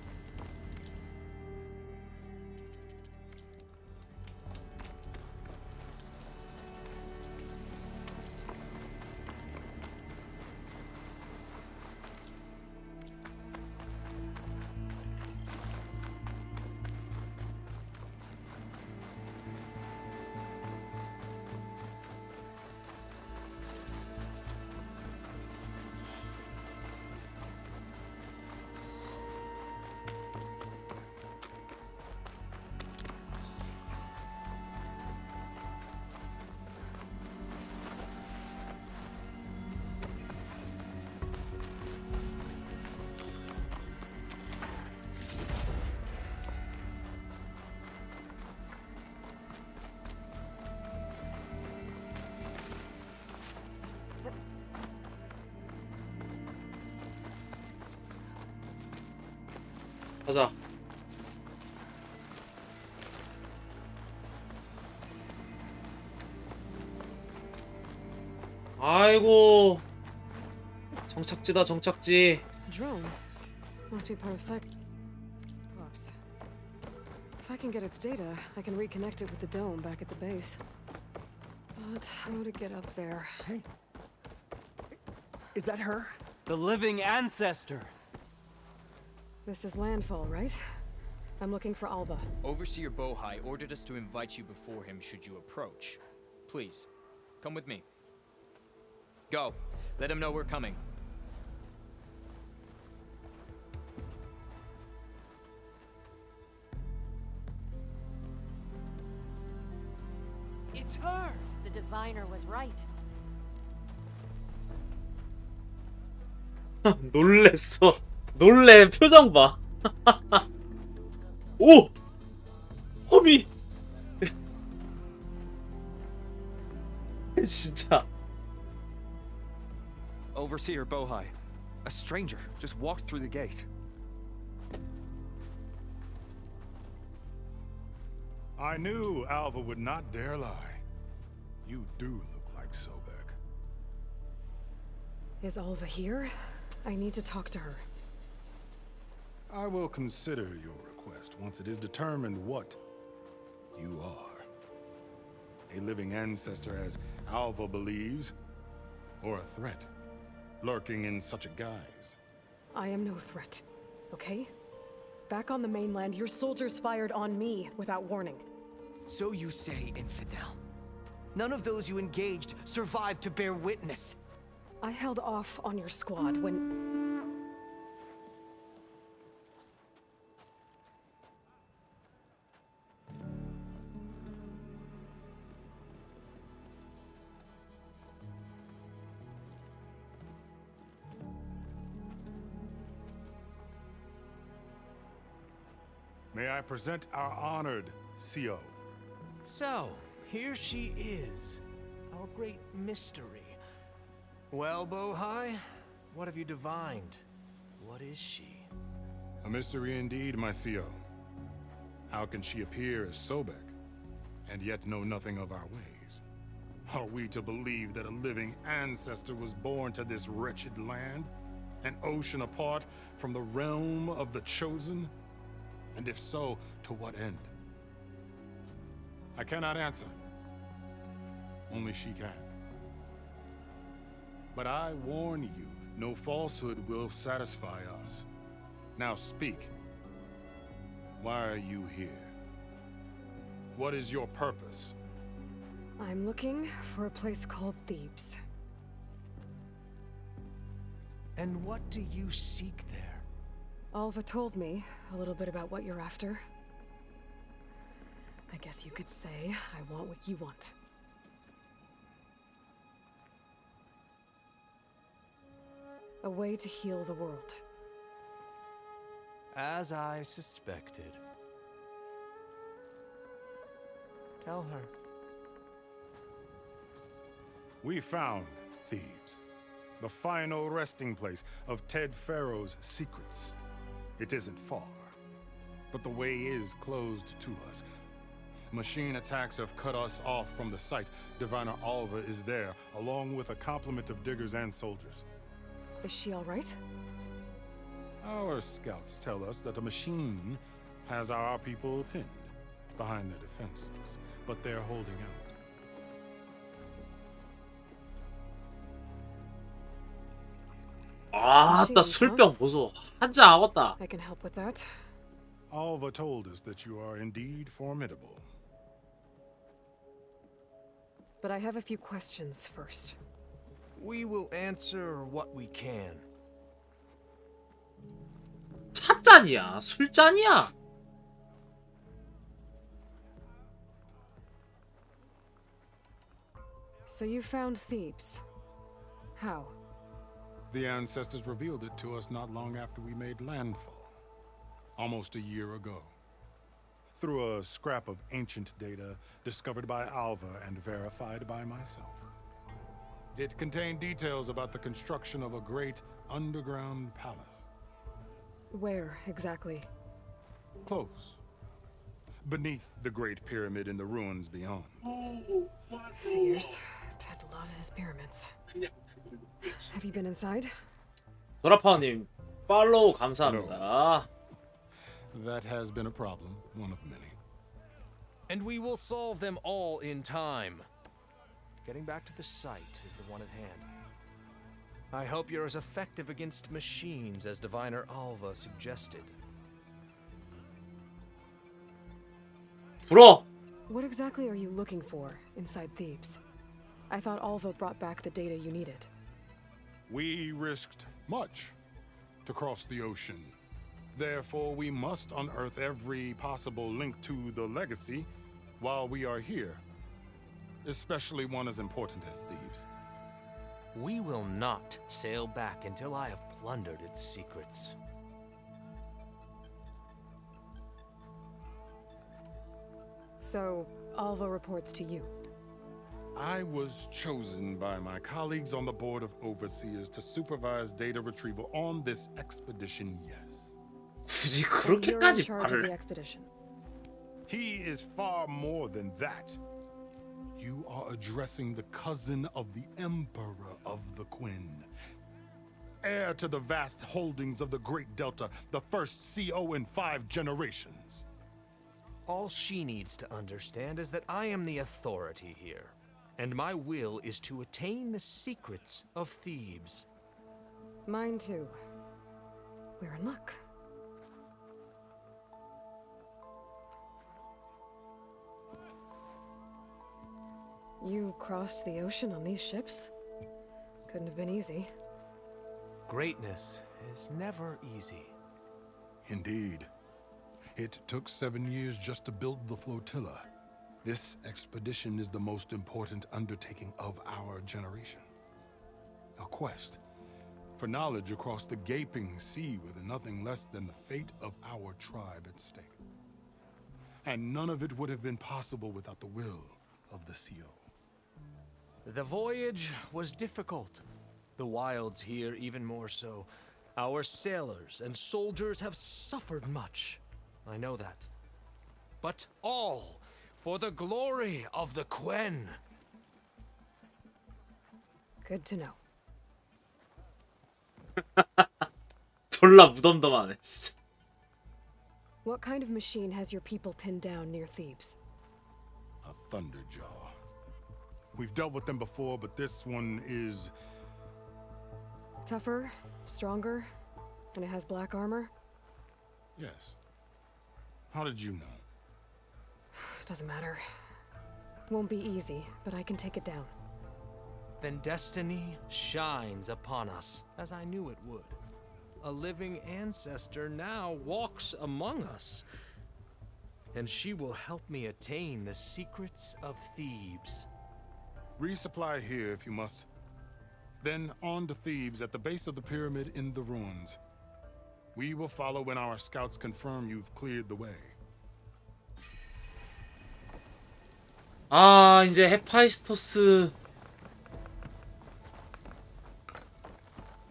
가자. 아이고 정착지다 정착지. Drone. Must be part of Cyclops. If I can get its data, I can reconnect it with the dome back at the base. But how to get up there? Hey. Is that her? The living ancestor. This is landfall, right? I'm looking for Alva. Overseer Bohai ordered us to invite you before him should you approach. Please, come with me. Go. Let him know we're coming. It's her! The diviner was right. 놀랬어. 놀래 표정 봐. 오! 허미! 진짜. Overseer Bohai. A stranger just walked through the gate. I knew Alva would not dare lie. You do look like Sobek. Is Alva here? I need to talk to her. I will consider your request once it is determined what you are. A living ancestor, as Alva believes, or a threat, lurking in such a guise. I am no threat, okay? Back on the mainland, your soldiers fired on me without warning. So you say, infidel. None of those you engaged survived to bear witness. I held off on your squad when... May I present our honored CO. So, here she is, our great mystery. Well, Bohai, what have you divined? What is she? A mystery indeed, my CO. How can she appear as Sobek, and yet know nothing of our ways? Are we to believe that a living ancestor was born to this wretched land? An ocean apart from the realm of the Chosen? And if so, to what end? I cannot answer. Only she can. But I warn you, no falsehood will satisfy us. Now speak. Why are you here? What is your purpose? I'm looking for a place called Thebes. And what do you seek there? Alva told me a little bit about what you're after. I guess you could say I want what you want. A way to heal the world. As I suspected. Tell her. We found Thebes, the final resting place of Ted Pharaoh's secrets. It isn't far, but the way is closed to us. Machine attacks have cut us off from the site. Diviner Alva is there, along with a complement of diggers and soldiers. Is she all right? Our scouts tell us that a machine has our people pinned behind their defenses, but they're holding out. 아따 술병 보소. 한잔 하겠다. I can help with that. Alva told us that you are indeed formidable. But I have a few questions first. We will answer what we can. 찻잔이야. 술잔이야. So you found Thebes. How? The ancestors revealed it to us not long after we made landfall, almost a year ago, through a scrap of ancient data discovered by Alva and verified by myself. It contained details about the construction of a great underground palace. Where, exactly? Close. Beneath the Great Pyramid in the ruins beyond. Figures. Ted loved his pyramids. Have you been inside? 도라파오님 팔로우 감사합니다. That has been a problem, one of many. And we will solve them all in time. Getting back to the site is the one at hand. I hope you're as effective against machines as Diviner Alva suggested. 불어! What exactly are you looking for inside Thebes? I thought Alva brought back the data you needed. We risked much to cross the ocean. Therefore, we must unearth every possible link to the legacy while we are here, especially one as important as Thebes. We will not sail back until I have plundered its secrets. So, Alva reports to you. I was chosen by my colleagues on the Board of Overseers to supervise data retrieval on this expedition, yes. 굳이 And you're in 그렇게까지 charge of the 말을 expedition. He is far more than that. You are addressing the cousin of the Emperor of the Quinn. Heir to the vast holdings of the Great Delta, the first CO in 5 generations. All she needs to understand is that I am the authority here, and my will is to attain the secrets of Thebes. Mine too. We're in luck. You crossed the ocean on these ships? Couldn't have been easy. Greatness is never easy. Indeed. It took 7 years just to build the flotilla. This expedition is the most important undertaking of our generation. A quest for knowledge across the gaping sea with nothing less than the fate of our tribe at stake. And none of it would have been possible without the will of the CO. The voyage was difficult. The wilds here even more so. Our sailors and soldiers have suffered much. I know that. But all for the glory of the Quen. Good to know. 졸라 무덤덤하네. What kind of machine has your people pinned down near Thebes? A Thunderjaw. We've dealt with them before, but this one is... Tougher, stronger, and it has black armor? Yes. How did you know? Doesn't matter. Won't be easy, but I can take it down. Then destiny shines upon us, as I knew it would. A living ancestor now walks among us, and she will help me attain the secrets of Thebes. Resupply here if you must. Then on to Thebes at the base of the pyramid in the ruins. We will follow when our scouts confirm you've cleared the way. 아, 이제 헤파이스토스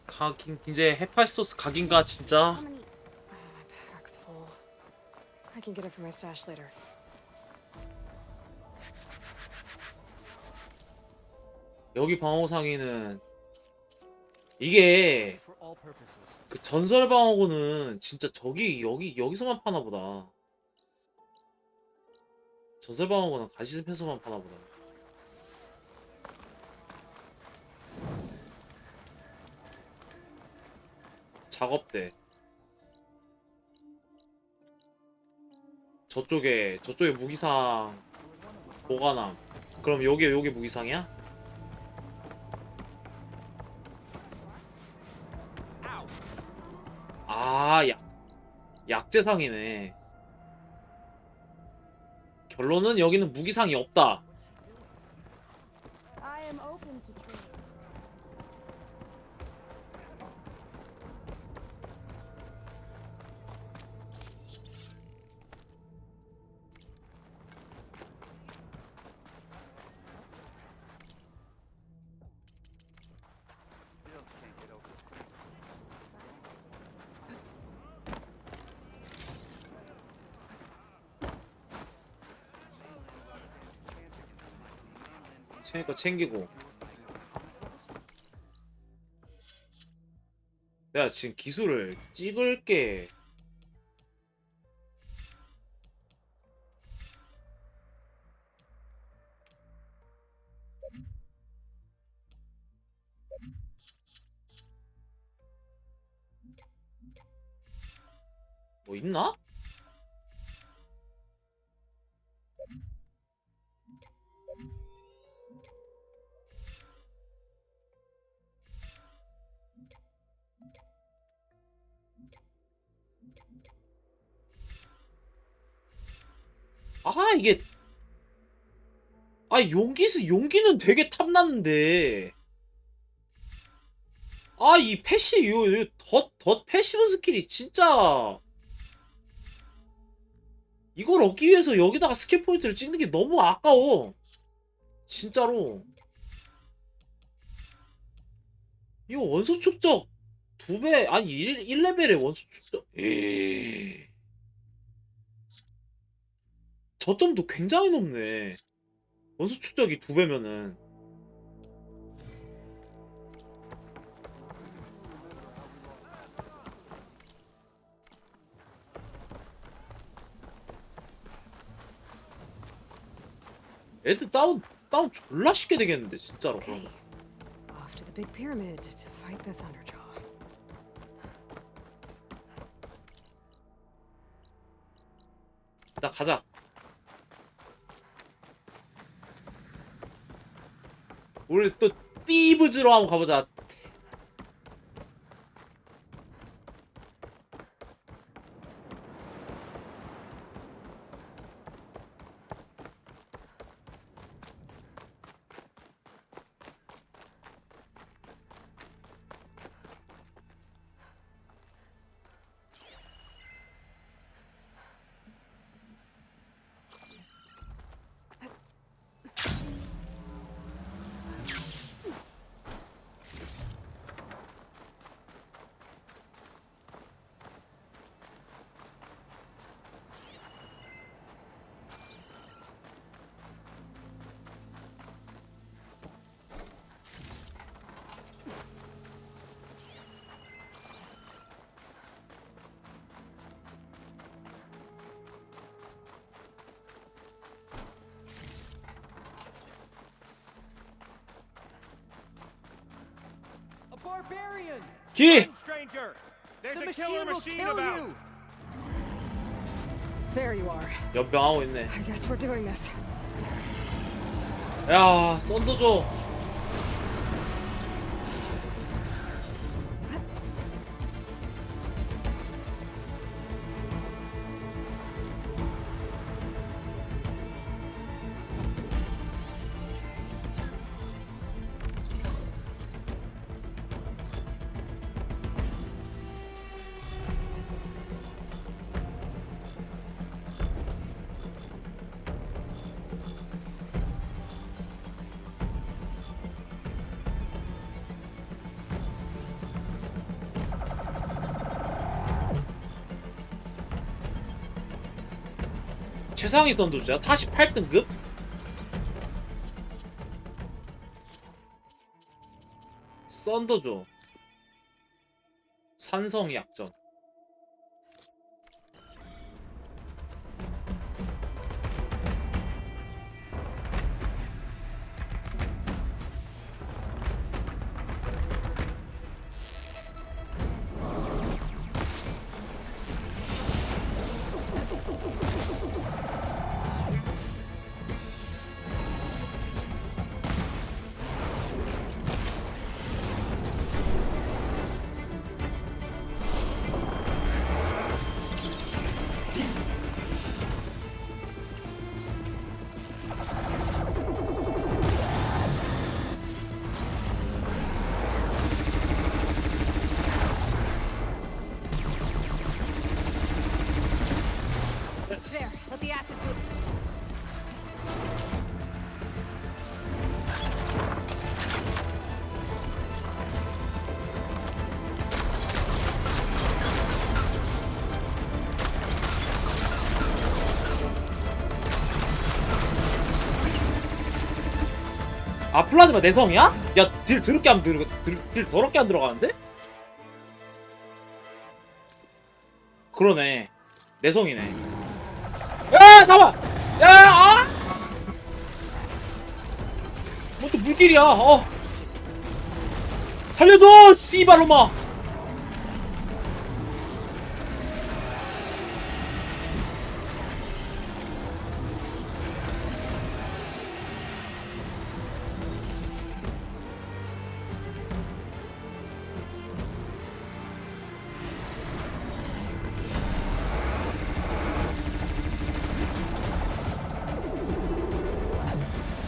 각인, 이제 헤파이스토스 각인가 진짜? My pack's full. I can get it from my stash later. 여기 방어상에는 이게 그 전설 방어구는 진짜 여기서만 파나 보다. 전설 방어구는 가시습에서만 파나 보다. 작업대. 저쪽에 무기상 보관함. 그럼 여기 무기상이야? 아, 약재상이네. 결론은 여기는 무기상이 없다. I am open to trade. 챙길 거 챙기고. 내가 지금 기술을 찍을게. 뭐 있나? 아 이게 아 용기는 되게 탐나는데 아 이 패시 덧 패시브 스킬이 진짜 이걸 얻기 위해서 여기다가 스킬 포인트를 찍는 게 너무 아까워 진짜로. 이거 원소 축적 2배 아니 1레벨의 원소 축적 저점도 굉장히 높네. 원소 축적이 2배면은 애들 다운 졸라 쉽게 되겠는데 진짜로. Okay. Off to the big pyramid to fight the Thunderjaw. 나 가자. 우리 또 띠브즈로 한번 가보자. 기! There you are. 연병하고 있네. I guess we're doing this. 야, 썬더 줘. 최상위 썬더주야? 48등급? 썬더조 산성 약점. There, let the acid do. 아 플라즈마 내성이야? 야 딜 더럽게 안 들어가는데? 그러네. 내성이네. 야 잠깐만. 야 아. 뭐 또 물길이야. 살려줘 씨발로마.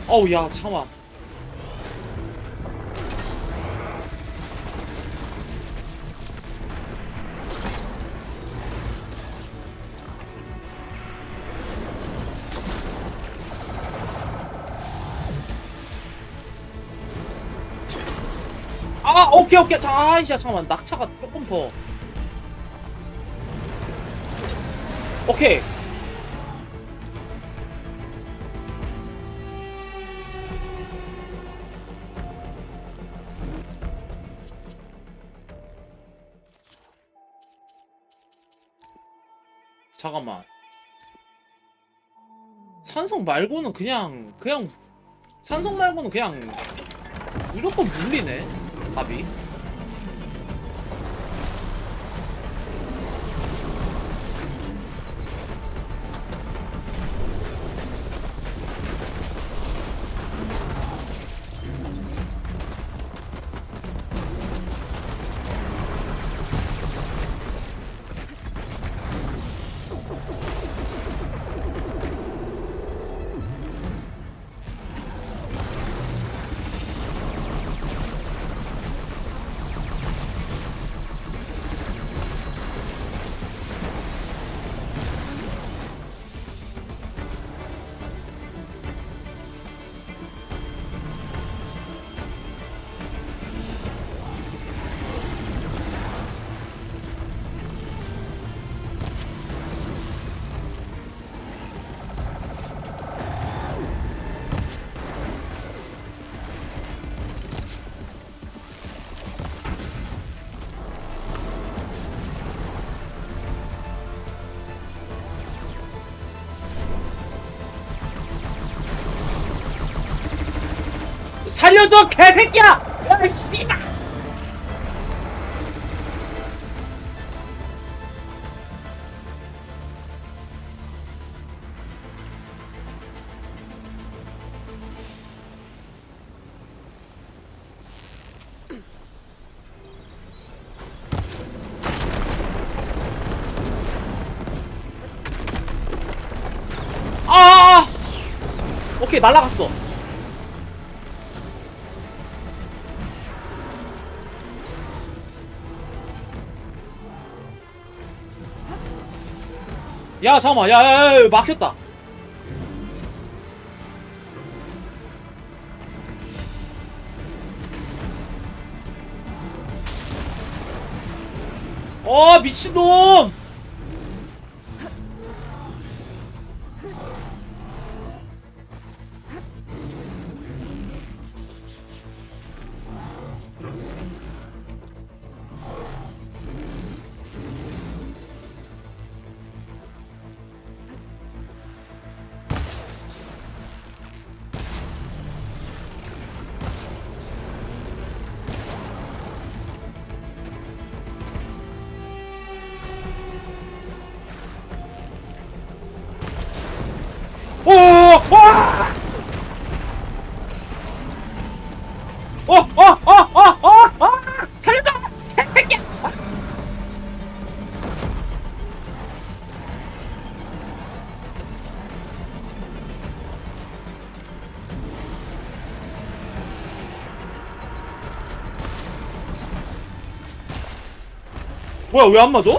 어우 야 참아. 아 오케이 오케이. 자 아이씨 잠깐만 낙차가 조금 더. 오케이. 잠깐만. 산성 말고는 그냥 산성 말고는 그냥 무조건 물리네 답이. 살려줘 개새끼야! 야 씨발! 아! 오케이 날라갔어. 야 잠깐만 야 막혔다. 미친놈. 살려줘! 새끼야! 뭐야 왜 안 맞아?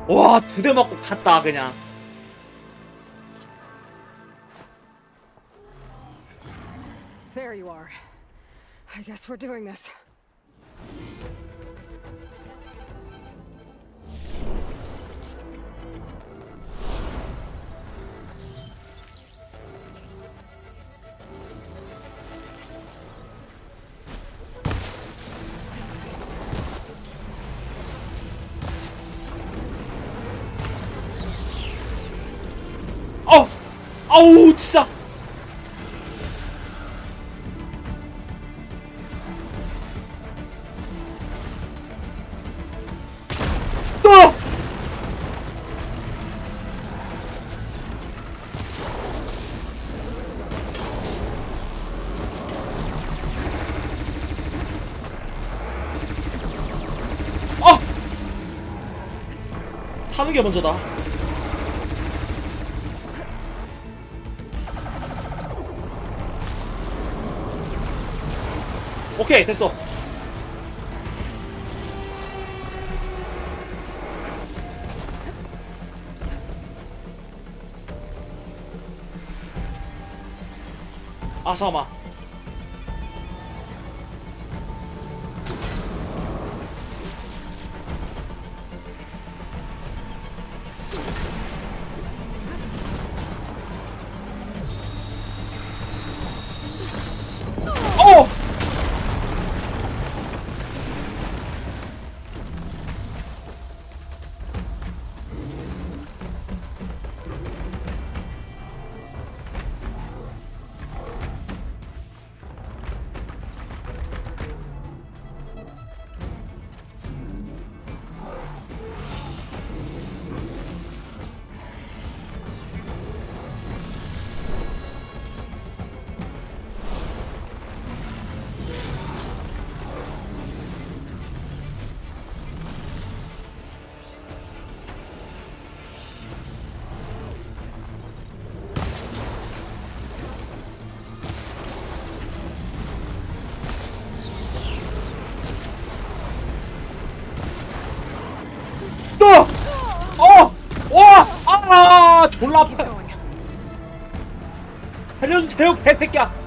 와, 2대 맞고 갔다 그냥. There you are. I guess we're doing this. 아우 진짜. 또. 아! 사는 게 먼저다. 오케이 됐어. 아 잠깐만. 어! 또! 와! 아! 졸라 아파. 살려주세요, 개새끼야.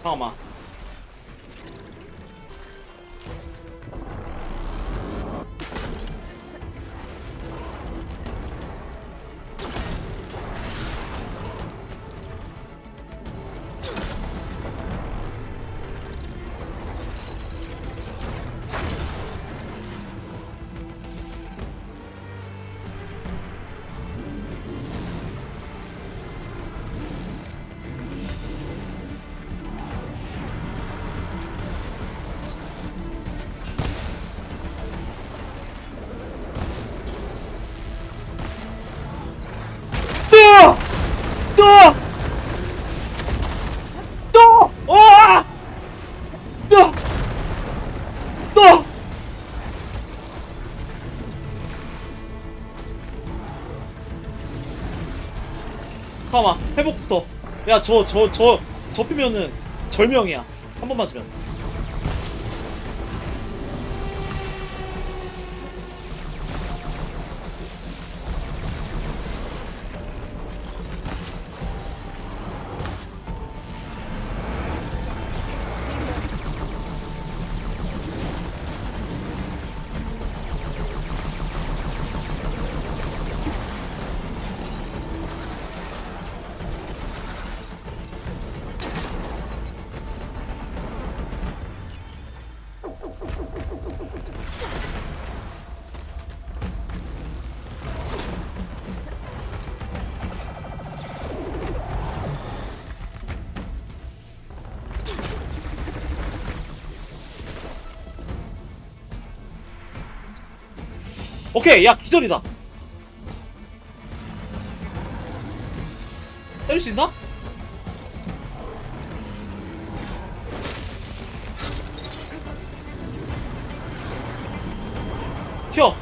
잠깐만. 잠깐만, 회복부터. 야, 접히면은 절명이야. 한 번 맞으면. 오케이, 야, 기절이다. 때릴 수 있나? 튀어.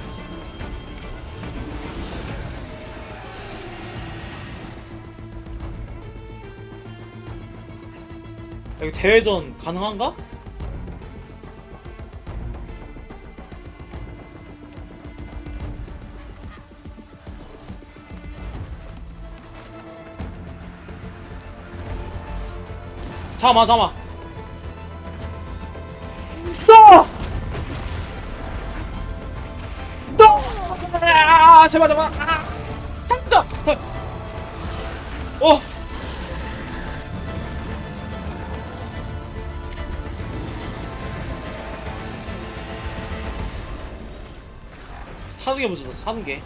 여기 대회전 가능한가? 잠깐만. 또! 아 제발 제발. 아 상점. 어. 사는 게 먼저다. 사는 게.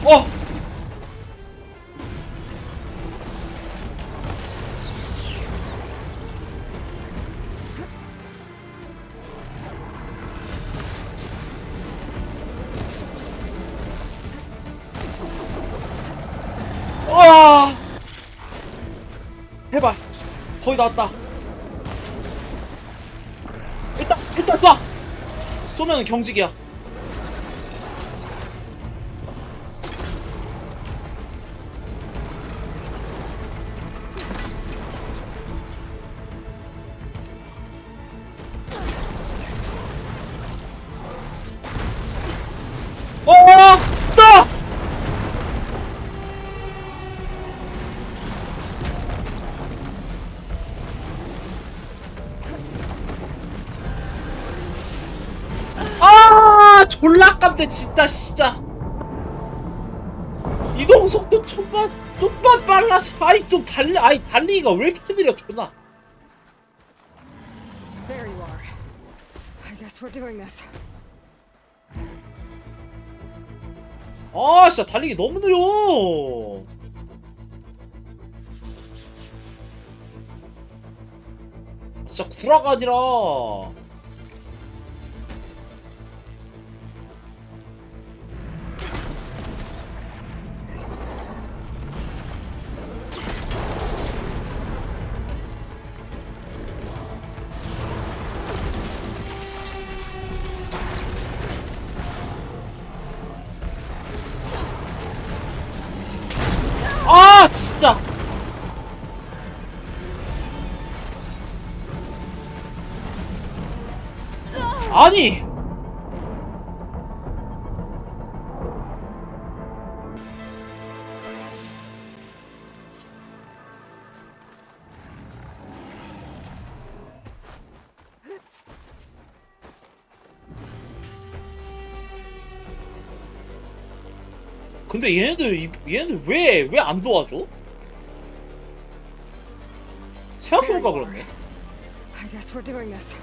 어! 와! 제발. 거의 나왔다. 일단 쏴! 쏘면은 경직이야. 떠! 아, 졸라 깜대 진짜. 이동 속도 좀만 빨라져. 아이 좀 달리기가 왜 이렇게 느려 존나. There you are. I guess we're doing this. 아, 진짜 달리기 너무 느려. 진짜 구라가 아니라. 아, 진짜. 아니. 근데 얘네들 왜 안 도와줘? 생각해보니까 그렇네. I guess we're doing this.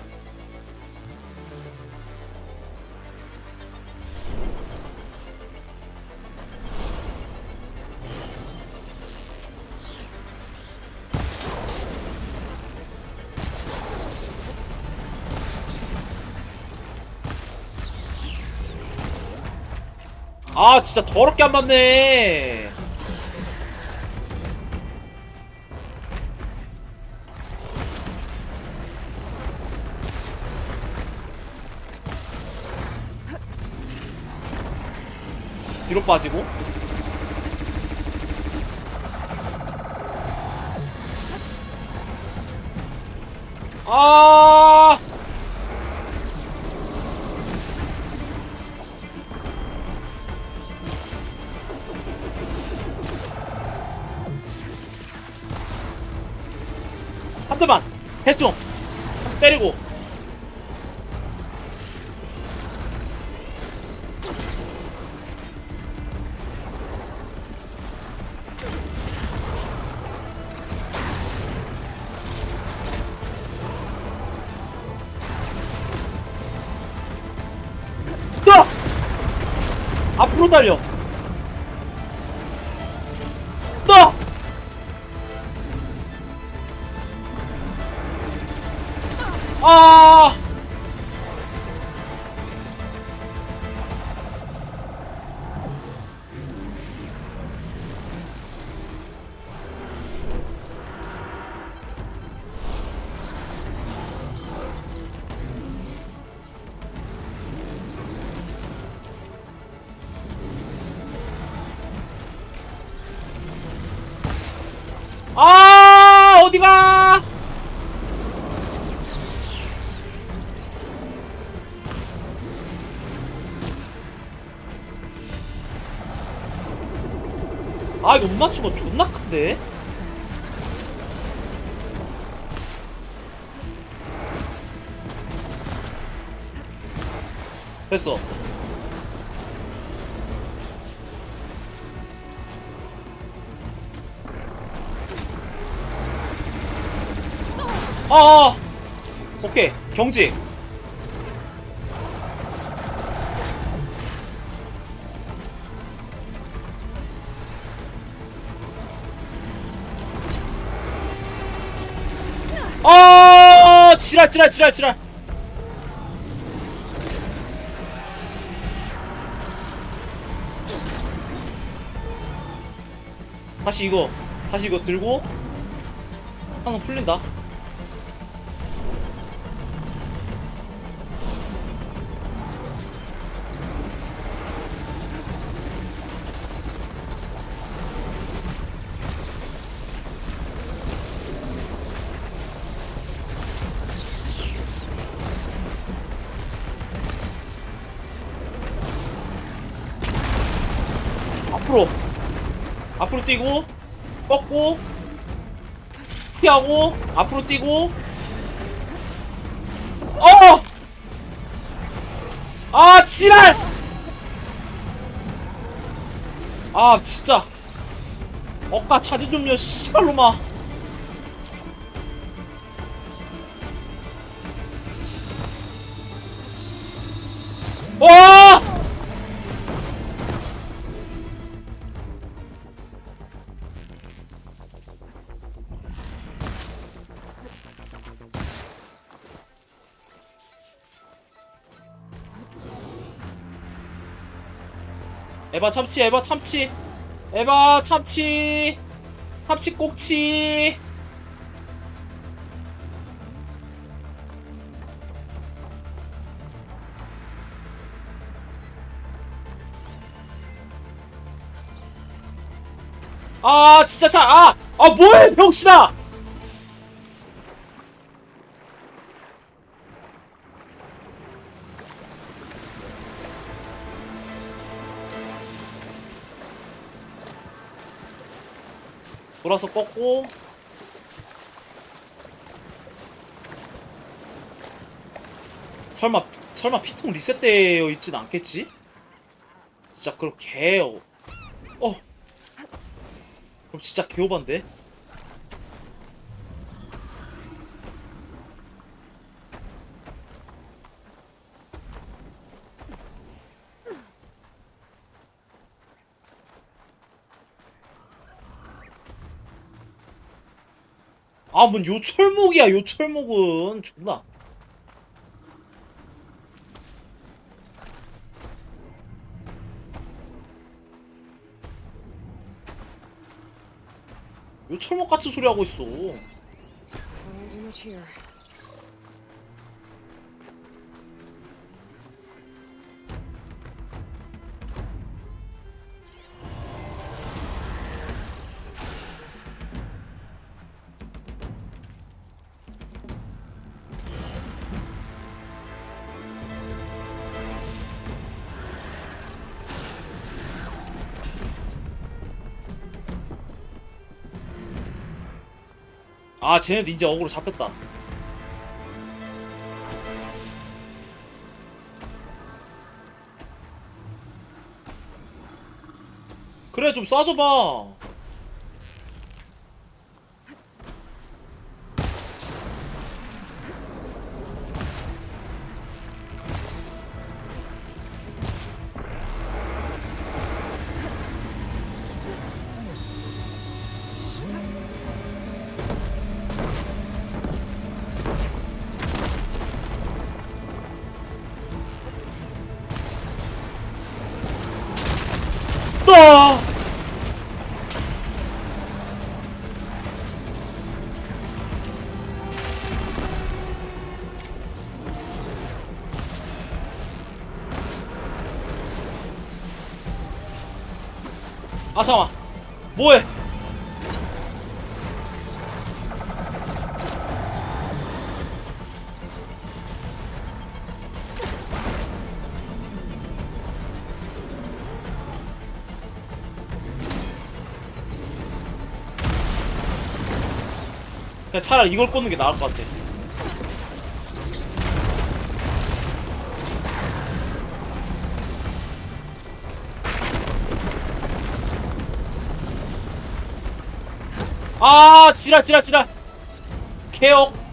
아, 진짜 더럽게 안 맞네. 뒤로 빠지고. 아! 한 대만 대충 때리고. 또 앞으로 달려. 또 아! 아, 어디가? 아 이거 못 맞추면 존나 큰데? 됐어. 아, 오케이 경직. 아, 지랄. 다시 이거 들고 항상 풀린다. 앞으로 뛰고 꺾고 피하고 앞으로 뛰고. 아 지랄. 아 진짜 억까 차지 좀요 씨발로마. 와! 에바 참치 꼭치. 아 진짜 뭐해 병신아. 돌아서 꺾고. 설마 피통 리셋되어 있진 않겠지? 진짜 그럼 그럼 진짜 개오반데? 아, 뭔 요철목이야, 요철목은. 존나. 요철목 같은 소리 하고 있어. 아, 쟤네도 이제 어그로 잡혔다. 그래, 좀 쏴줘봐. 아 잠깐만 뭐해. 그냥 차라리 이걸 꽂는 게 나을 것 같아. 아, 지랄. 개옥.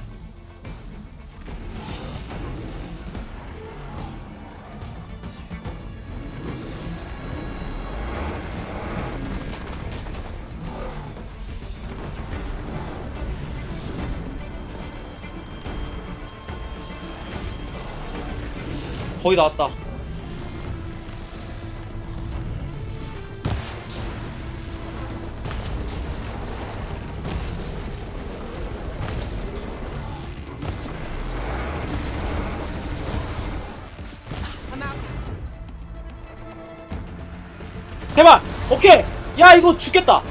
거의 나왔다. 제발! 오케이! 야, 이거 죽겠다!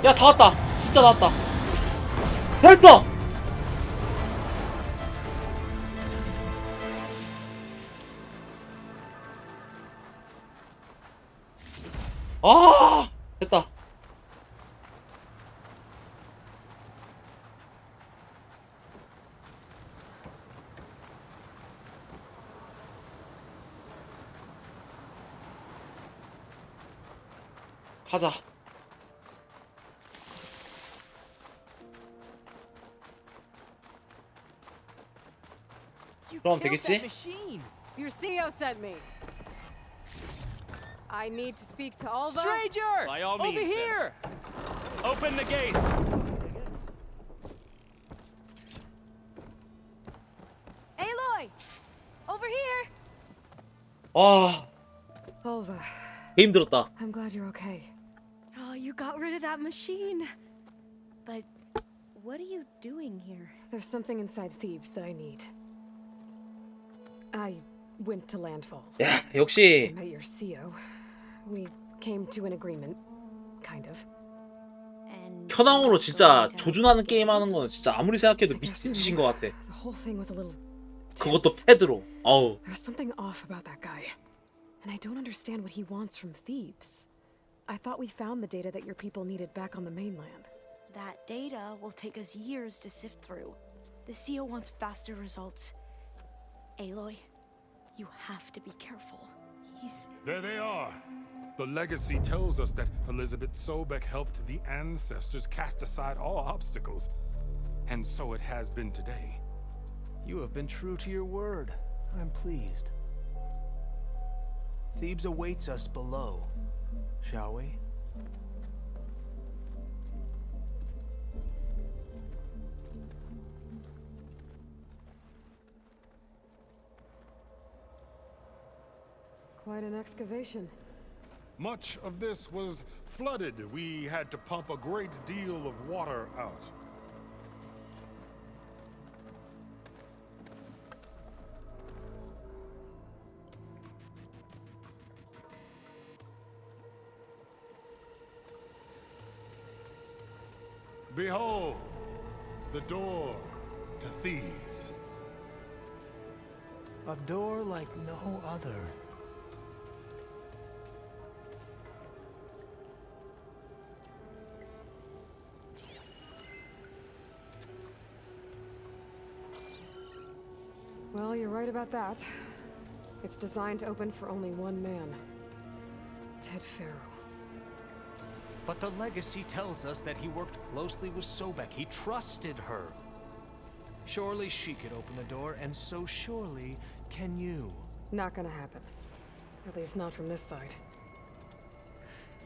야, 다 왔다. 진짜 나왔다. 됐어! 아, 됐다. 가자. 그럼 되겠지? Your CEO sent me. I need to speak to Alva. Stranger! By all Over means, then. here! Open the gates! Aloy! Over here! 와, Alva, 개 힘들었다. I'm glad you're okay. Oh, you got rid of that machine. But what are you doing here? There's something inside Thebes that I need. I went to landfall. 야, 역시 I met your CEO. We came to an agreement, kind of. 현황으로 진짜 조준하는 게임 하는 거는 진짜 아무리 생각해도 미친 짓인 것 같아. The whole thing was a little 그것도 패드로. 어우. There's something off about that guy. And I don't understand what he wants from Thebes. I thought we found the data that your people needed back on the mainland. That data will take us years to sift through. The CEO wants faster results. Aloy, you have to be careful. He's... There they are. The legacy tells us that Elizabeth Sobek helped the ancestors cast aside all obstacles. And so it has been today. You have been true to your word. I'm pleased. Thebes awaits us below, shall we? Quite an excavation. Much of this was flooded. We had to pump a great deal of water out. Behold, the door to Thebes. A door like no other. Well, you're right about that. It's designed to open for only one man. Ted Farrow. But the legacy tells us that he worked closely with Sobek. He trusted her. Surely she could open the door, and so surely can you. Not gonna happen. At least not from this side.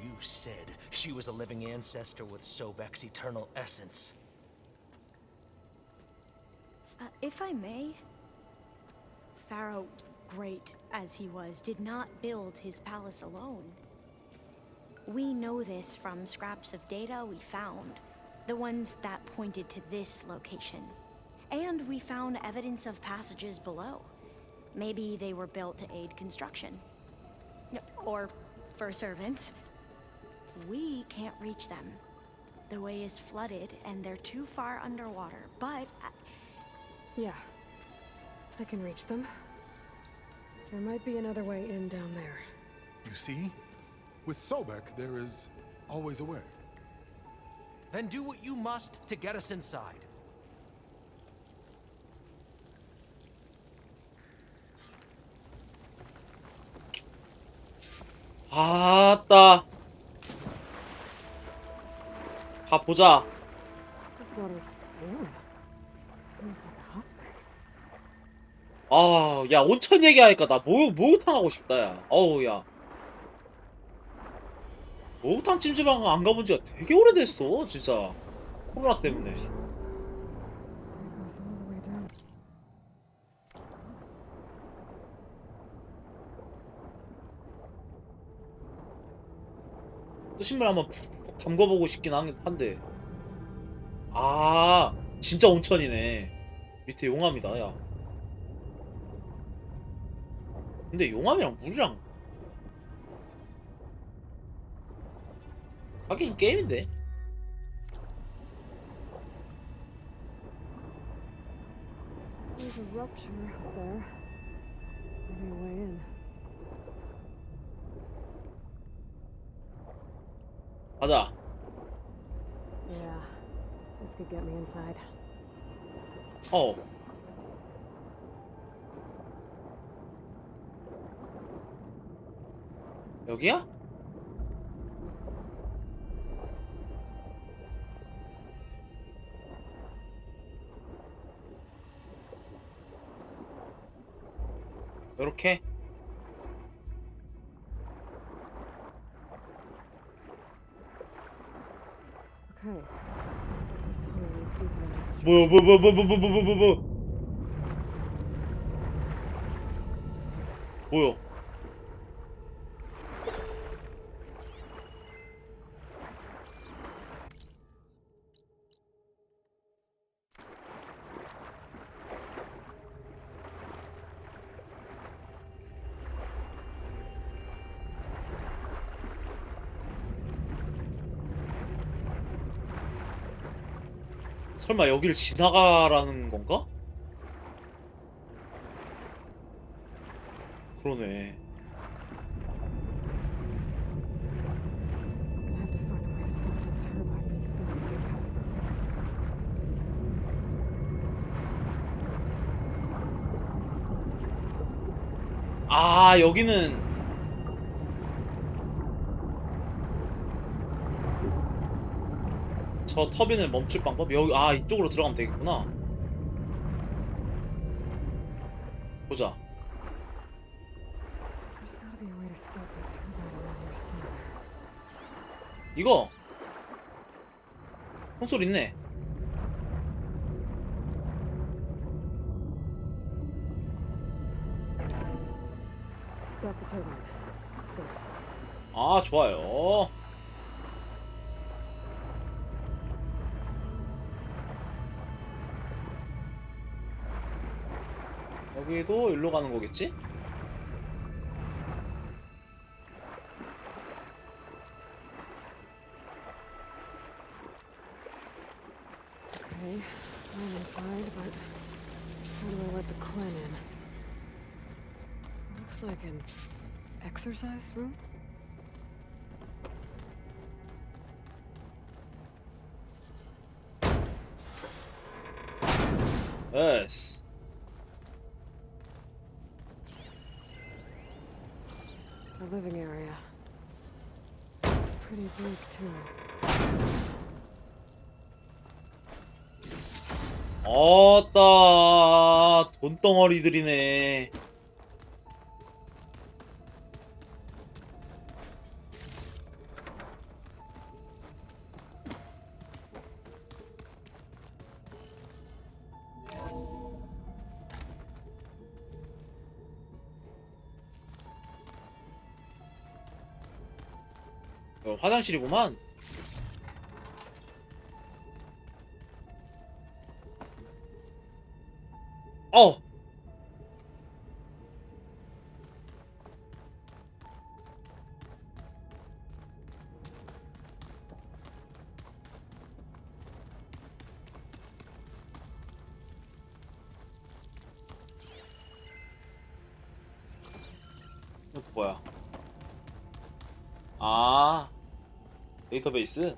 You said she was a living ancestor with Sobek's eternal essence. If I may, Pharaoh, great as he was, did not build his palace alone. We know this from scraps of data we found, the ones that pointed to this location. And we found evidence of passages below. Maybe they were built to aid construction. Or for servants. We can't reach them. The way is flooded and they're too far underwater, but... Yeah. I can reach them. There might be another way in down there. You see? With Sobek, there is always a way. Then do what you must to get us inside. 아따. 가보자. This water's warm. Seems like a hot spring. 아, 야, 온천 얘기하니까 나 목욕탕 하고 싶다, 야. 어우, 야. 목욕탕 찜질방 안 가본 지가 되게 오래됐어, 진짜. 코로나 때문에. It goes all the way down. 뜨신물 한번 푹 담궈보고 싶긴 한데. 아, 진짜 온천이네. 밑에 용암이다, 야. 근데 용암이랑 물이랑 하긴 게임인데. There's a rupture up there. Maybe a way in. 가자. Yeah, this could get me inside. 어. 여기야? 요렇게? Okay. Looks like this tunnel leads deeper into the street. 뭐야? 설마 여기를 지나가라는 건가? 그러네. 아, 여기는 저 터빈을 멈출 방법? 여기, 아, 이쪽으로 들어가면 되겠구나. 보자. There's gotta be a way to stop that turbine around here somewhere. 이거 콘솔 있네. Stop the turbine. Good. 아, 좋아요. 여기도 일로 가는 거겠지? Okay, I'm inside, but how do I let the Quen in? Looks like an exercise room? 예스. The living area. It's pretty big, too. 어따, 돈덩어리들이네. 화장실이구만. 어. 이거 뭐야? 아, 데이터베이스.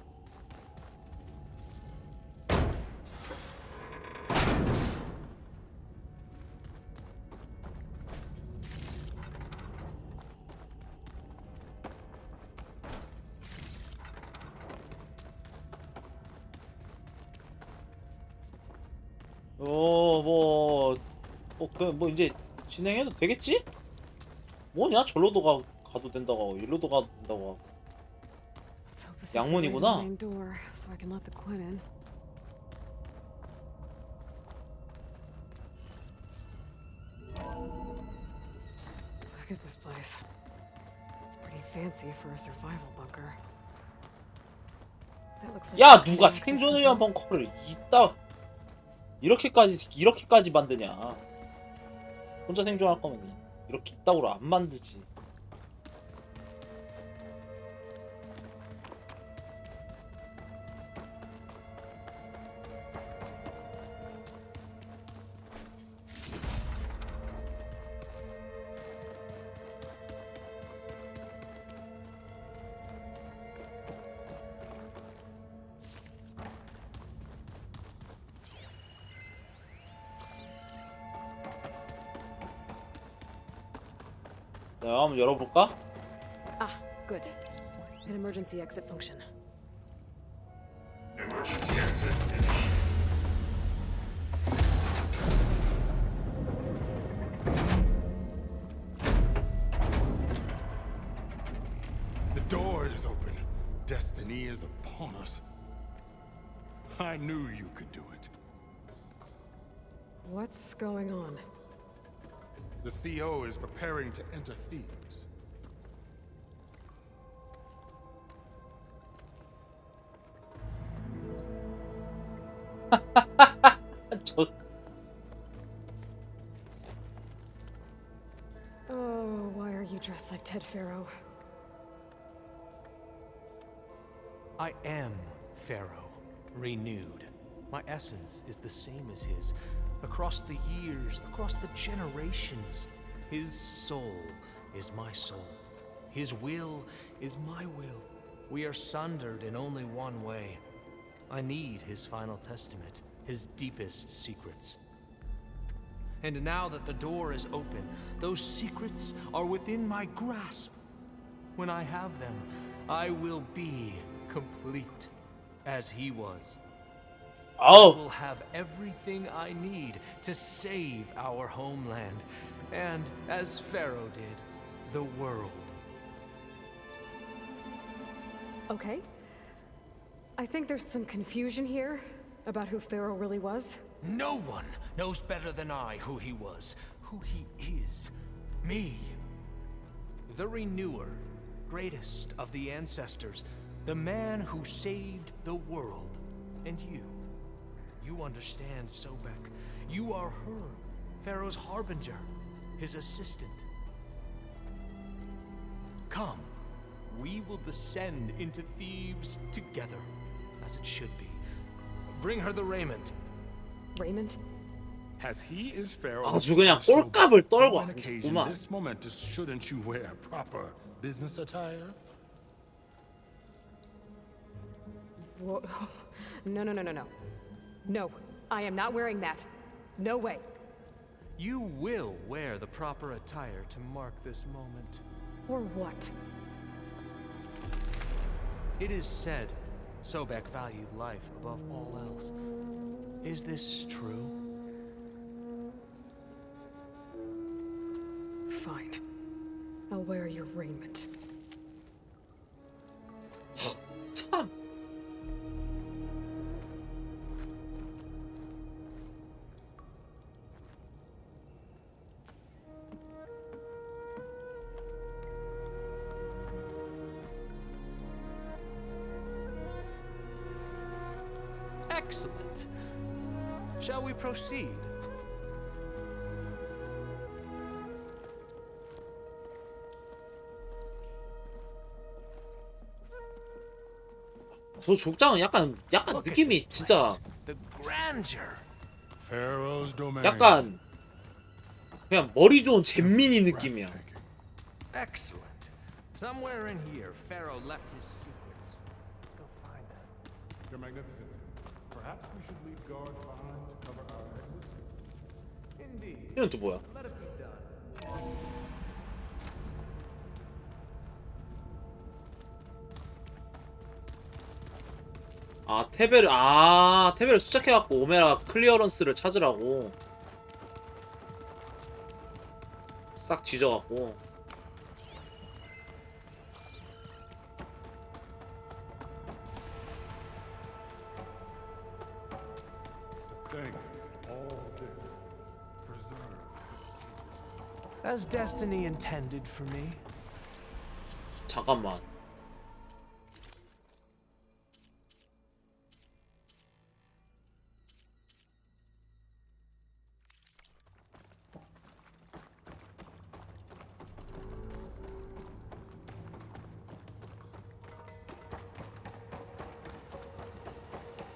뭐 이제 진행해도 되겠지? 뭐냐? 절로도 가도 된다고 하고 일로도 가도 된다고 하고. Let's hope this is the way to the 양문이구나. main door, so I can let the Quinn in. Look at this place. It's pretty fancy for a survival bunker. That looks like 야, the 누가 access 생존을 위한 control. 벙커를 이렇게까지 만드냐? 혼자 생존할 거면 이렇게 이따구로 안 만들지. 내가 한번 열어볼까? Ah, good. An emergency exit function. Emergency exit initiated. The door is open. Destiny is upon us. I knew you could do it. What's going on? The CO is preparing to enter Thebes. Oh, why are you dressed like Ted Pharaoh? I am Pharaoh, renewed. My essence is the same as his. Across the years, across the generations, his soul is my soul. His will is my will. We are sundered in only one way. I need his final testament, his deepest secrets. And now that the door is open, those secrets are within my grasp. When I have them, I will be complete, as he was. Oh. I will have everything I need to save our homeland, and, as Pharaoh did, the world. Okay. I think there's some confusion here about who Pharaoh really was. No one knows better than I who he was, who he is. Me. The Renewer, greatest of the ancestors, the man who saved the world. And you. You understand, Sobek. You are her, Pharaoh's harbinger, his assistant. Come, we will descend into Thebes together, as it should be. Bring her the raiment. Raiment? As he is Pharaoh, 아주 그냥 꼴값을 떨고 on occasion, 앉았구만. this momentous, shouldn't you wear proper business attire? Whoa. No, no, no, no, no. No, I am not wearing that. No way. You will wear the proper attire to mark this moment. Or what? It is said Sobek valued life above all else. Is this true? Fine. I'll wear your raiment. 참. Excellent. Shall we proceed? 저 족장은 약간 느낌이 진짜 The grandeur. Pharaoh's domain. 약간 그냥 머리 좋은 잼민이 느낌이야. Excellent. Somewhere in here, Pharaoh left his secrets. Let's go find them. Your Magnificence, perhaps we should leave guards behind to cover our exit? Indeed. 이건 또 뭐야? Let it be done. 테베를 수착해갖고 오메라 클리어런스를 찾으라고. 싹 뒤져갖고. As destiny intended for me. 잠깐만.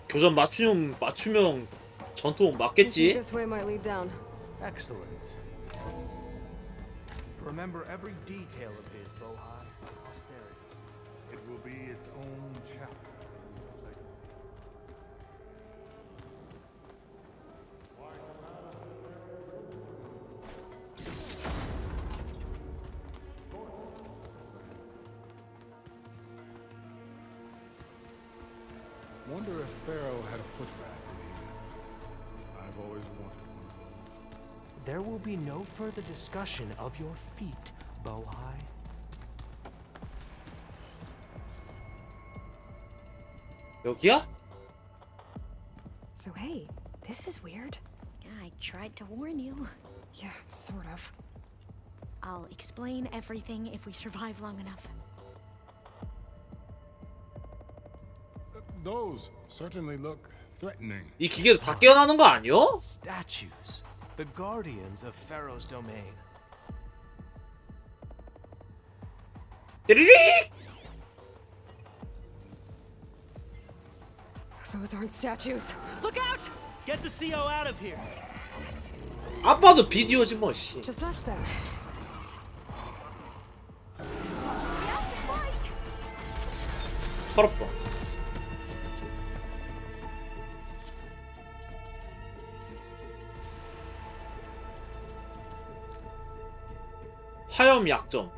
교전 맞춤형 전통 맞겠지? This way might lead down. Excellent. Remember every detail of his Bohai posterity. It will be its own chapter in your legacy. Wonder if Pharaoh had a foot bath in here. I've always wanted one of those. There will be no further discussion of your feet, Bohai. 여기야? So hey, this is weird. I tried to warn you. Yeah, sort of. I'll explain everything if we survive long enough. Those certainly look threatening. 이 기계도 다 깨어나는 거 아니요? Statues, the guardians of Pharaoh's domain. 띠리릭! Those aren't statues. Look out! Get the CO out of here. 아빠도 비디오지 뭐 씨. It's just us then. 서럽다. 화염 약점.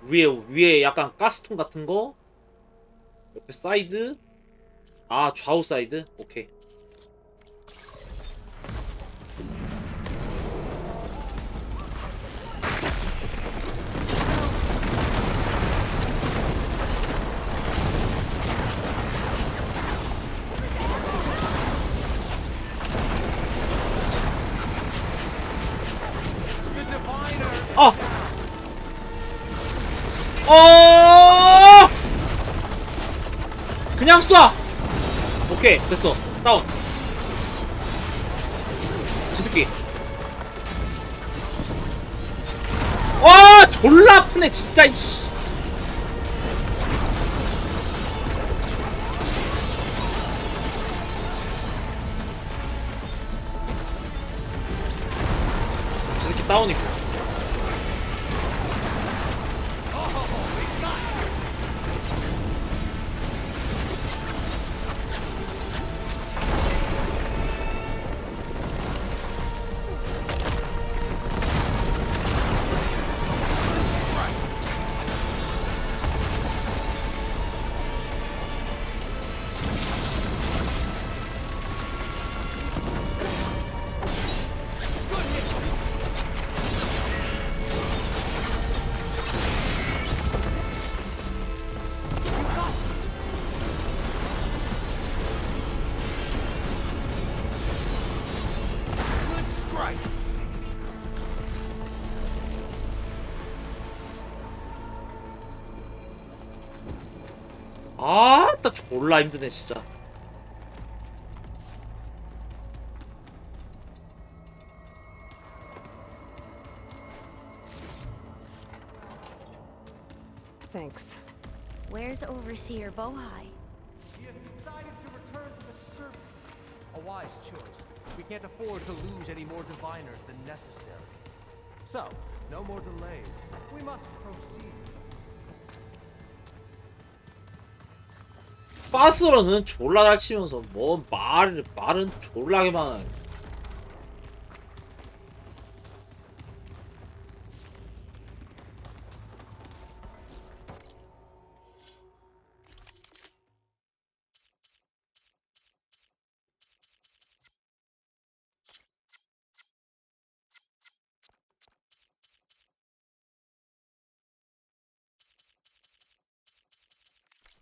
위에 약간 가스통 같은 거. 옆에 사이드. 아, 좌우 사이드. 오케이. 아! 그냥 쏴! 오케이, 됐어. 다운. 지득기. 와, 졸라 아프네, 진짜, 이씨. 지득기 다운이고. 아따 졸라 힘드네 진짜. Thanks. Where's Overseer Bohai? He has decided to return to the surface. A wise choice. We can't afford to lose any more diviners than necessary. So, no more delays. We must proceed. 파스러는 졸라 잘 치면서 뭐 말은 졸라게만 하네.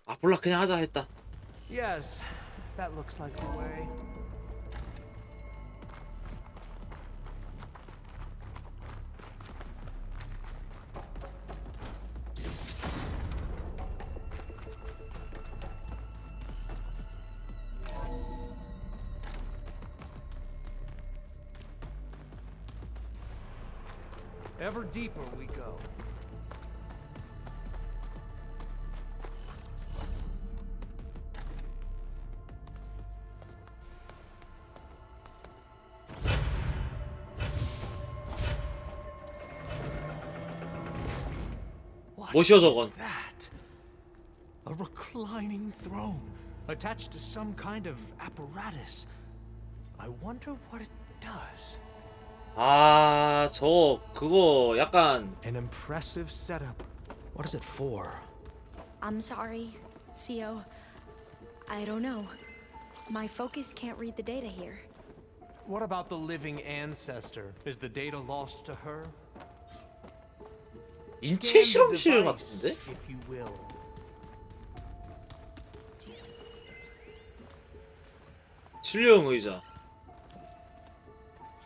아 몰라 그냥 하자 했다. Yes, that looks like the way. Ever deeper we go. 뭐시여 저건? That? A reclining throne attached to some kind of apparatus. I wonder what it does. 아, 그거 약간 An impressive setup. What is it for? I'm sorry, CO. I don't know. My focus can't read the data here. What about the living ancestor? Is the data lost to her? 인체 실험실 같은데? If you will. 진료용 의자.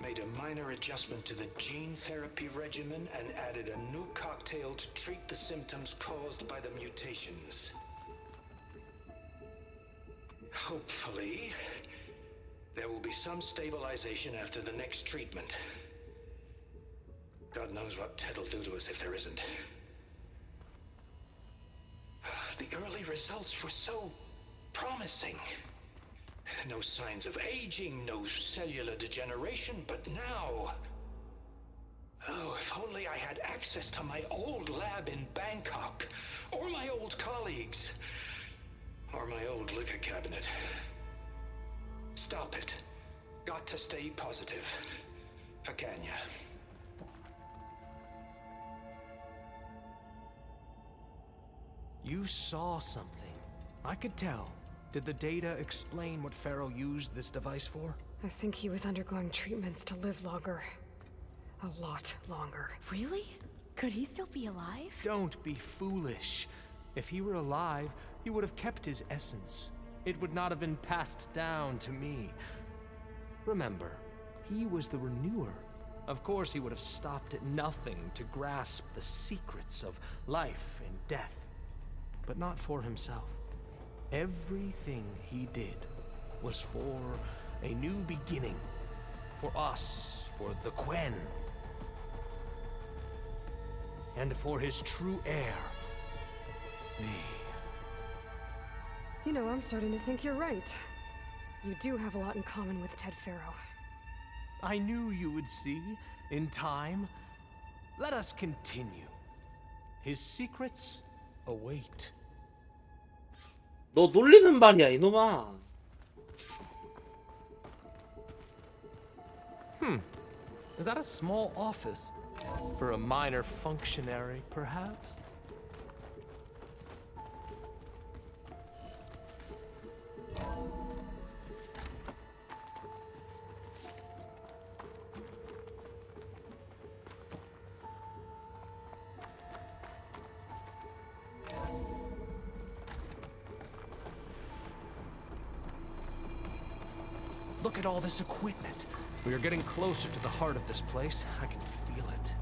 Made a minor adjustment to the gene therapy regimen and added a new cocktail to treat the symptoms caused by the mutations. Hopefully, there will be some stabilization after the next treatment. God knows what Ted'll do to us if there isn't. The early results were so promising. No signs of aging, no cellular degeneration, but now... Oh, if only I had access to my old lab in Bangkok, or my old colleagues, or my old liquor cabinet. Stop it. Got to stay positive. For Kenya. You saw something. I could tell. Did the data explain what Pharaoh used this device for? I think he was undergoing treatments to live longer. A lot longer. Really? Could he still be alive? Don't be foolish. If he were alive, he would have kept his essence. It would not have been passed down to me. Remember, he was the renewer. Of course, he would have stopped at nothing to grasp the secrets of life and death. But not for himself. Everything he did was for a new beginning. For us, for the Quen. And for his true heir, me. You know, I'm starting to think you're right. You do have a lot in common with Ted Pharaoh. I knew you would see, in time. Let us continue. His secrets await. 너 놀리는 말이야 이놈아. Is that a small office? For a minor functionary, perhaps? Look at all this equipment. We are getting closer to the heart of this place. I can feel it.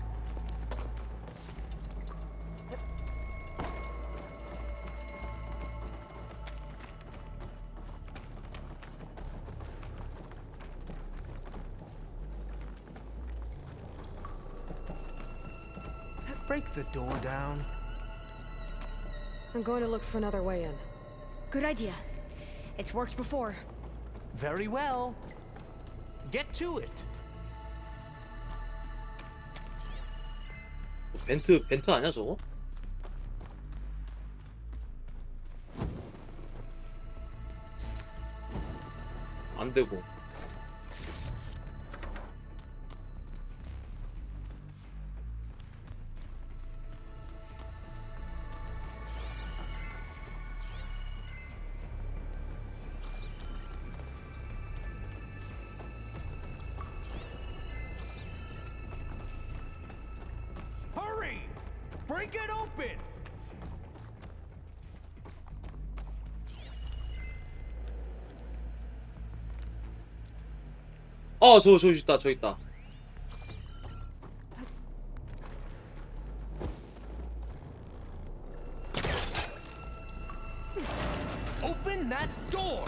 Break the door down. I'm going to look for another way in. Good idea. It's worked before. Very well. Get to it. 벤트 아니야 저거? 안 되고. Hurry! Break it open! 저 있다, 저 있다. Open that door!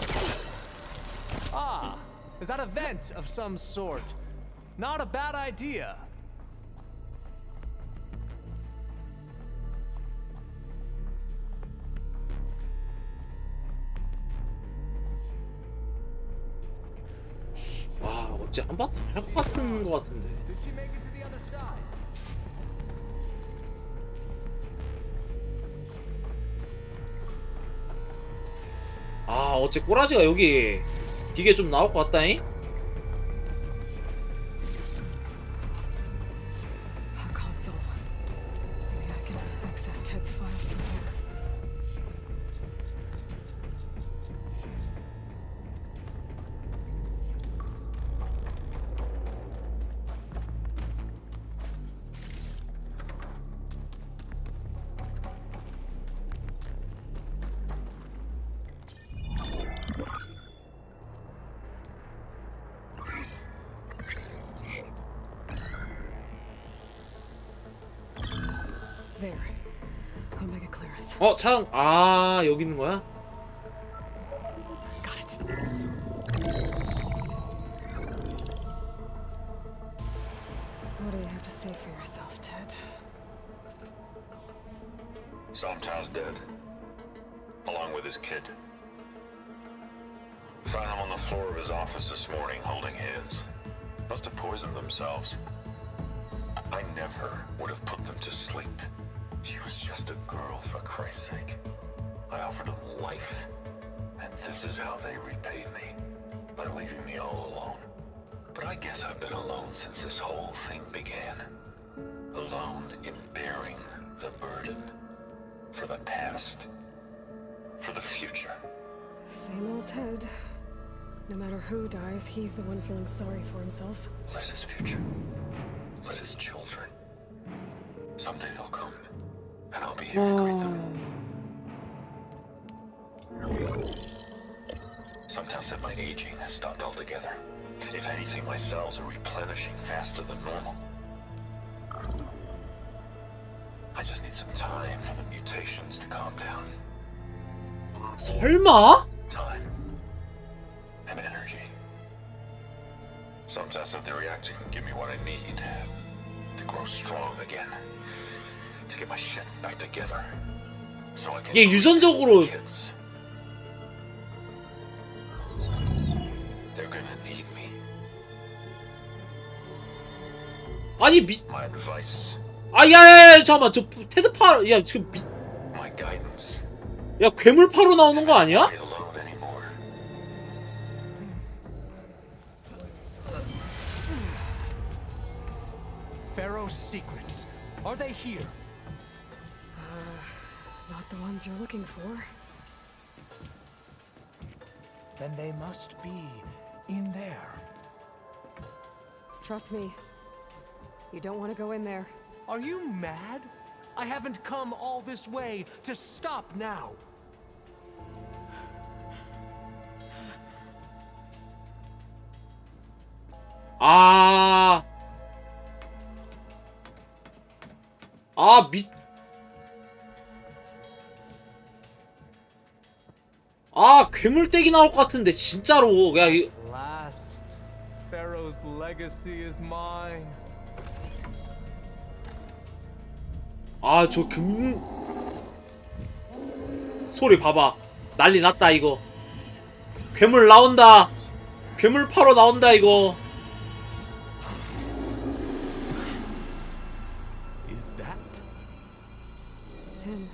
Ah, is that a vent of some sort? Not a bad idea. 와, 어째 한바탕 할 것 같은 것 같은데. Did she make it to the other side? 아, 어째 꼬라지가 여기 기계 좀 나올 것 같다잉? A console. Maybe I can access Ted's files from there. There. Omega clearance. 창, 아, 여기 있는 거야? Got it. What do you have to say for yourself, Ted? Somtown's dead. Along with his kid. Found him on the floor of his office this morning, holding hands. Must have poisoned themselves. I never would have put them to sleep. She was just a girl, for Christ's sake. I offered them life, and this is how they repaid me, by leaving me all alone. But I guess I've been alone since this whole thing began. Alone in bearing the burden. For the past. For the future. Same old Ted. No matter who dies, he's the one feeling sorry for himself. Liz's future. Liz's children. Someday they'll come, and I'll be here to greet them. Sometimes said my aging has stopped altogether. If anything, my cells are replenishing faster than normal. I just need some time for the mutations to calm down. 설마? Time. And energy. Sometimes said the reactor can give me what I need to grow strong again. To get my shit back together. So I can 얘 유전적으로 kids. They're gonna need me. 아니 My advice. 야야야 잠깐만 저 테드파 야 지금 My guidance. 야 괴물파로 나오는 거 아니야? Alone anymore. Pharaoh's secrets. Are they here? Not the ones you're looking for. Then they must be in there. Trust me. You don't want to go in there. Are you mad? I haven't come all this way to stop now. 괴물떼기 나올 것 같은데 진짜로. 야 이 Last Pharaoh's legacy is mine. 저 소리 봐봐. 난리 났다 이거. 괴물 나온다. 괴물파로 나온다 이거. Is that? It's him.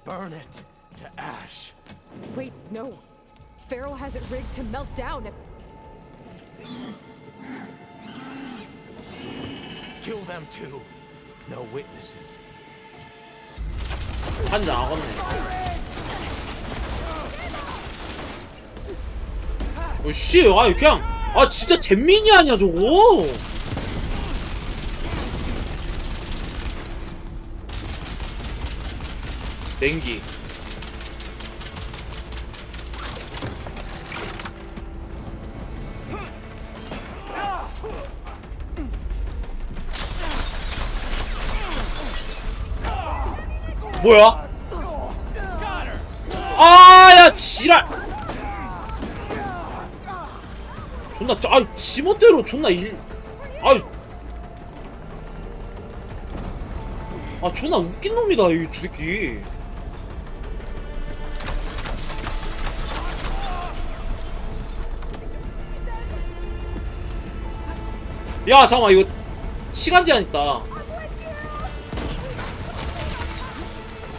Burn it to ash. Wait, no. Pharaoh has it rigged to melt down. Kill them too. No witnesses. 한자 아겠네. 씨, 그냥 진짜 잼민이 아니야 저거. 냉기. 뭐야? 아, 야, 지랄! 존나, 아이, 지멋대로 존나 아이. 아, 존나 웃긴 놈이다, 이 새끼. 야, 잠깐만, 이거 시간 제한 있다.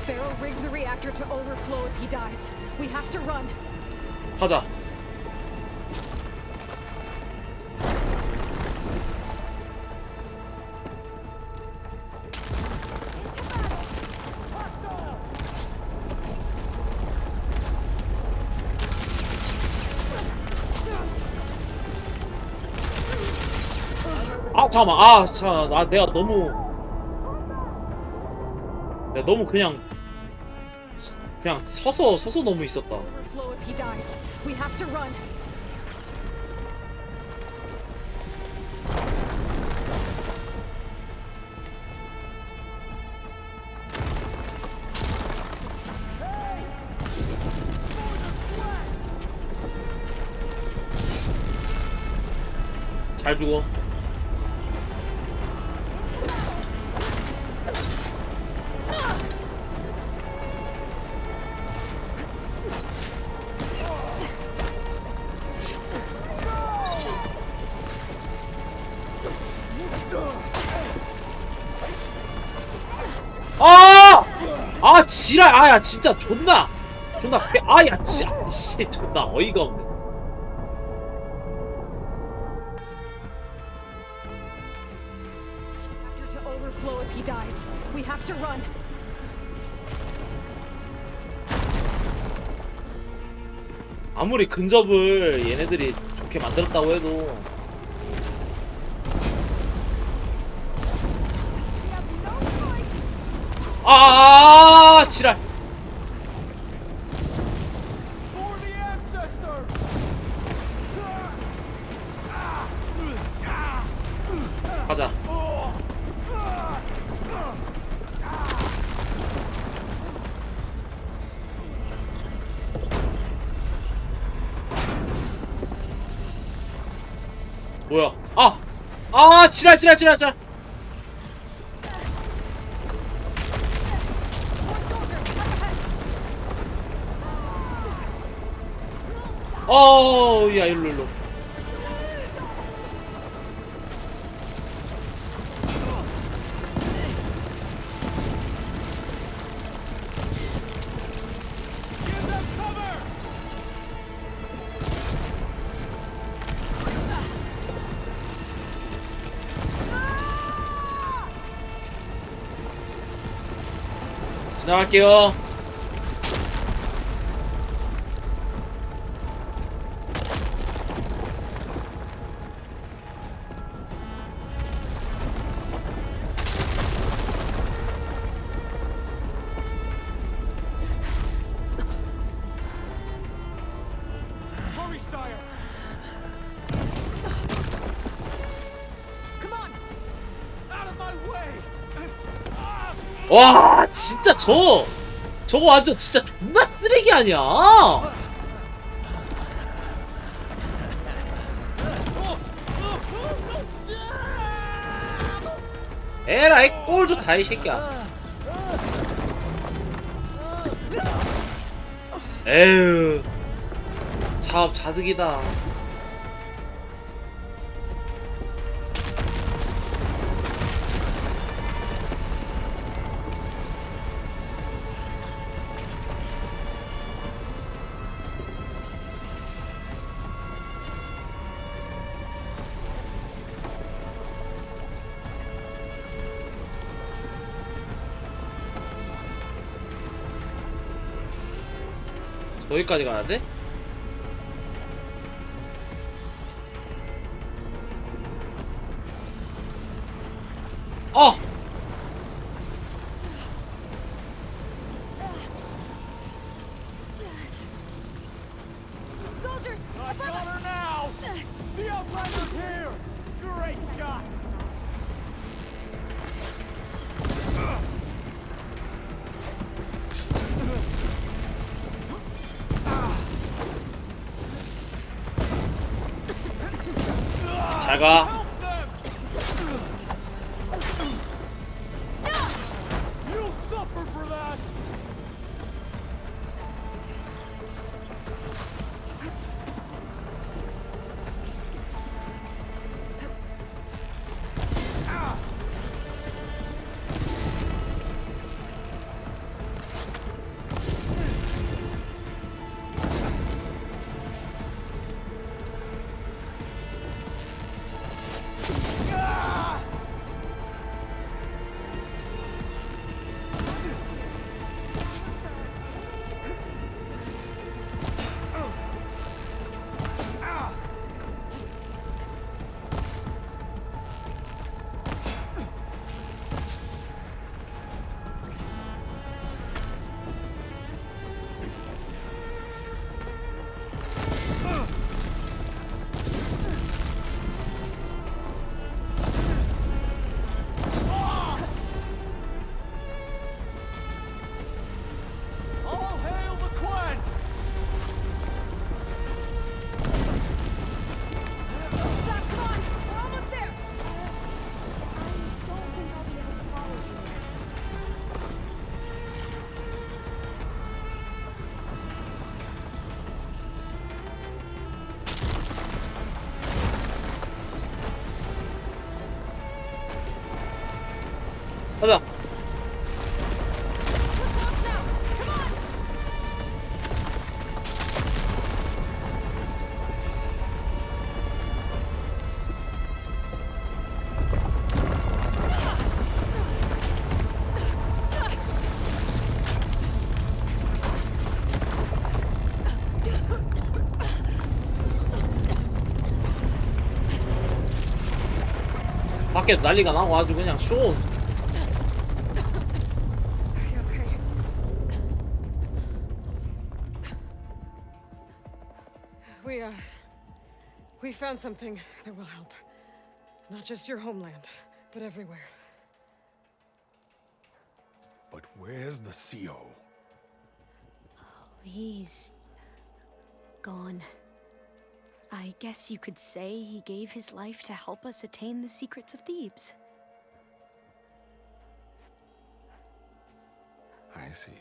Pharaoh rigged the reactor to overflow if he dies. We have to run. 가자. 아, 잠깐만. 아, 참. 아, 내가 너무 그냥 서서 너무 있었다. Overflow if he dies. We have to run. 잘 죽어. 아! 아, 지랄! 아, 야, 진짜 존나 아, 야, 씨, 존나 어이가 없네. To overflow if he dies. We have to run. 아무리 근접을 얘네들이 좋게 만들었다고 해도 지랄. 가자. 뭐야? 지랄. 야, 일로. 지나갈게요. Hurry, sire. Come on. Out of my way. 와, 진짜 저거 완전 진짜 존나 쓰레기 아니야? 에라이, 꼴 좋다 이 새끼야. 에휴, 자득이다. 여기까지 가야 돼? 잘 가. You'll suffer for that! All hail the Quen! Zach, come on! We're almost there! I don't think I'll be able to follow you there. 가자. 밖에서 난리가 나고 아주 그냥 쇼. Are you okay? We found something that will help. Not just your homeland, but everywhere. But where's the CO? He's gone. I guess you could say he gave his life to help us attain the secrets of Thebes. I see.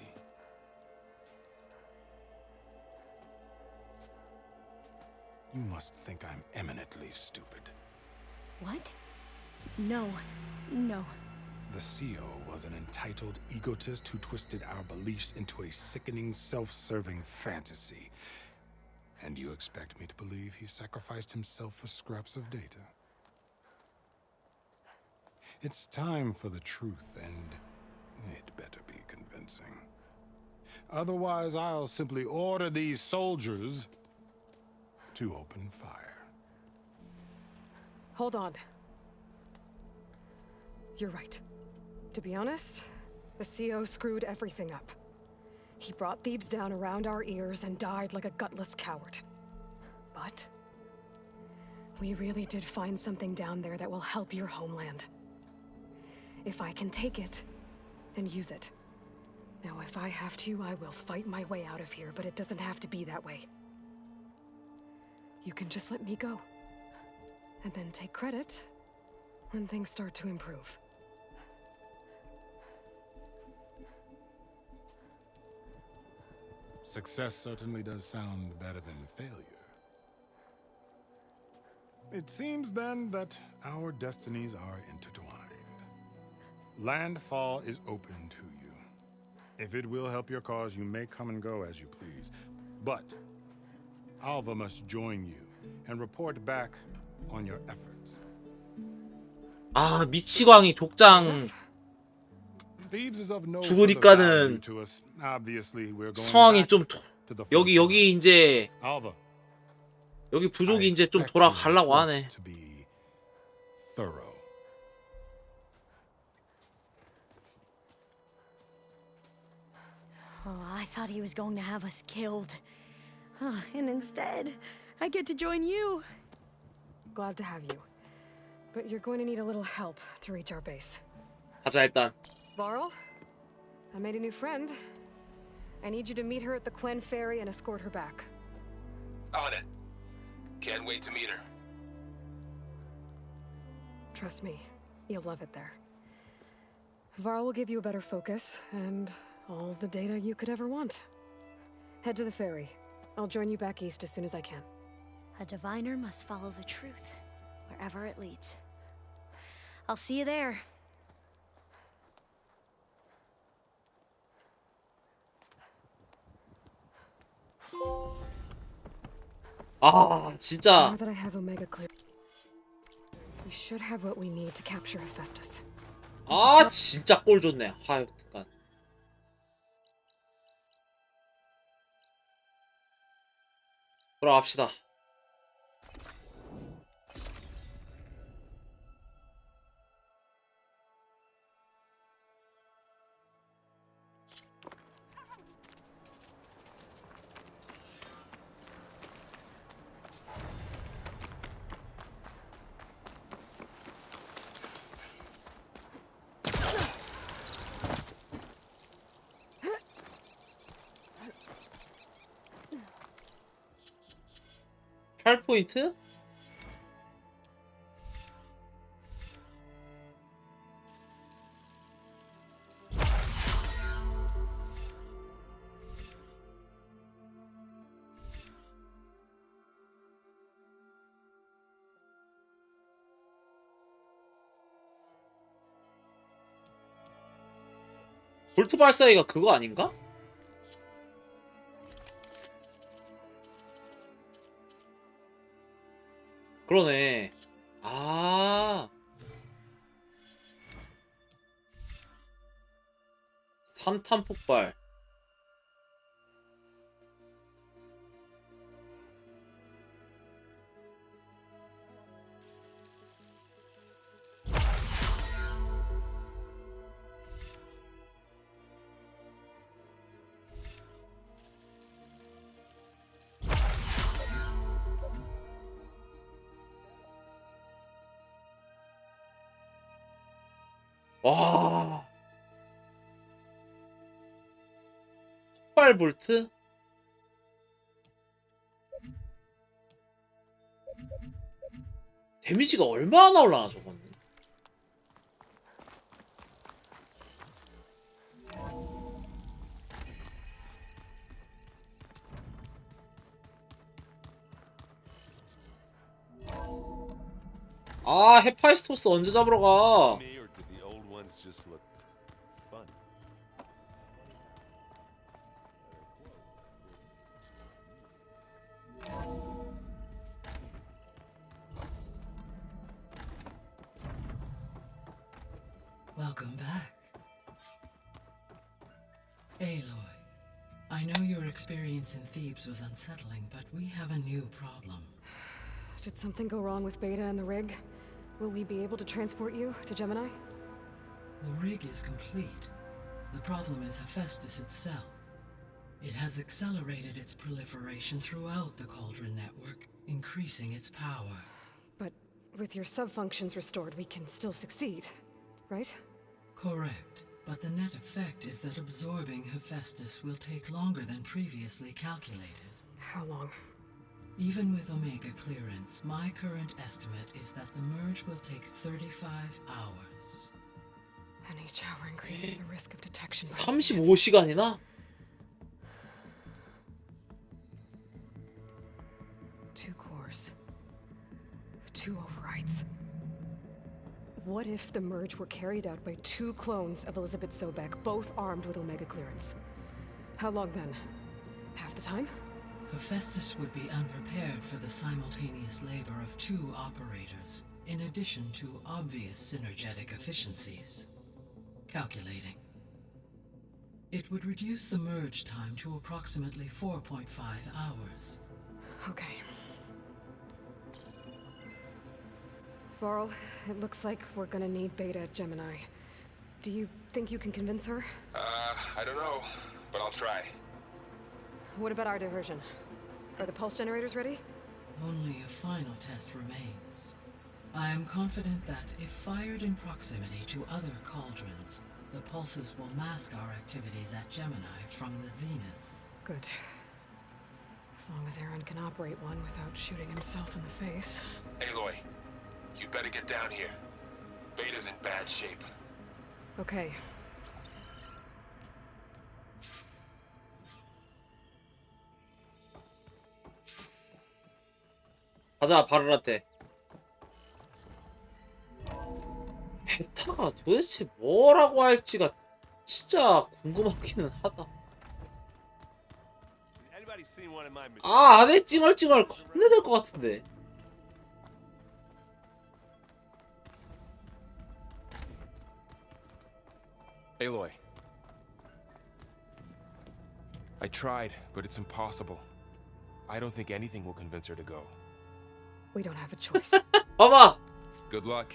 You must think I'm eminently stupid. What? No. The CO was an entitled egotist who twisted our beliefs into a sickening, self-serving fantasy. And you expect me to believe he sacrificed himself for scraps of data? It's time for the truth, and it better be convincing. Otherwise, I'll simply order these soldiers to open fire. Hold on. You're right. To be honest, the CO screwed everything up. He brought Thebes down around our ears and died like a gutless coward. But we really did find something down there that will help your homeland. If I can take it and use it. Now, if I have to, I will fight my way out of here, but it doesn't have to be that way. You can just let me go. And then take credit when things start to improve. Success certainly does sound better than failure. It seems then that our destinies are intertwined. Landfall is open to you. If it will help your cause, you may come and go as you please. But Alva must join you and report back on your efforts. 아, 미치광이 족장 죽으니까는 상황이 좀 여기 이제 여기 부족이 이제 좀 돌아가려고 하네. Oh, I thought he was going to have us killed. Oh, and instead, I get to join you. Glad to have you. But you're going to need a little help to reach our base. 가자 일단. Varl, I made a new friend. I need you to meet her at the Quen ferry and escort her back. On it. Can't wait to meet her. Trust me, you'll love it there. Varl will give you a better focus, and all the data you could ever want. Head to the ferry. I'll join you back east as soon as I can. A diviner must follow the truth, wherever it leads. I'll see you there. 아, 진짜. Now that I have Omega clear, we should have what we need to capture Hephaestus. 아, 진짜 꼴 좋네. 하여튼. 돌아갑시다. (8포인트) 볼트 발사기가 그거 아닌가? 그러네. 아. 산탄 폭발. 와. 폭발 볼트? 데미지가 얼마나 나올라나 저거는. 아, 헤파이스토스 언제 잡으러 가? Welcome back. Aloy, I know your experience in Thebes was unsettling, but we have a new problem. Did something go wrong with Beta and the rig? Will we be able to transport you to Gemini? The rig is complete. The problem is Hephaestus itself. It has accelerated its proliferation throughout the Cauldron network, increasing its power. But with your sub-functions restored, we can still succeed, right? Correct. But the net effect is that absorbing Hephaestus will take longer than previously calculated. How long? Even with Omega clearance, my current estimate is that the merge will take 35 hours. And each hour increases the risk of detection. 35시간이나? Two cores. Two overrides. What if the merge were carried out by two clones of Elizabeth Sobek, both armed with Omega clearance? How long then? Half the time? Hephaestus would be unprepared for the simultaneous labor of two operators, in addition to obvious synergetic efficiencies. Calculating. It would reduce the merge time to approximately 4.5 hours. Okay. Varl, it looks like we're gonna need Beta at Gemini. Do you think you can convince her? I don't know, but I'll try. What about our diversion? Are the pulse generators ready? Only a final test remains. I am confident that if fired in proximity to other cauldrons, the pulses will mask our activities at Gemini from the zeniths. Good. As long as Aaron can operate one without shooting himself in the face. Aloy, you better get down here. Beta's in bad shape. Okay. 가자, 바르라테. 베타가 도대체 뭐라고 할지가 진짜 궁금하기는 하다. 아, 안에 찡얼찡얼 겁내될 것 같은데. Aloy. I tried, but it's impossible. I don't think anything will convince her to go. We don't have a choice. 봐봐. Good luck.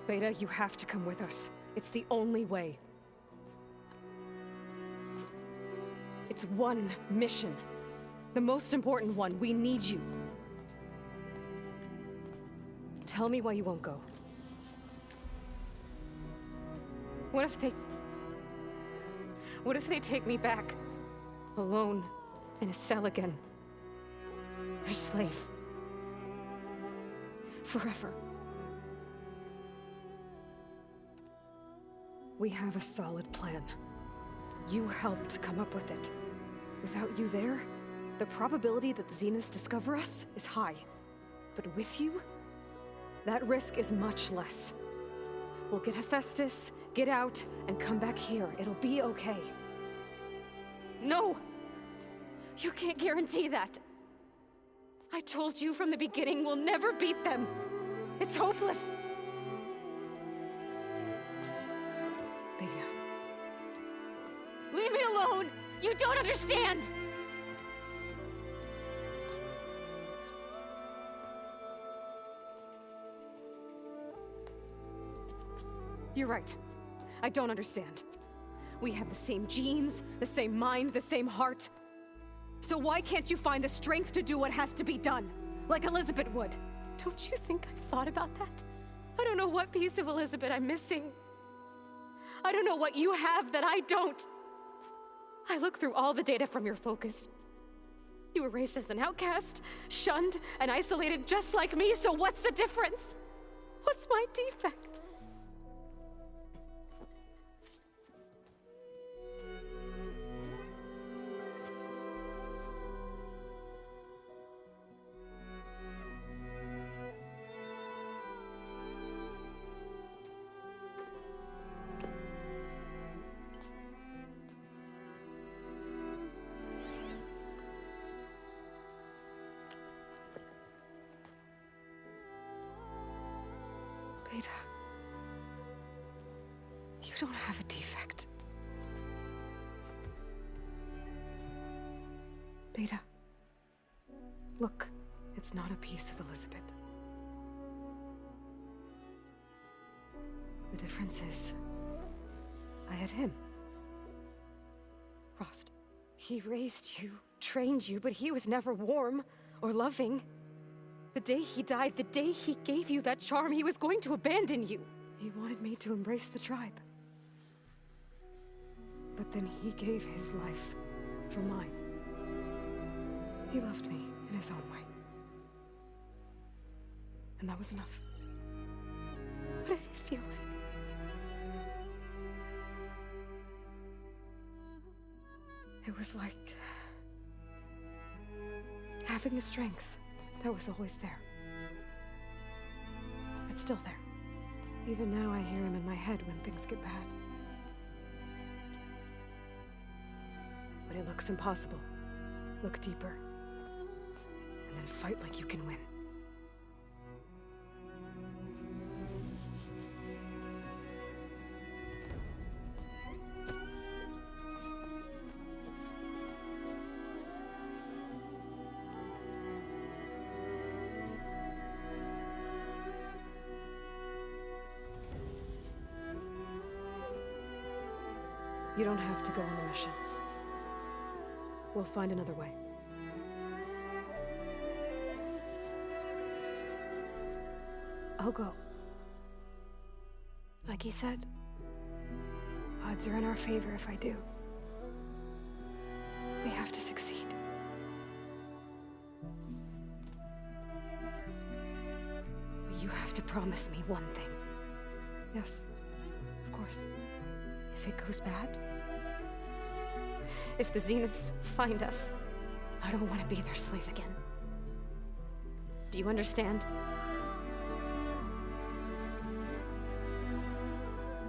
Beta, you have to come with us. It's the only way. It's one mission. The most important one. We need you. Tell me why you won't go. What if they take me back? Alone, in a cell again. Their slave. Forever. We have a solid plan. You helped come up with it. Without you there, the probability that the Zeniths discover us is high. But with you, that risk is much less. We'll get Hephaestus, get out, and come back here. It'll be okay. No! You can't guarantee that. I told you from the beginning we'll never beat them. It's hopeless. Beta. Leave me alone! You don't understand! You're right. I don't understand. We have the same genes, the same mind, the same heart. So why can't you find the strength to do what has to be done? Like Elizabeth would. Don't you think I've thought about that? I don't know what piece of Elizabeth I'm missing. I don't know what you have that I don't. I look through all the data from your focus. You were raised as an outcast, shunned, and isolated just like me, so what's the difference? What's my defect? Beta, you don't have a defect. Beta, look, it's not a piece of Elizabeth. The difference is, I had him. Frost. He raised you, trained you, but he was never warm or loving. The day he died, the day he gave you that charm, he was going to abandon you. He wanted me to embrace the tribe. But then he gave his life for mine. He loved me in his own way. And that was enough. What did it feel like? It was like having the strength that was always there. It's still there. Even now I hear him in my head when things get bad. But it looks impossible. Look deeper. And then fight like you can win. You don't have to go on the mission. We'll find another way. I'll go. Like he said, odds are in our favor if I do. We have to succeed. You have to promise me one thing. Yes, of course. If it goes bad, if the Zeniths find us, I don't want to be their slave again. Do you understand?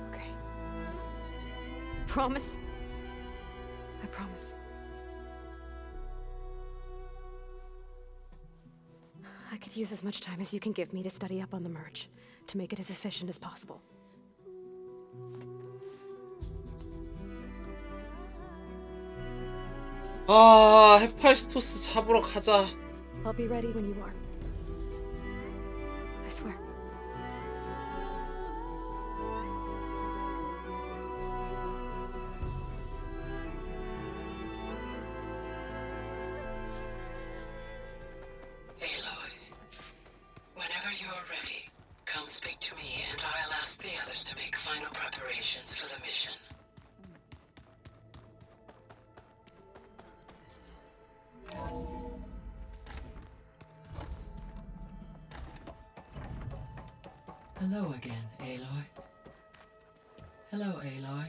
Okay. Promise? I promise. I could use as much time as you can give me to study up on the merge, to make it as efficient as possible. 아, 헤파이스토스 잡으러 가자. I'll be ready when you are. I swear. Aloy, whenever you're ready, come speak to me and I'll ask the others to make final preparations for the mission. Hello again, Aloy. Hello, Aloy.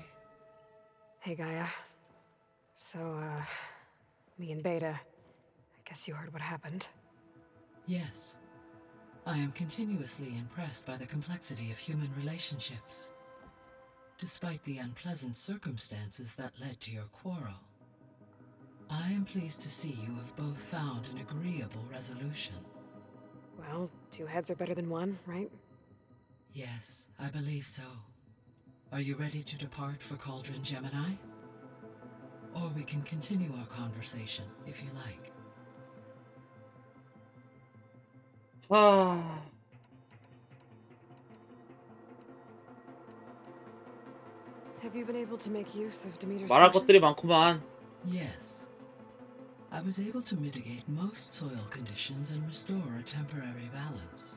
Hey, Gaia. So, me and Beta, I guess you heard what happened. Yes. I am continuously impressed by the complexity of human relationships. Despite the unpleasant circumstances that led to your quarrel, I am pleased to see you have both found an agreeable resolution. Well, two heads are better than one, right? Yes, I believe so. Are you ready to depart for Cauldron Gemini? Or we can continue our conversation, if you like. 아, Have you been able to make use of Demeter's 말할 functions? 것들이 많구만. Yes. I was able to mitigate most soil conditions and restore a temporary balance.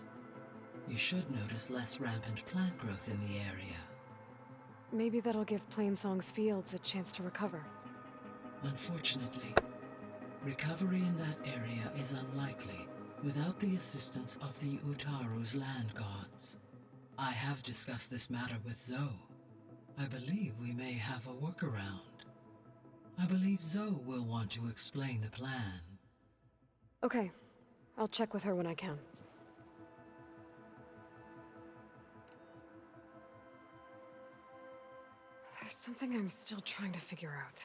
You should notice less rampant plant growth in the area. Maybe that'll give Plainsong's fields a chance to recover. Unfortunately, recovery in that area is unlikely without the assistance of the Utaru's land gods. I have discussed this matter with Zoe. I believe we may have a workaround. I believe Zoe will want to explain the plan. Okay, I'll check with her when I can. There's something I'm still trying to figure out.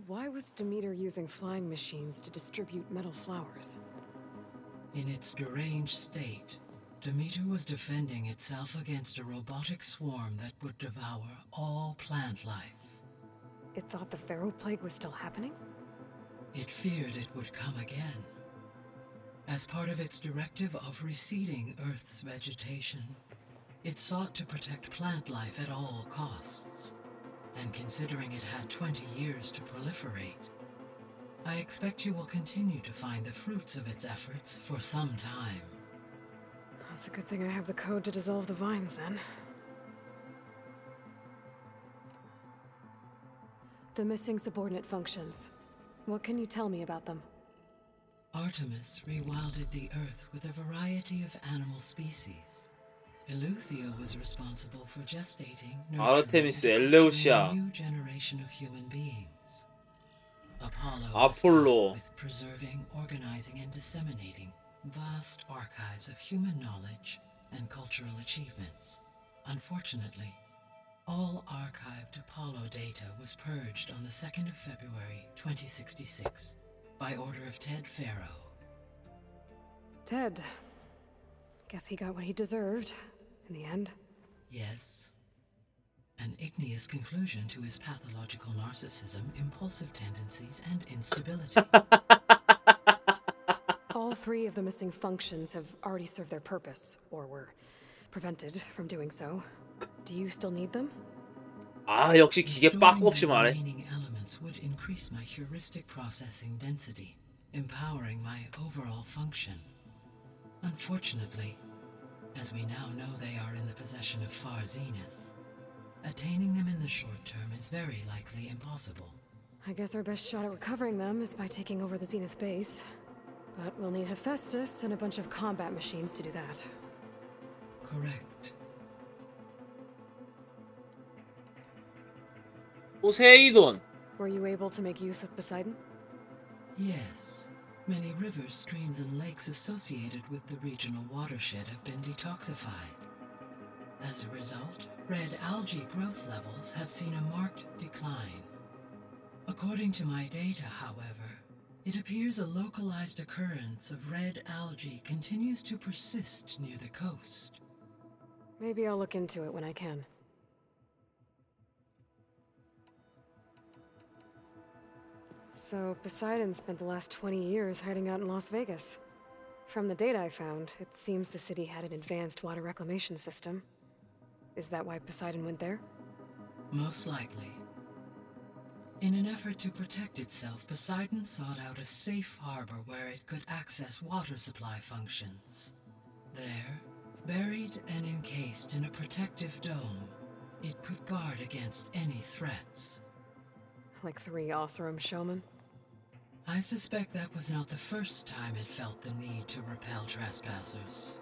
Why was Demeter using flying machines to distribute metal flowers? In its deranged state, Demeter was defending itself against a robotic swarm that would devour all plant life. It thought the Pharaoh Plague was still happening? It feared it would come again. As part of its directive of receding Earth's vegetation, it sought to protect plant life at all costs. And considering it had 20 years to proliferate, I expect you will continue to find the fruits of its efforts for some time. That's a good thing I have the code to dissolve the vines, then. The missing subordinate functions. What can you tell me about them? Artemis rewilded the Earth with a variety of animal species. Eleuthia was responsible for gestating, 아르테미스, nurturing, 엘레우시아, a new generation of human beings. Apollo was 아폴로, tasked with preserving, organizing, and disseminating vast archives of human knowledge and cultural achievements. Unfortunately, all archived Apollo data was purged on the 2nd of February, 2066, by order of Ted Farrow. Ted. Guess he got what he deserved, in the end. Yes. An igneous conclusion to his pathological narcissism, impulsive tendencies, and instability. All three of the missing functions have already served their purpose, or were prevented from doing so. Do you still need them? 아, 역시 기계 빠꾸 없이 Restoring the 말해. remaining elements would increase my heuristic processing density, empowering my overall function. Unfortunately, as we now know they are in the possession of Far Zenith, attaining them in the short term is very likely impossible. I guess our best shot at recovering them is by taking over the Zenith base. But we'll need Hephaestus and a bunch of combat machines to do that. correct. 포세이돈. Were you able to make use of Poseidon? Yes. Many rivers, streams, and lakes associated with the regional watershed have been detoxified. As a result, red algae growth levels have seen a marked decline. According to my data, however, it appears a localized occurrence of red algae continues to persist near the coast. Maybe I'll look into it when I can. So, Poseidon spent the last 20 years hiding out in Las Vegas. From the data I found, it seems the city had an advanced water reclamation system. Is that why Poseidon went there? Most likely. In an effort to protect itself, Poseidon sought out a safe harbor where it could access water supply functions. There, buried and encased in a protective dome, it could guard against any threats. Like 3 Oseram showmen? I suspect that was not the first time it felt the need to repel trespassers.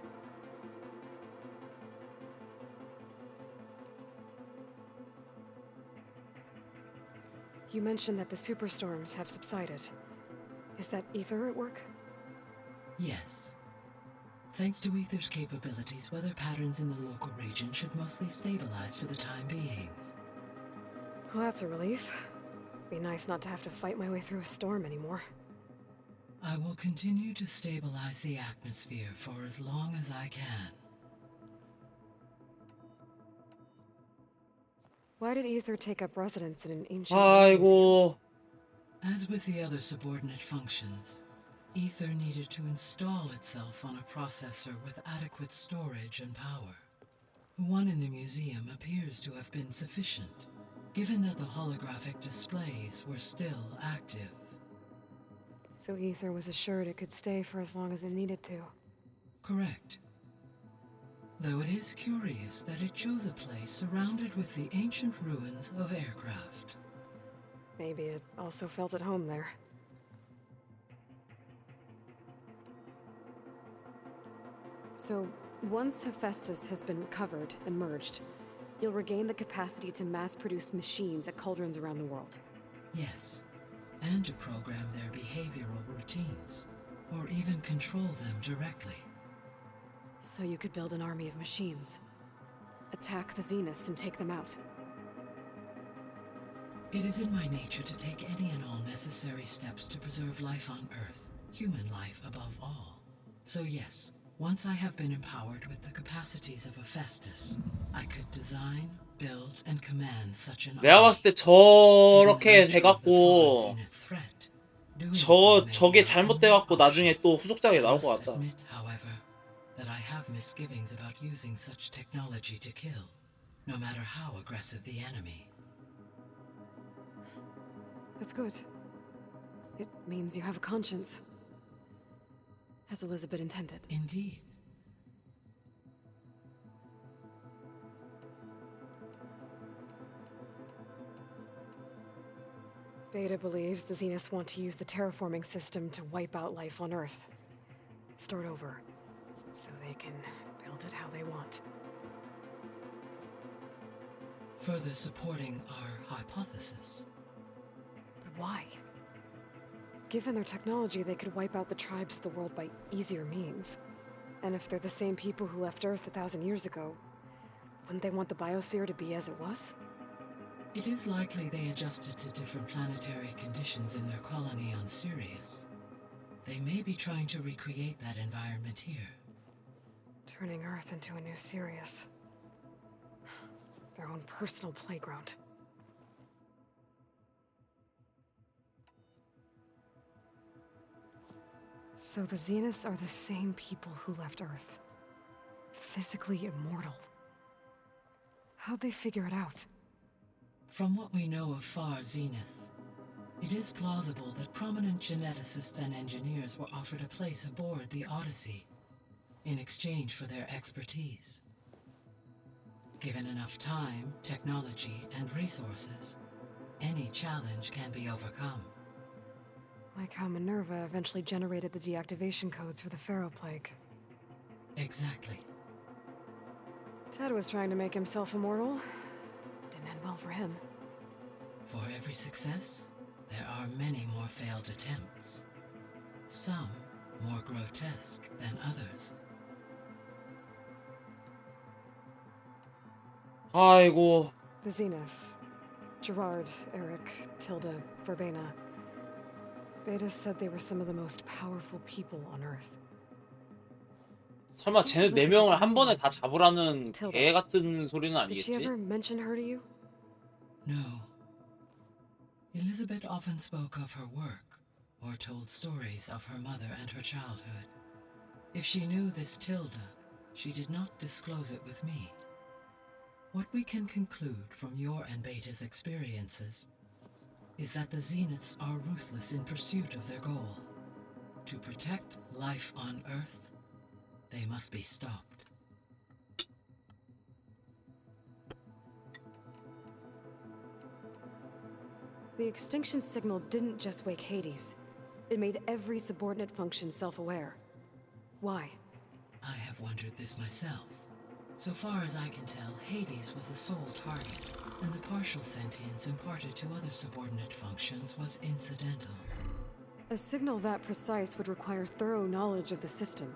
You mentioned that the superstorms have subsided. Is that Ether at work? Yes. Thanks to Ether's capabilities, weather patterns in the local region should mostly stabilize for the time being. Well, that's a relief. Be nice not to have to fight my way through a storm anymore. I will continue to stabilize the atmosphere for as long as I can. Why did Ether take up residence in an ancient 아이고. As with the other subordinate functions, Ether needed to install itself on a processor with adequate storage and power. The one in the museum appears to have been sufficient, given that the holographic displays were still active. So Ether was assured it could stay for as long as it needed to. Correct. Though it is curious that it chose a place surrounded with the ancient ruins of aircraft. Maybe it also felt at home there. So, once Hephaestus has been covered and merged, you'll regain the capacity to mass-produce machines at cauldrons around the world. Yes, and to program their behavioral routines, or even control them directly. So you could build an army of machines. Attack the Zeniths and take them out. It is in my nature to take any and all necessary steps to preserve life on Earth, human life above all. So yes, once I have been empowered with the capacities of Hephaestus, I could design, build, and command such an 내가 봤을 때 저렇게 돼갖고 저게 잘못돼갖고 나중에 또 후속작이 나올 것 같다. However, that I have misgivings about using such technology to kill, no matter how aggressive the enemy. That's good. It means you have a conscience. As Elizabeth intended. Indeed. Beta believes the Zeniths want to use the terraforming system to wipe out life on Earth. Start over, so they can build it how they want. Further supporting our hypothesis. But why? Given their technology, they could wipe out the tribes of the world by easier means. And if they're the same people who left Earth 1,000 years ago, wouldn't they want the biosphere to be as it was? It is likely they adjusted to different planetary conditions in their colony on Sirius. They may be trying to recreate that environment here. Turning Earth into a new Sirius. Their own personal playground. So the Zeniths are the same people who left Earth. Physically immortal. How'd they figure it out? From what we know of Far Zenith, it is plausible that prominent geneticists and engineers were offered a place aboard the Odyssey in exchange for their expertise. Given enough time, technology, and resources, any challenge can be overcome. Like how Minerva eventually generated the deactivation codes for the Pharaoh Plague. Exactly. Ted was trying to make himself immortal. Didn't end well for him. For every success, there are many more failed attempts. Some more grotesque than others. 아이고. The Zeniths. Gerard, Eric, Tilda, Verbena. Beta said they were some of the most powerful people on Earth. 설마 쟤네 4명을 한 번에 다 잡으라는 Tilda. 개 같은 소리는 Did she 아니겠지? ever mention her to you? No. Elizabeth often spoke of her work, or told stories of her mother and her childhood. If she knew this Tilda, she did not disclose it with me. What we can conclude from your and Beta's experiences is that the Zeniths are ruthless in pursuit of their goal. To protect life on Earth, they must be stopped. The extinction signal didn't just wake Hades. It made every subordinate function self-aware. Why? I have wondered this myself. So far as I can tell, Hades was the sole target, and the partial sentience imparted to other subordinate functions was incidental. A signal that precise would require thorough knowledge of the system.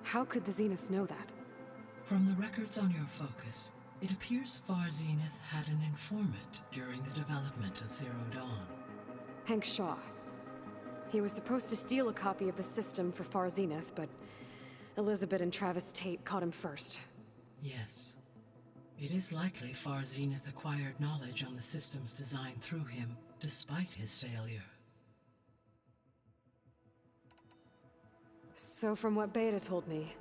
How could the Zeniths know that? From the records on your focus, it appears Far Zenith had an informant during the development of Zero Dawn. Hank Shaw. He was supposed to steal a copy of the system for Far Zenith, but Elizabeth and Travis Tate caught him first. Yes. It is likely Far Zenith acquired knowledge on the system's design through him, despite his failure. So from what Beta told me,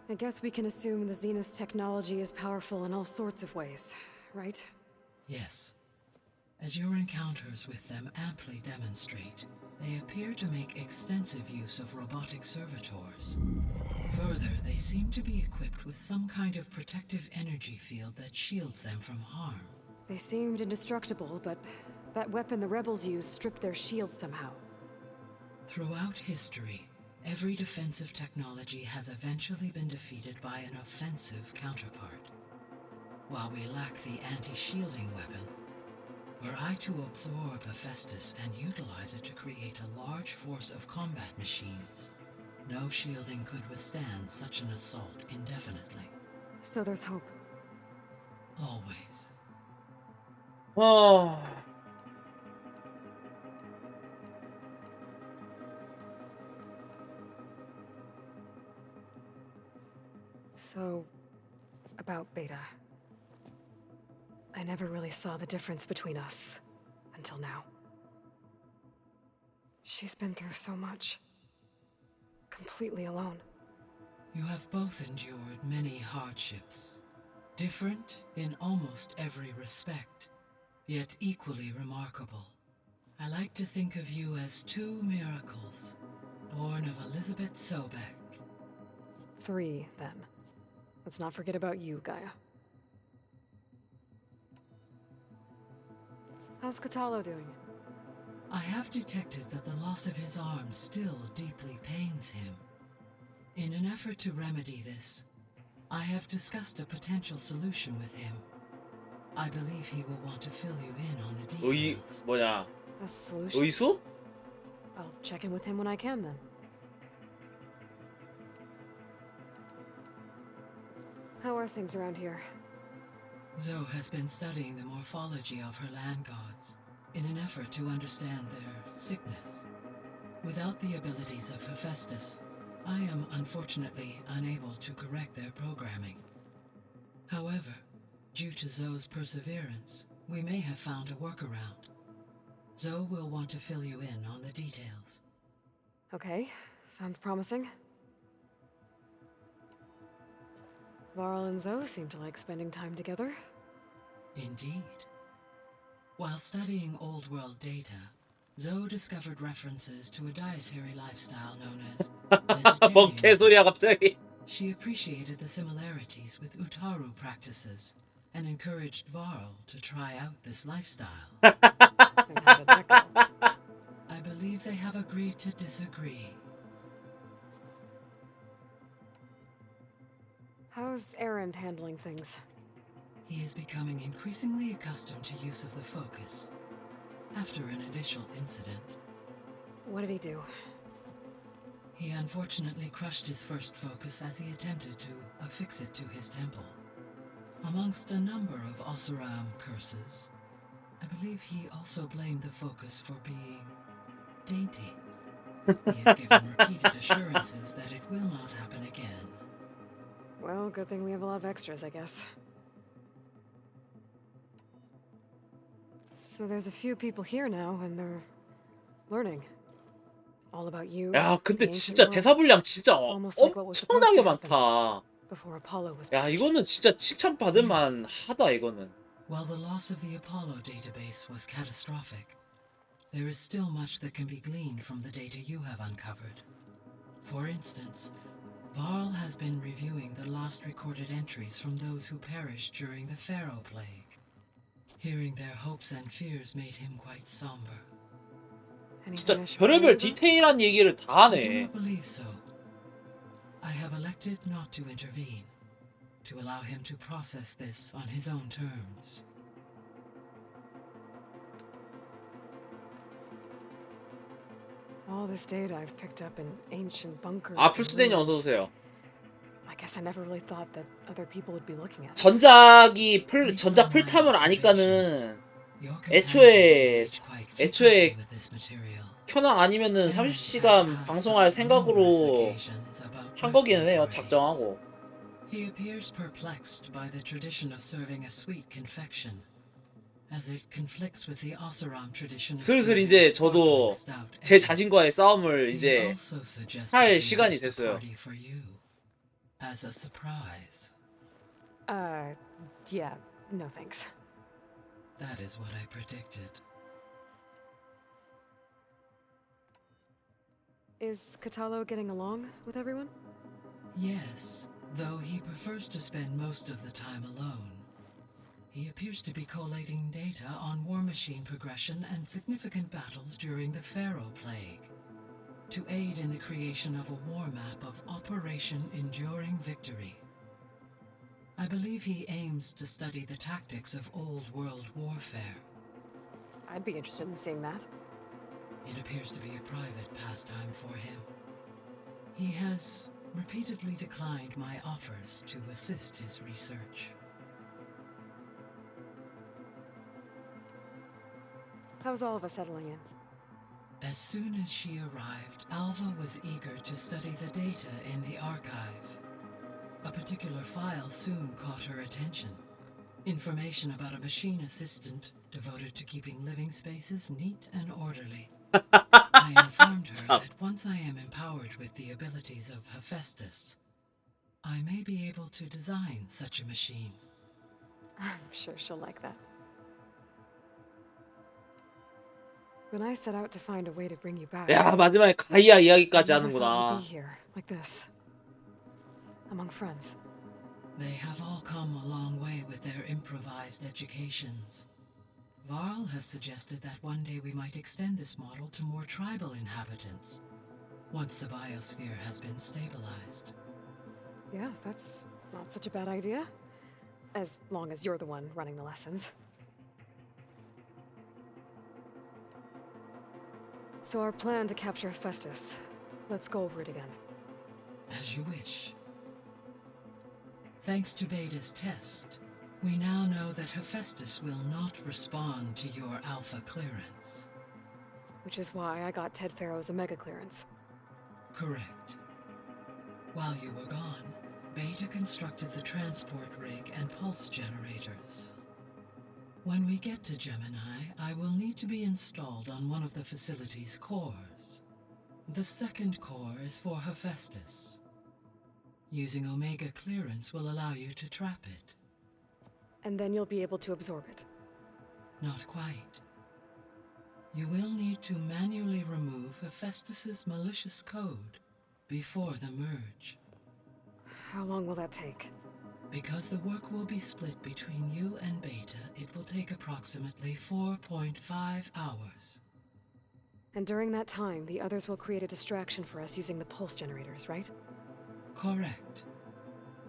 I guess we can assume the Zenith's technology is powerful in all sorts of ways, right? Yes. As your encounters with them amply demonstrate, they appear to make extensive use of robotic servitors. Further, they seem to be equipped with some kind of protective energy field that shields them from harm. They seemed indestructible, but that weapon the rebels used stripped their shield somehow. Throughout history, every defensive technology has eventually been defeated by an offensive counterpart. While we lack the anti-shielding weapon, were I to absorb Hephaestus and utilize it to create a large force of combat machines, no shielding could withstand such an assault indefinitely. So there's hope. Always. 어... So, about Beta. I never really saw the difference between us, until now. She's been through so much. Completely alone. You have both endured many hardships. Different in almost every respect, yet equally remarkable. I like to think of you as two miracles, born of Elizabeth Sobek. 3, then. Let's not forget about you, Gaia. How's Catalo doing? I have detected that the loss of his arm still deeply pains him. In an effort to remedy this, I have discussed a potential solution with him. I believe he will want to fill you in on the details. 뭐냐? A solution? 의수? I'll check in with him when I can, then. How are things around here? Zoe has been studying the morphology of her land gods in an effort to understand their sickness. Without the abilities of Hephaestus, I am unfortunately unable to correct their programming. However, due to Zoe's perseverance, we may have found a workaround. Zoe will want to fill you in on the details. Okay, sounds promising. Varl and Zoe seem to like spending time together. Indeed. While studying Old World data, Zoe discovered references to a dietary lifestyle known as 뭔 개소리야 갑자기? She appreciated the similarities with Utaru practices and encouraged Varl to try out this lifestyle. How did that go? I believe they have agreed to disagree. How's Aaron handling things? He is becoming increasingly accustomed to use of the focus. After an initial incident. What did he do? He unfortunately crushed his first focus as he attempted to affix it to his temple. Amongst a number of Oseram curses, I believe he also blamed the focus for being dainty. He has given repeated assurances that it will not happen again. Well, good thing we have a lot of extras, I guess. So there's a few people here now, and they're learning. All about you. 야, 근데 the ancient 진짜 world. 대사 분량 진짜 Almost like what was supposed 엄청나게 to happen 많다. before Apollo was 야, 이거는 진짜 칭찬받을 만하다, 이거는. While the loss of the Apollo database was catastrophic, there is still much that can be gleaned from the data you have uncovered. For instance, Varl has been reviewing the last recorded entries from those who perished during the Pharaoh Plague. Hearing their hopes and fears made him quite somber. 진짜 별의별 디테일한 얘기를 다 I do 하네. not believe so. I have elected not to intervene, to allow him to process this on his own terms. All this data I've picked up in ancient bunkers. 아, and 풀스데니 어서 ruins. 오세요. I guess I never really thought that other people would be looking at. 전작 풀탐을 아니까는 애초에 켜낭 아니면은 30시간 방송할 생각으로 한 거기는 해요. 작정하고. He appears perplexed by the tradition of serving a sweet confection, as it conflicts with the Oseram tradition. 슬슬 이제 저도 제 자신과의 싸움을 이제 할 시간이 됐어요. As a surprise. Yeah, no thanks. That is what I predicted. Is Katalo getting along with everyone? Yes, though he prefers to spend most of the time alone. He appears to be collating data on war machine progression and significant battles during the Pharaoh Plague, to aid in the creation of a war map of Operation Enduring Victory. I believe he aims to study the tactics of old world warfare. I'd be interested in seeing that. It appears to be a private pastime for him. He has repeatedly declined my offers to assist his research. How's all of us settling in? As soon as she arrived, Alva was eager to study the data in the archive. A particular file soon caught her attention. Information about a machine assistant devoted to keeping living spaces neat and orderly. I informed her that once I am empowered with the abilities of Hephaestus, I may be able to design such a machine. I'm sure she'll like that. When I set out to find a way to bring you back, 야, 마지막에 가이아 이야기까지 I never thought 하는구나. we'd be here like this, among friends. They have all come a long way with their improvised educations. Varl has suggested that one day we might extend this model to more tribal inhabitants, once the biosphere has been stabilized. Yeah, that's not such a bad idea. As long as you're the one running the lessons. So our plan to capture Hephaestus. Let's go over it again. As you wish. Thanks to Beta's test, we now know that Hephaestus will not respond to your Alpha clearance. Which is why I got Ted Pharaoh's Omega clearance. Correct. While you were gone, Beta constructed the transport rig and pulse generators. When we get to Gemini, I will need to be installed on one of the facility's cores. The second core is for Hephaestus. Using Omega clearance will allow you to trap it. And then you'll be able to absorb it. Not quite. You will need to manually remove Hephaestus's malicious code before the merge. How long will that take? Because the work will be split between you and Beta, it will take approximately 4.5 hours. And during that time, the others will create a distraction for us using the pulse generators, right? Correct.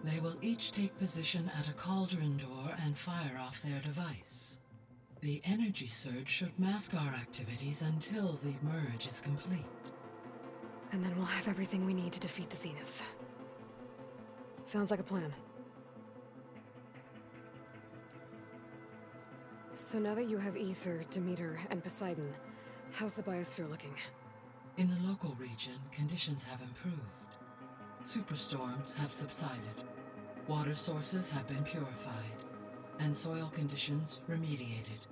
They will each take position at a cauldron door and fire off their device. The energy surge should mask our activities until the merge is complete. And then we'll have everything we need to defeat the Zeniths. Sounds like a plan. So now that you have Ether, Demeter, and Poseidon, how's the biosphere looking? In the local region, conditions have improved. Superstorms have subsided. Water sources have been purified, and soil conditions remediated.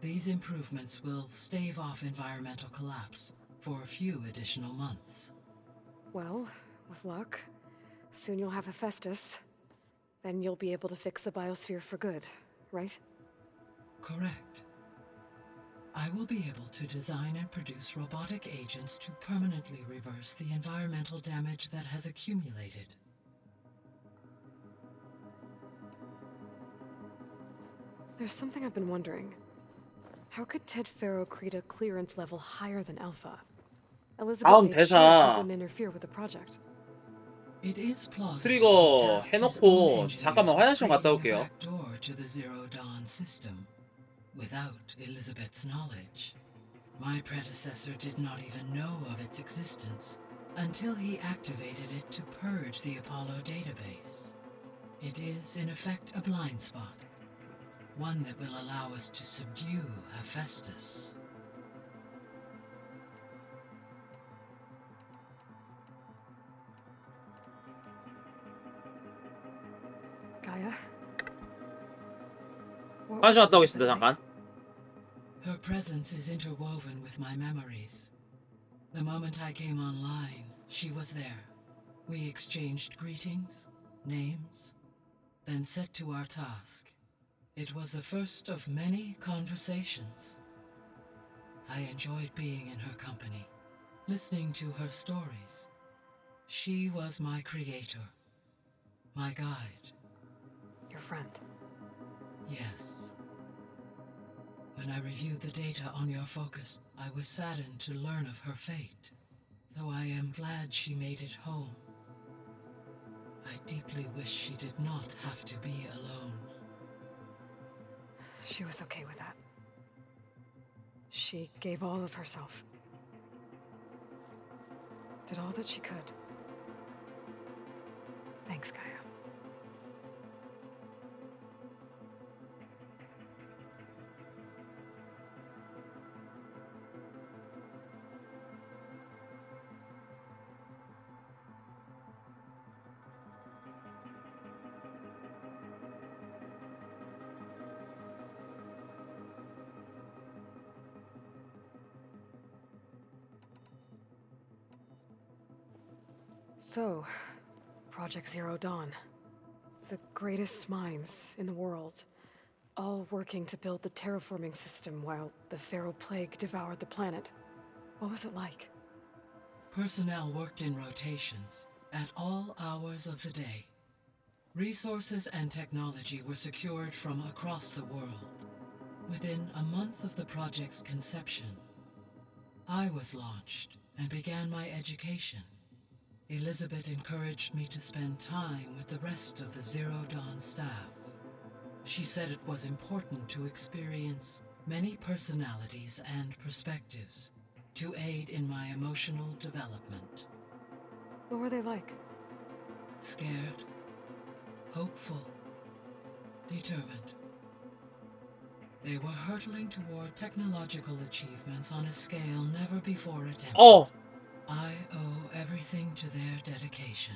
These improvements will stave off environmental collapse for a few additional months. Well, with luck, soon you'll have Hephaestus. Then you'll be able to fix the biosphere for good, right? Correct. I will be able to design and produce robotic agents to permanently reverse the environmental damage that has accumulated. There's something I've been wondering. How could Ted Faro create a clearance level higher than Alpha? Elizabeth 다음 made sure he 대사. wouldn't interfere with the project. It is plausible. 트리거 해놓고 잠깐만 화장실 좀 갔다 올게요. Door to the Zero Dawn system without Elizabeth's knowledge. My predecessor did not even know of its existence until he activated it to purge the Apollo database. It is, in effect, a blind spot. One that will allow us to subdue Hephaestus. Gaia? 화장실 갔다 오겠습니다. 잠깐. Her presence is interwoven with my memories. The moment I came online, she was there. We exchanged greetings, names, then set to our task. It was the first of many conversations. I enjoyed being in her company, listening to her stories. She was my creator, my guide. Your friend? Yes. When I reviewed the data on your focus, I was saddened to learn of her fate, though I am glad she made it home. I deeply wish she did not have to be alone. She was okay with that. She gave all of herself. Did all that she could. Thanks, Gaia. So, Project Zero Dawn. The greatest minds in the world, all working to build the terraforming system while the Pharaoh Plague devoured the planet. What was it like? Personnel worked in rotations, at all hours of the day. Resources and technology were secured from across the world. Within a month of the project's conception, I was launched and began my education. Elizabeth encouraged me to spend time with the rest of the Zero Dawn staff. She said it was important to experience many personalities and perspectives to aid in my emotional development. What were they like? Scared, hopeful, determined. They were hurtling toward technological achievements on a scale never before attempted. Oh! I owe everything to their dedication.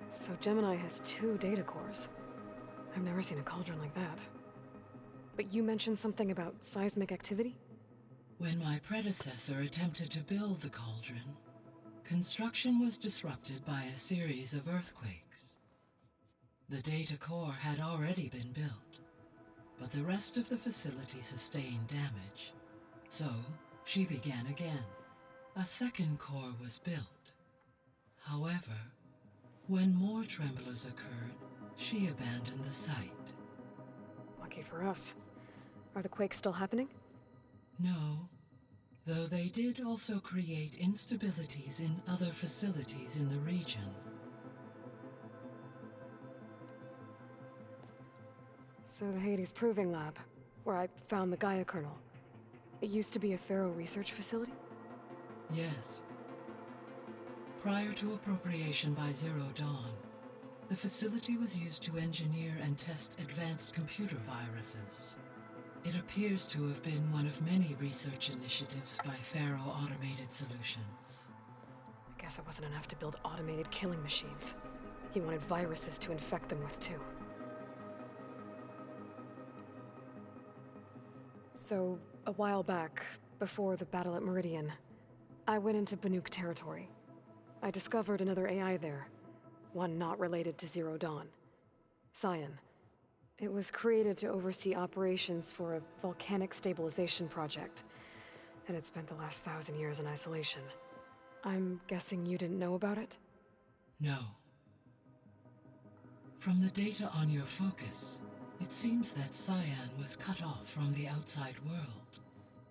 So Gemini has 2 data cores. I've never seen a cauldron like that. But you mentioned something about seismic activity? When my predecessor attempted to build the cauldron, construction was disrupted by a series of earthquakes. The data core had already been built, but the rest of the facility sustained damage. So, she began again. A second core was built. However, when more tremblers occurred, she abandoned the site. Lucky for us. Are the quakes still happening? No. though they did also create instabilities in other facilities in the region. So the Hades Proving Lab, where I found the Gaia kernel, it used to be a Pharaoh research facility? Yes. Prior to appropriation by Zero Dawn, the facility was used to engineer and test advanced computer viruses. It appears to have been one of many research initiatives by Pharaoh Automated Solutions. I guess it wasn't enough to build automated killing machines. He wanted viruses to infect them with too. So, a while back, before the battle at Meridian, I went into Banuk territory. I discovered another AI there, one not related to Zero Dawn. Cyan. It was created to oversee operations for a volcanic stabilization project, and it spent the last 1,000 years in isolation. I'm guessing you didn't know about it? No. From the data on your focus, it seems that Cyan was cut off from the outside world,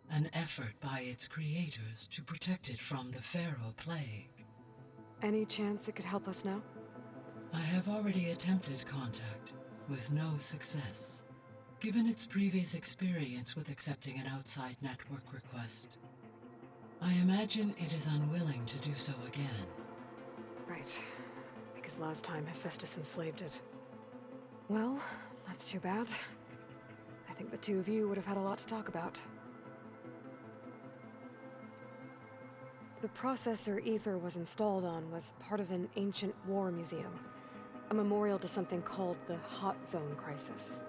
an effort by its creators to protect it from the Pharaoh Plague. Any chance it could help us now? I have already attempted contact, with no success. Given its previous experience with accepting an outside network request, I imagine it is unwilling to do so again. Right. Because last time Hephaestus enslaved it. Well, that's too bad. I think the two of you would have had a lot to talk about. The processor Ether was installed on was part of an ancient war museum. A memorial to something called the Hot Zone Crisis.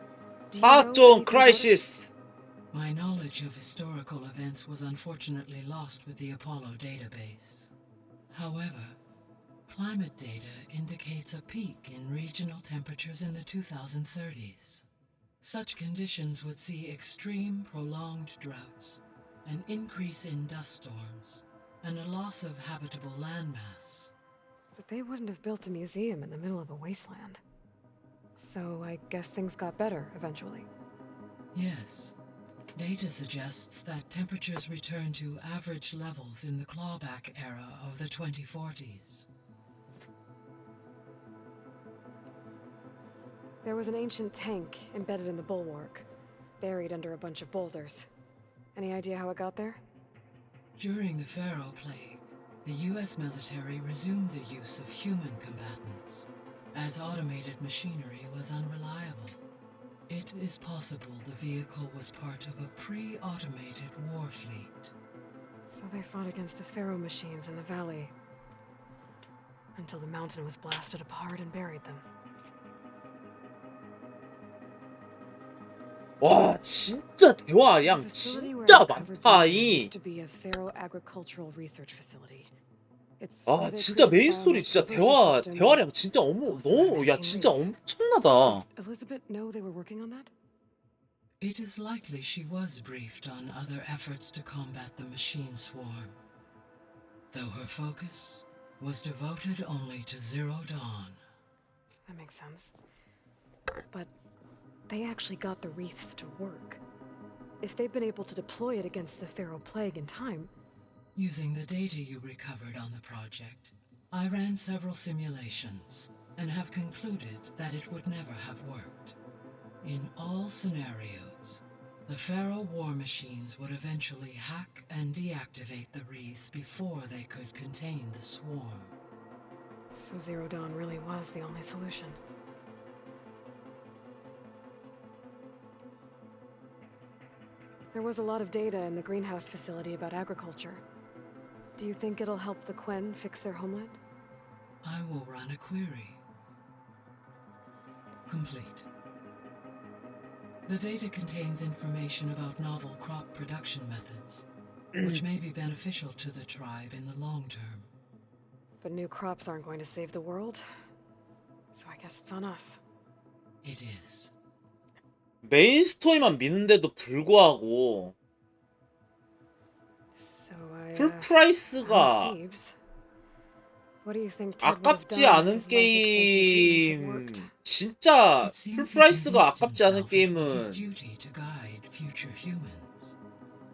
Hot Zone Crisis! My knowledge of historical events was unfortunately lost with the Apollo database. However, climate data indicates a peak in regional temperatures in the 2030s. Such conditions would see extreme, prolonged droughts, an increase in dust storms, and a loss of habitable landmass. But they wouldn't have built a museum in the middle of a wasteland. So I guess things got better eventually. Yes. Data suggests that temperatures returned to average levels in the clawback era of the 2040s. There was an ancient tank embedded in the bulwark, buried under a bunch of boulders. Any idea how it got there? During the Pharaoh Plague, the US military resumed the use of human combatants, as automated machinery was unreliable. It is possible the vehicle was part of a pre-automated war fleet. So they fought against the Pharaoh machines in the valley, until the mountain was blasted apart and buried them. 와, 진짜 대화량 진짜 많다, 이. 아, 진짜 메인 스토리 진짜 대화량 진짜 너무 야, 진짜 엄청나다. Elizabeth know they were working on that? It is likely she was briefed on other efforts to combat the machine swarm, though her focus was devoted only to Zero Dawn. That makes sense. But they actually got the wreaths to work. If they've been able to deploy it against the Pharaoh Plague in time... Using the data you recovered on the project, I ran several simulations and have concluded that it would never have worked. In all scenarios, the Pharaoh war machines would eventually hack and deactivate the wreaths before they could contain the swarm. So Zero Dawn really was the only solution. There was a lot of data in the greenhouse facility about agriculture. Do you think it'll help the Quen fix their homeland? I will run a query. Complete. The data contains information about novel crop production methods, which may be beneficial to the tribe in the long term. But new crops aren't going to save the world, so I guess it's on us. It is. 메인 스토리만 미는데도 불구하고 풀 프라이스가 아깝지 않은 게임, 진짜 풀 프라이스가 아깝지 않은 게임은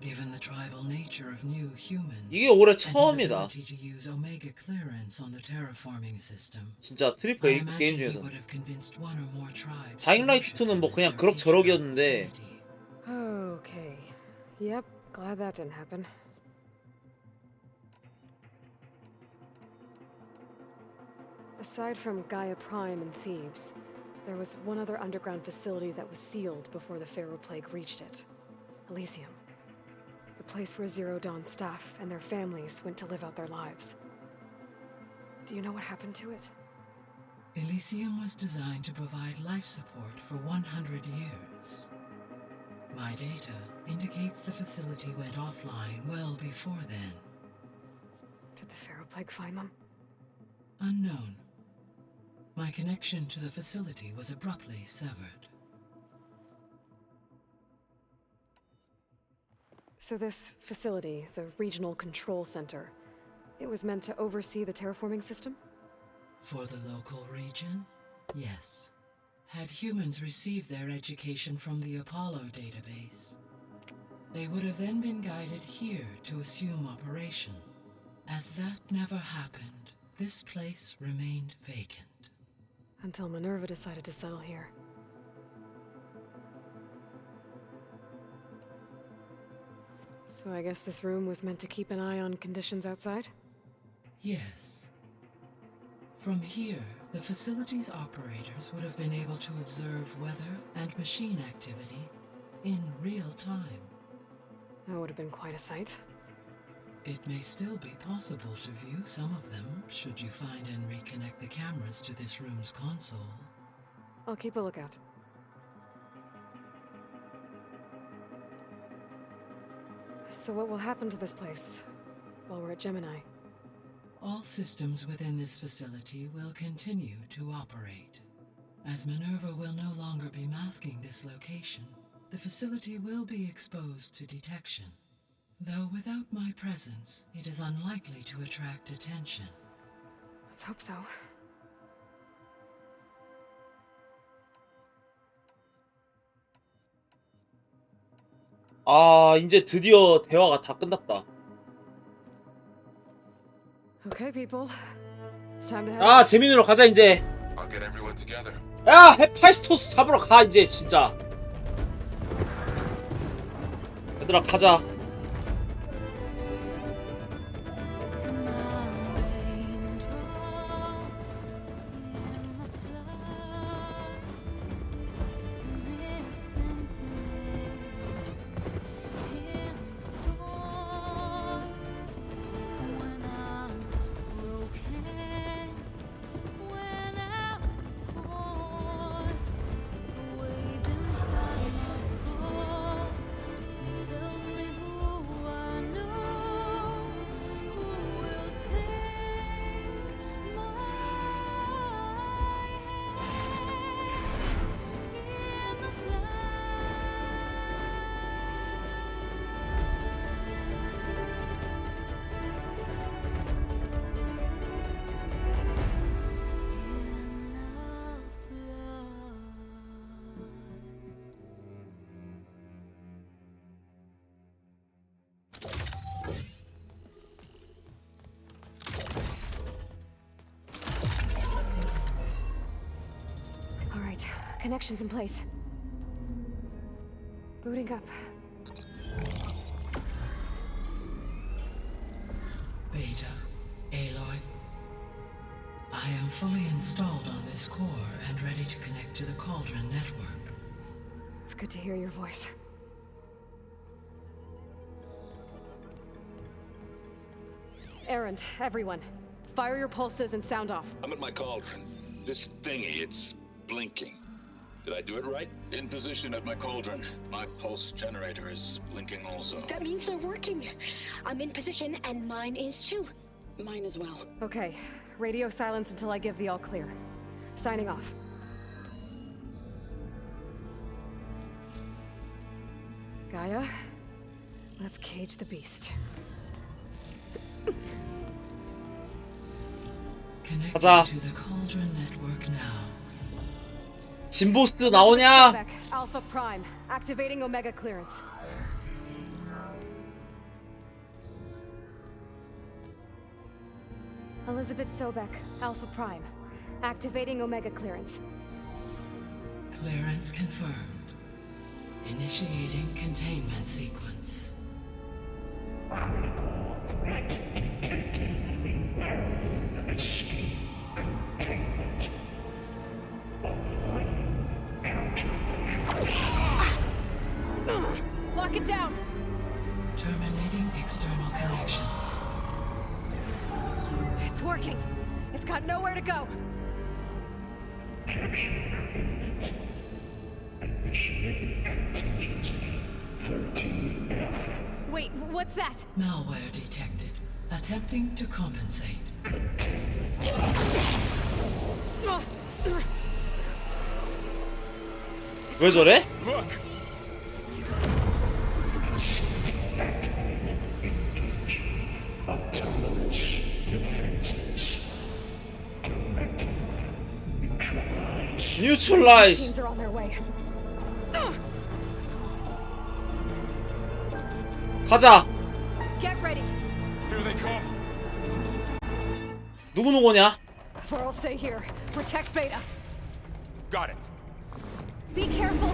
Given the tribal nature of new humans, 이게 올해 and his 처음이다. ability to use Omega clearance on the terraforming system, 진짜 트리플 I A imagine 게임 he 중에서. would have convinced one or more tribes to 다잉라이트 worship 2는 뭐 him as 그냥 their 그럭저럭이었는데 Okay. Yep, glad that didn't happen. Aside from Gaia Prime and Thebes, there was one other underground facility that was sealed before the Pharaoh Plague reached it. Elysium. The place where Zero Dawn staff and their families went to live out their lives. Do you know what happened to it? Elysium was designed to provide life support for 100 years. My data indicates the facility went offline well before then. Did the Pharaoh Plague find them? Unknown. My connection to the facility was abruptly severed. So this facility, the Regional Control Center, it was meant to oversee the terraforming system? For the local region, yes. Had humans received their education from the Apollo database, they would have then been guided here to assume operation. As that never happened, this place remained vacant. Until Minerva decided to settle here. So I guess this room was meant to keep an eye on conditions outside? Yes. From here, the facility's operators would have been able to observe weather and machine activity in real time. That would have been quite a sight. It may still be possible to view some of them, should you find and reconnect the cameras to this room's console. I'll keep a lookout. So what will happen to this place while we're at Gemini? All systems within this facility will continue to operate. As Minerva will no longer be masking this location, the facility will be exposed to detection. Though without my presence, it is unlikely to attract attention. Let's hope so. 아, 이제 드디어 대화가 다 끝났다. Okay, people. It's time to head. 아, 재민으로 가자 이제. I'll get everyone together. 야, 헤파이스토스 잡으러 가 이제 진짜. 얘들아 가자. Connections in place. Booting up. Beta, Aloy. I am fully installed on this core and ready to connect to the Cauldron network. It's good to hear your voice. Errand, everyone. Fire your pulses and sound off. I'm at my cauldron. This thingy, it's blinking. Did I do it right? In position at my cauldron. My pulse generator is blinking also. That means they're working. I'm in position, and mine is too. Mine as well. Okay. Radio silence until I give the all clear. Signing off. Gaia, let's cage the beast. 가자. To the Cauldron network now. 진보스 나오냐? Alpha Prime, activating Omega clearance. Elizabeth Sobek, Alpha Prime. Activating Omega clearance. Clearance confirmed. Initiating containment sequence. Critical threat detected. Imperative escape containment. Applying countermeasures. Lock it down! Terminating external connections. It's working. It's got nowhere to go. Capture imminent. Initiating contingency 13F. Wait, what's that? Malware detected. Attempting to compensate. 왜 저래? Look! Autonomous defenses. Directive neutralized. Neutralize. Machines are on their way. 가자. Get ready. Here they come. 누구냐? Varl, stay here. Protect Beta. Got it. Be careful.